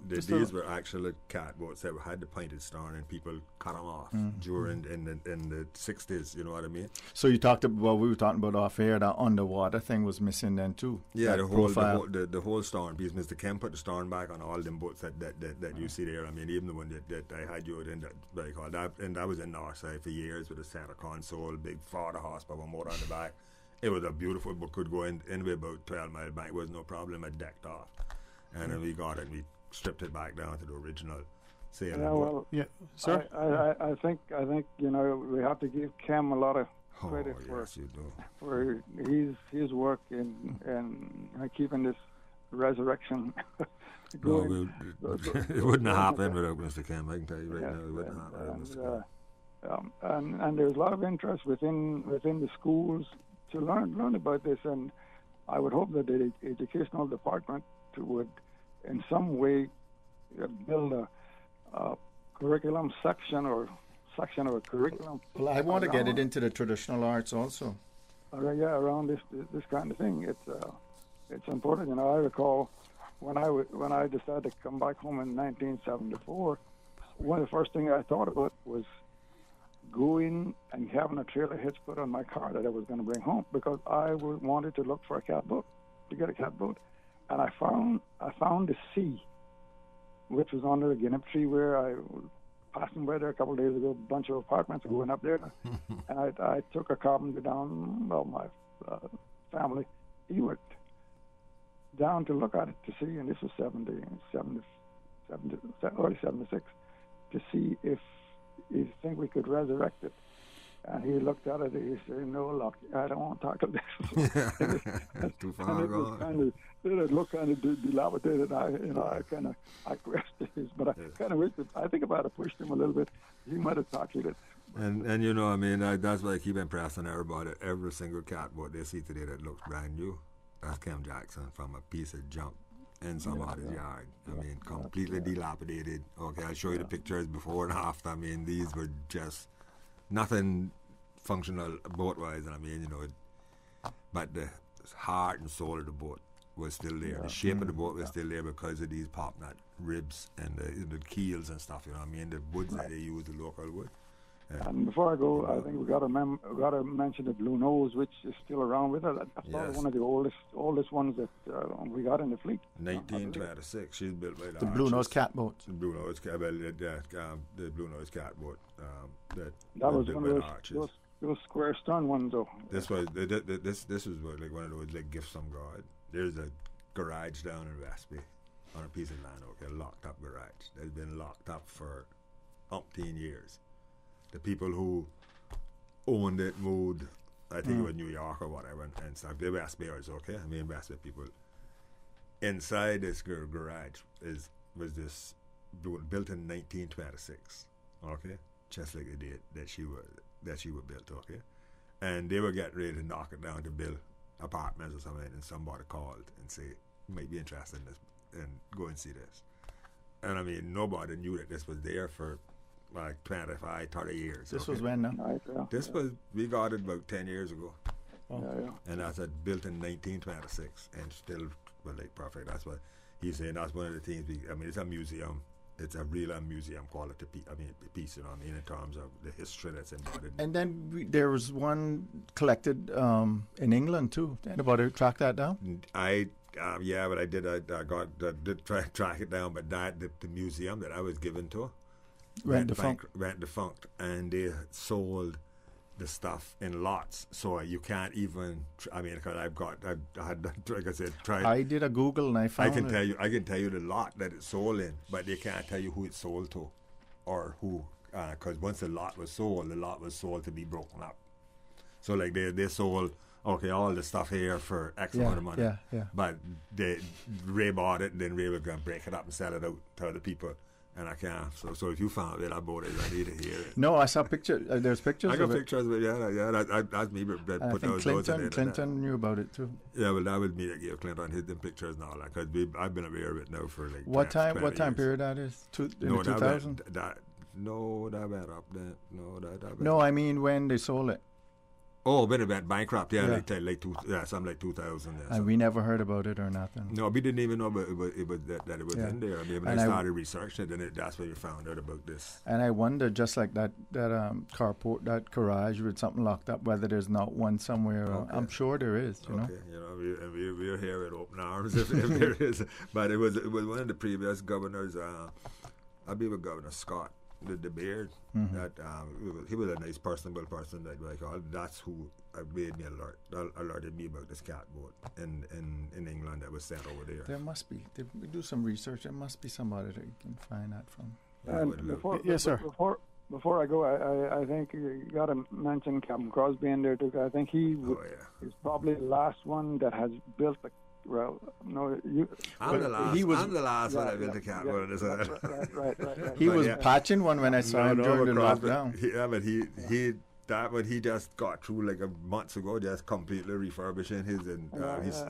these were actually catboats that had the pointed stern, and people cut them off during in the 60s. You know what I mean? So you talked about we were talking about off air, that underwater thing was missing then too. Yeah, the whole stern piece. Mr. Kemp put the stern back on all them boats that you see there. I mean, even the one that I had you in, that was in Northside for years with a center console, big 40 horsepower motor on the back. It was a beautiful boat, could go anywhere about 12 mile back. It was no problem. It decked off. And then we got it and we stripped it back down to the original sailing. Sir? I think we have to give Cam a lot of credit for his work in keeping this resurrection going. It wouldn't have happened without Mr. Cam. I can tell you right now, it wouldn't happen without Mr. Cam. And there's a lot of interest within the schools to learn about this, and I would hope that the educational department would in some way build a curriculum section of a curriculum. Well, I want to get it into the traditional arts also. Around this kind of thing. It's important. I recall when I decided to come back home in 1974, one of the first things I thought about was going and having a trailer hitch put on my car that I was going to bring home, because I wanted to look for a catboat, to get a catboat. And I found the sea, which was under a guinea tree where I was passing by there a couple of days ago, a bunch of apartments going up there. And I took a carpenter down, my family, Ewart, down to look at it to see, and this was early 76, to see if you think we could resurrect it. And he looked at it and he said, "No, look, I don't want to tackle this." Too far gone. It looked kind of dilapidated. I grasped this, but I kind of wish that, I think if I'd have pushed him a little bit, he might have tackled it. And that's why I keep impressing everybody. Every single catboat they see today that looks brand new, that's Cam Jackson from a piece of junk in somebody's yard. I mean, completely dilapidated. Okay, I'll show you the pictures before and after. I mean, these were just nothing functional boat-wise, and I mean, but the heart and soul of the boat was still there. The shape of the boat was still there because of these pop nut ribs and the keels and stuff. The woods that they use, the local wood. And before I go, I think we got to mention the Blue Nose, which is still around with us. That's probably one of the oldest ones that we got in the fleet. 1926. She's built by the Blue Nose catboat. The Blue Nose catboat. The Blue Nose catboat. That was one of those square stern ones, though. This was like one of those like gifts from God. There's a garage down in Westby on a piece of land, a locked up garage. That's been locked up for umpteen years. The people who owned it moved, I think it was New York or whatever, and stuff. They're West Bayers, okay? I mean, West Bay people. Inside this garage was this built in 1926, okay? Just like the date that she was built, okay? And they were getting ready to knock it down to build apartments or something, and somebody called and said, "You might be interested in this, and go and see this." And I mean, nobody knew that this was there for like 25, 30 years. This was when, no? This was, we got it about 10 years ago. Oh. Yeah. And that's built in 1926 and still, like perfect. That's what he's saying. That's one of the things, it's a museum. It's a real museum quality piece, in terms of the history that's embodied. And then there was one collected in England too. Anybody track that down? I Yeah, but I did try to track it down, but the museum that I was given to went defunct, and they sold the stuff in lots, so you can't even. Because I had like I said, tried. I did a Google and I found. I can tell you the lot that it's sold in, but they can't tell you who it's sold to, or who. Because once the lot was sold to be broken up. So like they sold all the stuff here for X amount of money. Yeah. But Ray bought it, and then Ray was gonna break it up and sell it out to other people. And I can't. So if you found it, I bought it. I need to hear it. No, I saw pictures. There's pictures. I got pictures of it. Yeah. That's me. I think Clinton knew about it too. Yeah, well, that was me that gave Clinton his them pictures and all that. Because I've been aware of it now for like. What 20 time years. period that is? In the 2000. That went up then. No, I mean when they sold it. Oh, when it went bankrupt, something like 2000. And we never heard about it or nothing. No, we didn't even know that it was in there. When I started researching it, that's when we found out about this. And I wonder, just like that carport, that garage with something locked up, whether there's not one somewhere. Okay. I'm sure there is. You know. We're here with open arms if there is. But it was one of the previous governors. I believe it was Governor Scott. The beard, that he was a nice personable person that that's who made me alerted me about this cat boat in England that was sent over there. There must be. We do some research. There must be somebody that you can find that from. Yes, sir. Before I go, I think you got to mention Captain Crosby in there too. I think he is probably the last one that has built the. Well, no, I'm the last one I built the cat boat. Right. He was patching one when I saw him during the lockdown. But he just got through like a month ago, just completely refurbishing his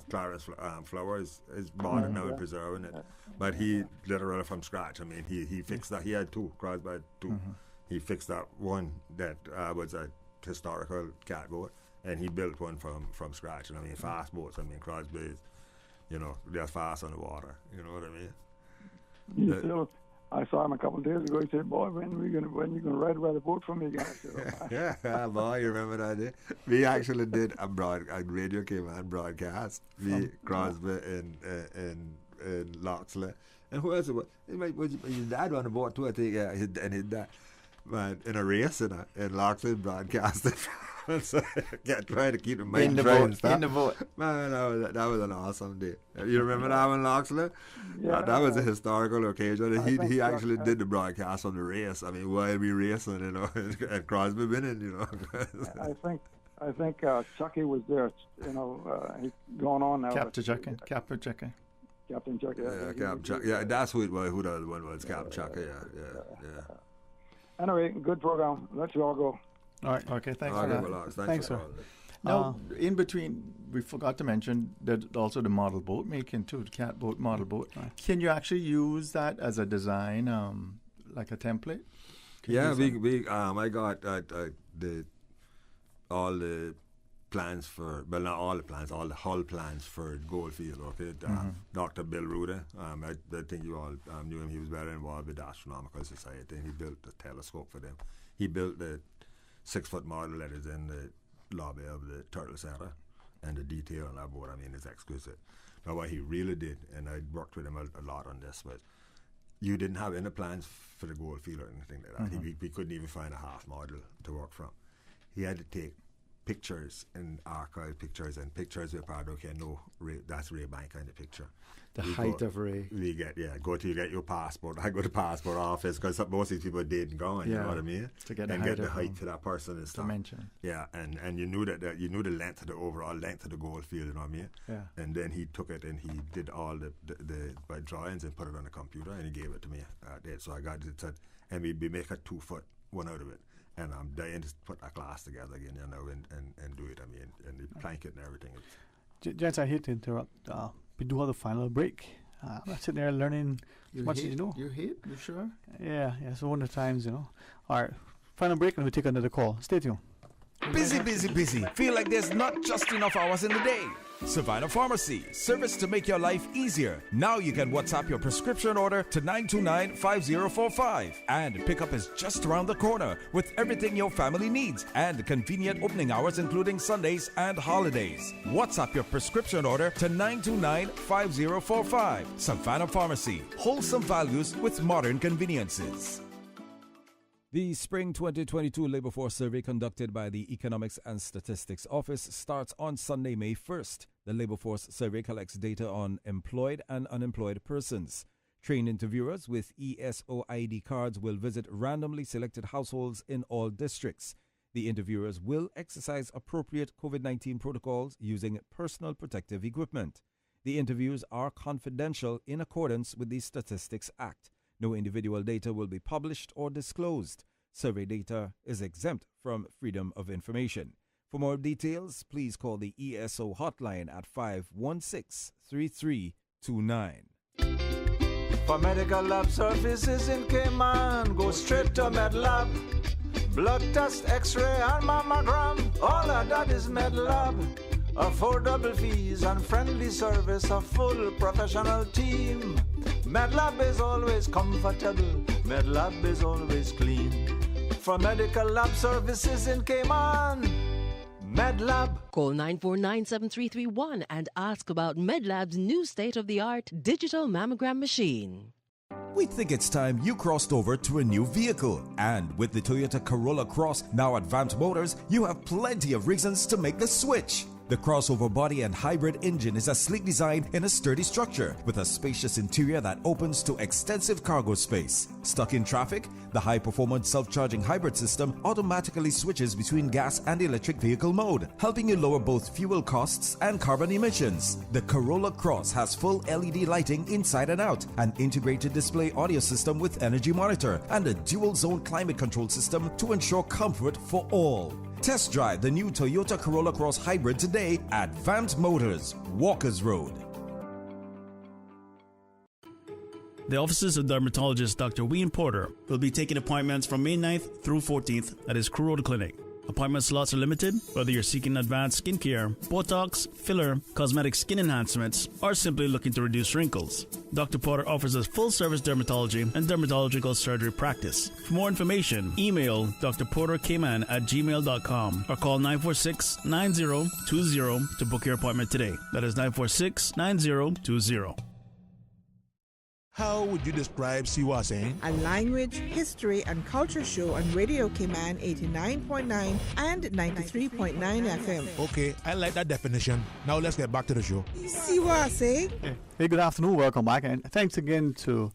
Clarence flowers, is modern now and preserving it. But he literally from scratch. I mean, he fixed that. He had two, Crosby had two. Mm-hmm. He fixed that one that was a historical cat boat, and he built one from scratch. And I mean, fast boats. I mean, Crosby is, they're fast on the water. You know what I mean? I saw him a couple of days ago. He said, "Boy, when you gonna ride by the boat for me again?" I said, yeah, boy, you remember that day? We actually did a radio came on broadcast. Me, Crosby, and Loxley, and who else? Was his dad on the boat too? I think, his dad. But in a race, and Loxley broadcasted. So trying to keep him in the boat. Man, that was an awesome day. You remember that one, Loxley? Yeah, that was a historical occasion. He actually did the broadcast on the race. I mean, while we racing, and Crosby winning, I think Chucky was there. He's going on now. Captain Chucky. Captain Chucky. Yeah, Captain Chucky. Yeah, that's who it was. Who the other one was? Captain Chucky. Yeah. Anyway, good program. Let you all go. All right. Okay. Thanks for that. Thanks, sir. Now, in between, we forgot to mention that also the model boat making too, the cat boat model boat. Right. Can you actually use that as a design, like a template? I got all the plans for, well, not all the plans, all the hull plans for Goldfield. Okay, Dr. Bill Ruder. I think you all knew him. He was very involved with the Astronomical Society, and he built the telescope for them. He built the 6-foot model that is in the lobby of the Turtle Center, and the detail on that board, I mean, is exquisite. Now, what he really did, and I worked with him a lot on this, was you didn't have any plans for the Goldfield or anything like that. We couldn't even find a half model to work from. He had to take pictures and archive pictures and pictures where part that's Ray Bank kind of picture. The height of Ray. We get your passport. I go to passport office because most of these people didn't go, you know what I mean? To get the height for that person and stuff. Dimension. Yeah, and you knew that you knew the length of the overall length of the Goldfield, you know what I mean? Yeah. And then he took it and he did all the drawings and put it on the computer and he gave it to me. So I got it, and we make a 2-foot one out of it. And I'm dying to put that class together again, and do it. I mean, and the blanket and everything. Gents, I hate to interrupt. We do have the final break. I'm not sitting there learning as much as you know. You hate? You sure? Yeah. So one of the times, All right, final break, and we take another call. Stay tuned. Busy, busy, busy. Feel like there's not just enough hours in the day. Savannah Pharmacy, service to make your life easier. Now you can WhatsApp your prescription order to 929-5045. And pickup is just around the corner with everything your family needs and convenient opening hours including Sundays and holidays. WhatsApp your prescription order to 929-5045. Savannah Pharmacy, wholesome values with modern conveniences. The Spring 2022 Labor Force Survey conducted by the Economics and Statistics Office starts on Sunday, May 1st. The Labor Force Survey collects data on employed and unemployed persons. Trained interviewers with ESO ID cards will visit randomly selected households in all districts. The interviewers will exercise appropriate COVID-19 protocols using personal protective equipment. The interviews are confidential in accordance with the Statistics Act. No individual data will be published or disclosed. Survey data is exempt from freedom of information. For more details, please call the ESO hotline at 516-3329. For medical lab services in Cayman, go straight to MedLab. Blood test, x-ray, and mammogram, all of that is MedLab. Affordable fees and friendly service, a full professional team. MedLab is always comfortable, MedLab is always clean. For medical lab services in Cayman, MedLab. Call 949-7331 and ask about MedLab's new state-of-the-art digital mammogram machine. We think it's time you crossed over to a new vehicle. And with the Toyota Corolla Cross now at Vant Motors, you have plenty of reasons to make the switch. The crossover body and hybrid engine is a sleek design in a sturdy structure with a spacious interior that opens to extensive cargo space. Stuck in traffic? The high-performance self-charging hybrid system automatically switches between gas and electric vehicle mode, helping you lower both fuel costs and carbon emissions. The Corolla Cross has full LED lighting inside and out, an integrated display audio system with energy monitor, and a dual-zone climate control system to ensure comfort for all. Test drive the new Toyota Corolla Cross Hybrid today at Vant Motors, Walkers Road. The offices of dermatologist Dr. Wayne Porter will be taking appointments from May 9th through 14th at his Crew Road Clinic. Appointment slots are limited, whether you're seeking advanced skincare, Botox, filler, cosmetic skin enhancements, or simply looking to reduce wrinkles. Dr. Porter offers us full-service dermatology and dermatological surgery practice. For more information, email drportercayman@gmail.com or call 946-9020 to book your appointment today. That is 946-9020. How would you describe WHA AH SAYIN? A language, history, and culture show on Radio Cayman 89.9 and 93.9 FM. Okay, I like that definition. Now let's get back to the show. See what I say? Hey, good afternoon. Welcome back. And thanks again to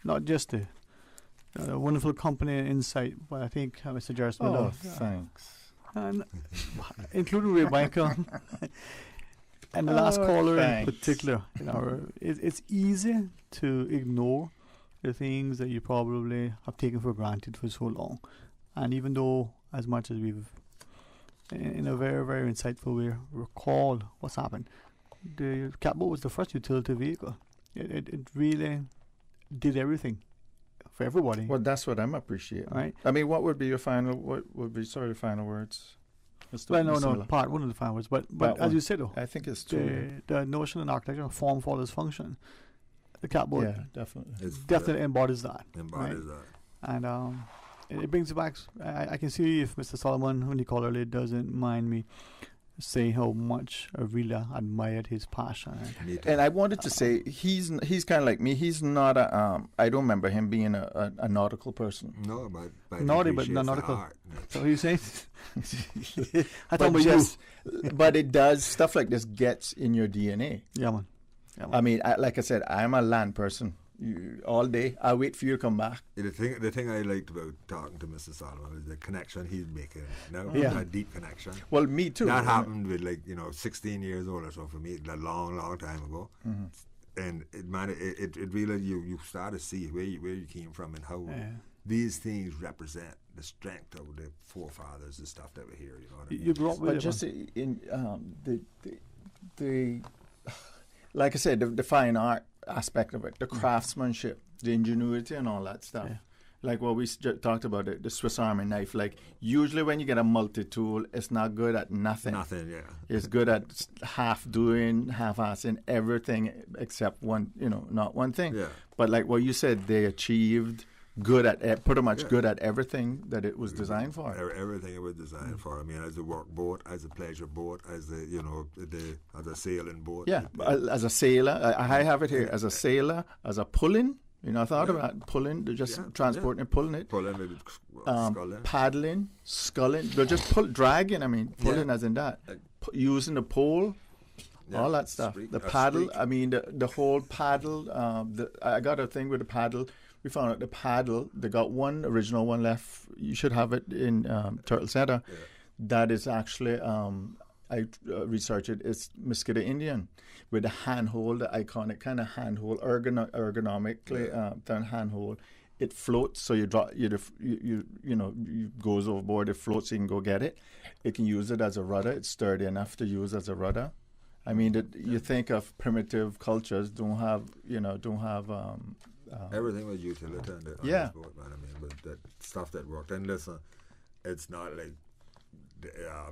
not just the wonderful company and insight, but I think Mr. Jairus Miller. Oh, thanks. And including Rebecca. And the last caller in particular, it's easy to ignore the things that you probably have taken for granted for so long. And even though, as much as we've, in a very, very insightful way, recall what's happened, the catboat was the first utility vehicle. It really did everything for everybody. Well, that's what I'm appreciating. Right? I mean, what would be your final words? Well, no, part one of the final words. But as you said, though, I think it's true. The notion in architecture, form follows function. The catboat definitely embodies that. Embodies that. And it brings it back. I can see if Mr. Solomon, when he called earlier, doesn't mind me saying how much I really admired his passion. And I wanted to say, he's kind of like me. He's not a, I don't remember him being a nautical person. No, but naughty, but not nautical. So you saying? I thought but it does, stuff like this gets in your DNA. Yeah, man. I mean, like I said, I'm a land person. All day, I wait for you to come back. The thing I liked about talking to Mr. Solomon is the connection he's making now. A deep connection. Well, me too. That happened with 16 years old or so for me, a long, long time ago. Mm-hmm. And it really you start to see where you came from and how these things represent the strength of the forefathers and stuff that were here. You know what I mean? You grew up with but just in the like I said, the fine art aspect of it, the craftsmanship, the ingenuity and all that stuff. like what we talked about, the Swiss Army knife. Like usually when you get a multi-tool, it's not good at nothing. Nothing, yeah. It's good at half doing, half-assing everything except one, not one thing. Yeah. But like what you said, they achieved good at pretty much good at everything that it was designed for. Everything it was designed for. I mean, as a work boat, as a pleasure boat, as a as a sailing boat. Yeah, as a sailor, I have it here as a sailor, as a pulling. I thought about pulling. They're just transporting and pulling it. Pulling, maybe sculling. Paddling, sculling. They're just dragging. I mean, pulling as in that. Using the pole. All that stuff. The paddle. I mean, the whole paddle. I got a thing with the paddle. We found out the paddle. They got one original one left. You should have it in Turtle Center. Yeah. That is actually. I researched it. It's Mosquito Indian with the handhold, the iconic kind of handhold, ergonomically done handhold. It floats, so you drop. You goes overboard. It floats, so you can go get it. It can use it as a rudder. It's sturdy enough to use as a rudder. I mean, you think of primitive cultures don't have. Everything was utilitarian on this boat, man. I mean, but that stuff that worked. And listen, it's not like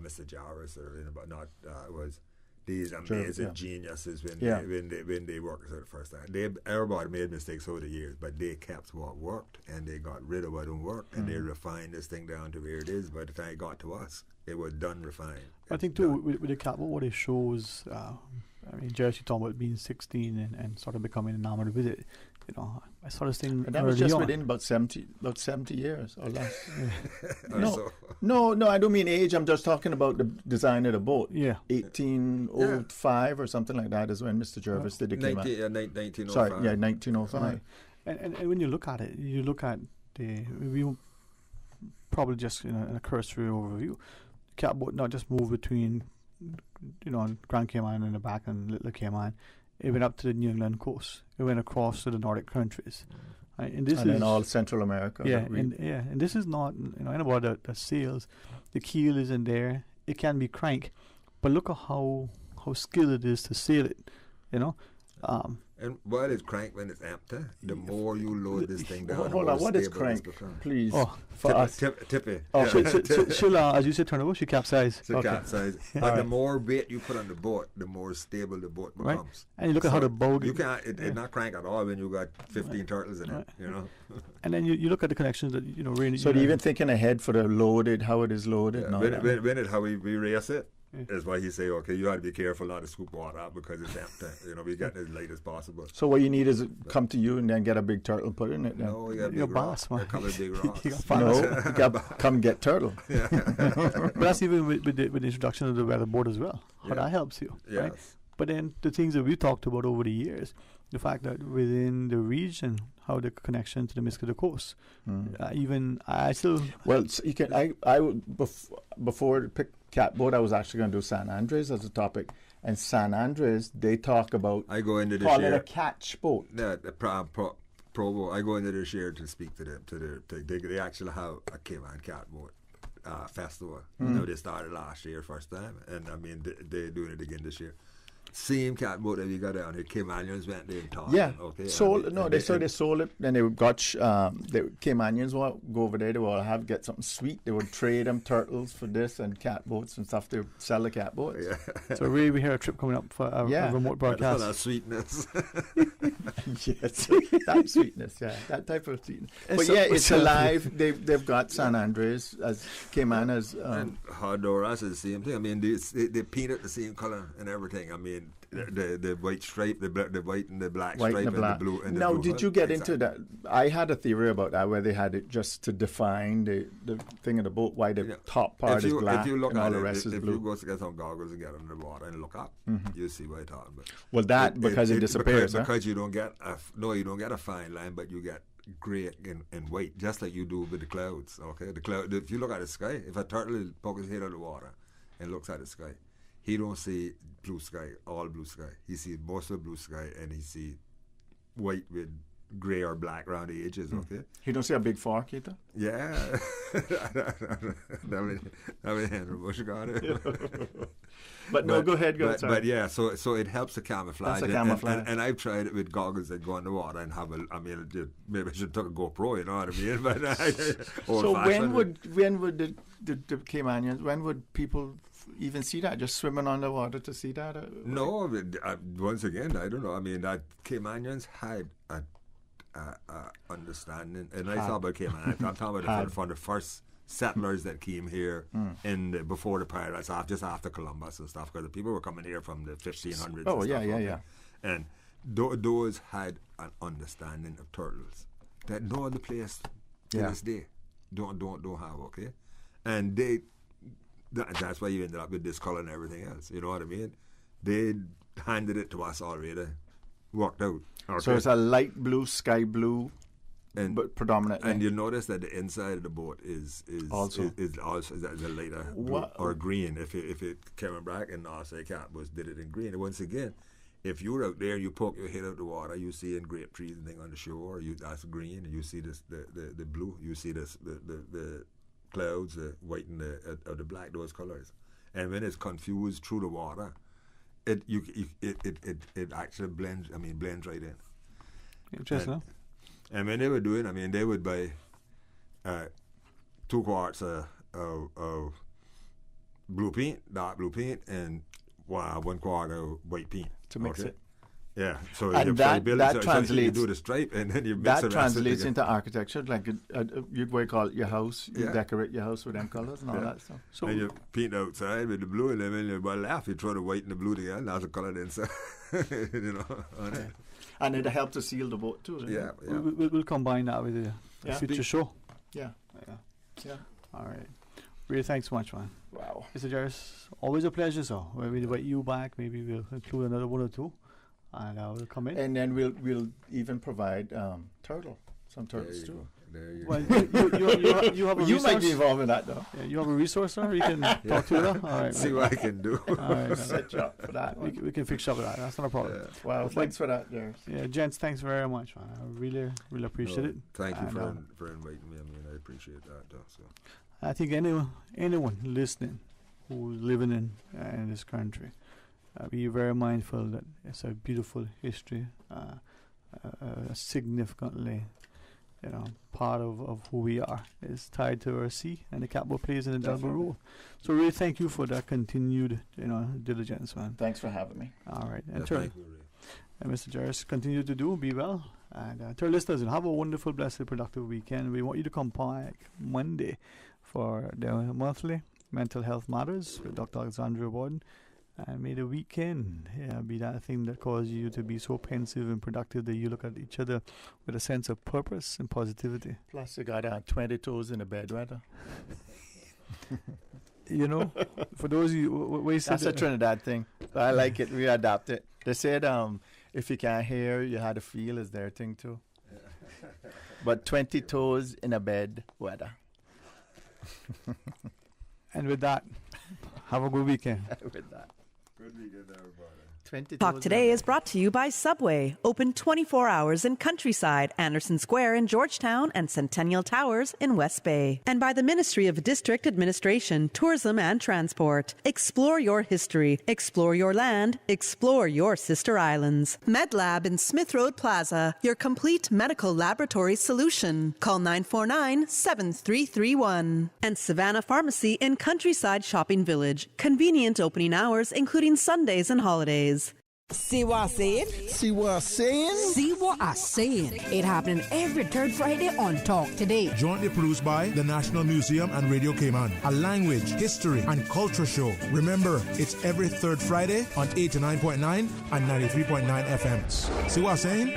Mr. Jairus or but not it was these amazing geniuses when they worked for the first time. Everybody made mistakes over the years, but they kept what worked and they got rid of what didn't work and they refined this thing down to where it is. By the time it got to us, it was done refined. I think too with the catboat, what it shows. I mean, Jairus, you talking about being 16 and sort of becoming enamored with it. I sort of think that was just within about 70 years or less. No, I don't mean age. I'm just talking about the design of the boat. Yeah, 1805 or something like that is when Mr. Jairus did it. 1905. Sorry, 1905. Right. And when you look at it, we probably just in a cursory overview. The catboat not just moved between, Grand Cayman in the back and Little Cayman. It went up to the New England coast. It went across to the Nordic countries, right? And then all Central America. Yeah, and this is not anybody that sails. The keel is in there. It can be crank, but look at how skilled it is to sail it. And while it's crank when it's empty, the more you load this thing down. Hold on, what is crank? Please. Tippy. She'll, as you said, turn over, she capsize. Capsize. But the more weight you put on the boat, the more stable the boat becomes. Right. And you look at how the boat. You can't. It's not crank at all when you got 15 turtles in it. And then you look at the connections that really. So even thinking ahead for the loaded, how it is loaded. Yeah. How we race it. Is why he say, okay, you have to be careful not to scoop water out because it's empty. We get it as late as possible. So what you need is come to you and then get a big turtle, put in it. Then. No, you got big rocks. A couple of big rocks. You got come get turtle. But that's even with the introduction of the weather board as well. How that helps you, right? But then the things that we talked about over the years, the fact that within the region, how the connection to the Mosquito Coast, even I still. Well, so you can. I would before pick catboat, I was actually going to do San Andres as a topic, and San Andres they talk about. I go into this call year. It a catch boat. Yeah, Provo. I go into this year to speak to them. They actually have a Cayman catboat festival. They started last year first time, and I mean they're doing it again this year. Same catboat that we got down here. Caymanians went there and talked. Yeah. Okay. They sold it, and they got the Caymanians will go over there. They will get something sweet. They would trade them turtles for this and catboats and stuff. They would sell the catboats. Yeah. So really, we hear a trip coming up for a remote broadcast. That's sweetness. Yes, that sweetness. Yeah, that type of sweetness. But it's alive. They've got San Andres as Cayman as. And Honduras is the same thing. I mean, they painted the same color and everything. I mean, the white stripe, the white and the black stripe, and the blue. And now, did you get into that? I had a theory about that where they had it just to define the thing of the boat, why the top part is black and all the rest is blue. If you go to get some goggles and get under the water and look up, you'll see what I'm talking about. Well, because it disappears. Because you don't get you don't get a fine line, but you get gray and white, just like you do with the clouds. Okay, the cloud. If you look at the sky, if a turtle pokes his head out of the water and looks at the sky, he don't see blue sky, all blue sky. He sees most of blue sky, and he see white with gray or black around the edges. Okay. He don't see a big fork either. Yeah. that way Henry Bush got it. But no, go ahead. But yeah, so it helps to camouflage. That's a camouflage. And I've tried it with goggles that go in the water and have maybe I should take a GoPro, you know what I mean? But so when would the Caymanians, when would people even see that? Just swimming underwater to see that? No, once again, I don't know. I mean, that Caymanians had an understanding, and I talk about Cayman. I'm talking about from the first settlers that came here before the pirates, just after Columbus and stuff, because the people were coming here from the 1500s. Oh, yeah. And those had an understanding of turtles that no other place to this day don't have. Okay, and that's why you ended up with this color and everything else. You know what I mean? They handed it to us already, worked out. Okay. So it's a light blue, sky blue. But predominantly, and you notice that the inside of the boat is also a lighter blue or green. If it came back and say cat did it in green. And once again, if you're out there, you poke your head out the water, you see in grape trees and things on the shore. That's green, and you see this the blue. You see this the clouds, the white and the black. Those colors, and when it's confused through the water, it actually blends. I mean, blends right in. Interesting. And when they were doing, I mean, they would buy 2 quarts of blue paint, dark blue paint, and 1 quart of white paint to mix it. Yeah, so and that translates. So you do the stripe, and then you mix that translates into architecture. Like you'd call it your house. You decorate your house with them colors and all that stuff. So and you paint outside with the blue, and then when you laugh, you throw the white and the blue together. That's the color inside. You know. On it. And it'll help to seal the boat too. Yeah. We'll combine that with the future show. Yeah. All right. Really, thanks so much, man. Wow. Mr. Jairus, always a pleasure, so we'll invite you back. Maybe we'll include another 1 or 2, and we'll come in. And then we'll even provide some turtles too. There you well, go. you have a you resource? might be involved in that though. Yeah, you have a resource, sir. You can talk to them. All right, see what I can do. All right, set you up for that. We can fix you up with that. That's not a problem. Yeah. Wow, thanks for that, Jairus. Yeah, gents, thanks very much, man. I really appreciate it. Thank you for inviting me. I mean, I appreciate that. So I think anyone listening who's living in this country, be very mindful that it's a beautiful history, significantly. Part of who we are is tied to our sea, and the catboat plays an indelible role. So really thank you for that continued, diligence, man. Thanks for having me. All right. And Mr. Jairus, continue to be well. And to our listeners, have a wonderful, blessed, productive weekend. We want you to come back Monday for the monthly Mental Health Matters with Dr. Alexandra Warden. And may the weekend be that thing that causes you to be so pensive and productive that you look at each other with a sense of purpose and positivity. Plus, you got 20 toes in the bed weather. For those of you... That's a Trinidad thing. I like it. We adapt it. They said if you can't hear, you had to feel is their thing too. But 20 toes in a bed weather. And with that, have a good weekend. With that. Good weekend, everybody. Talk Today is brought to you by Subway, open 24 hours in Countryside, Anderson Square in Georgetown, and Centennial Towers in West Bay. And by the Ministry of District Administration, Tourism and Transport. Explore your history, explore your land, explore your sister islands. MedLab in Smith Road Plaza, your complete medical laboratory solution. Call 949-7331. And Savannah Pharmacy in Countryside Shopping Village, convenient opening hours including Sundays and holidays. See what I'm saying? See what I'm saying? See what I'm saying. It happening every third Friday on Talk Today. Jointly produced by the National Museum and Radio Cayman, a language, history, and culture show. Remember, it's every third Friday on 89.9 and 93.9 FM. See what I'm saying?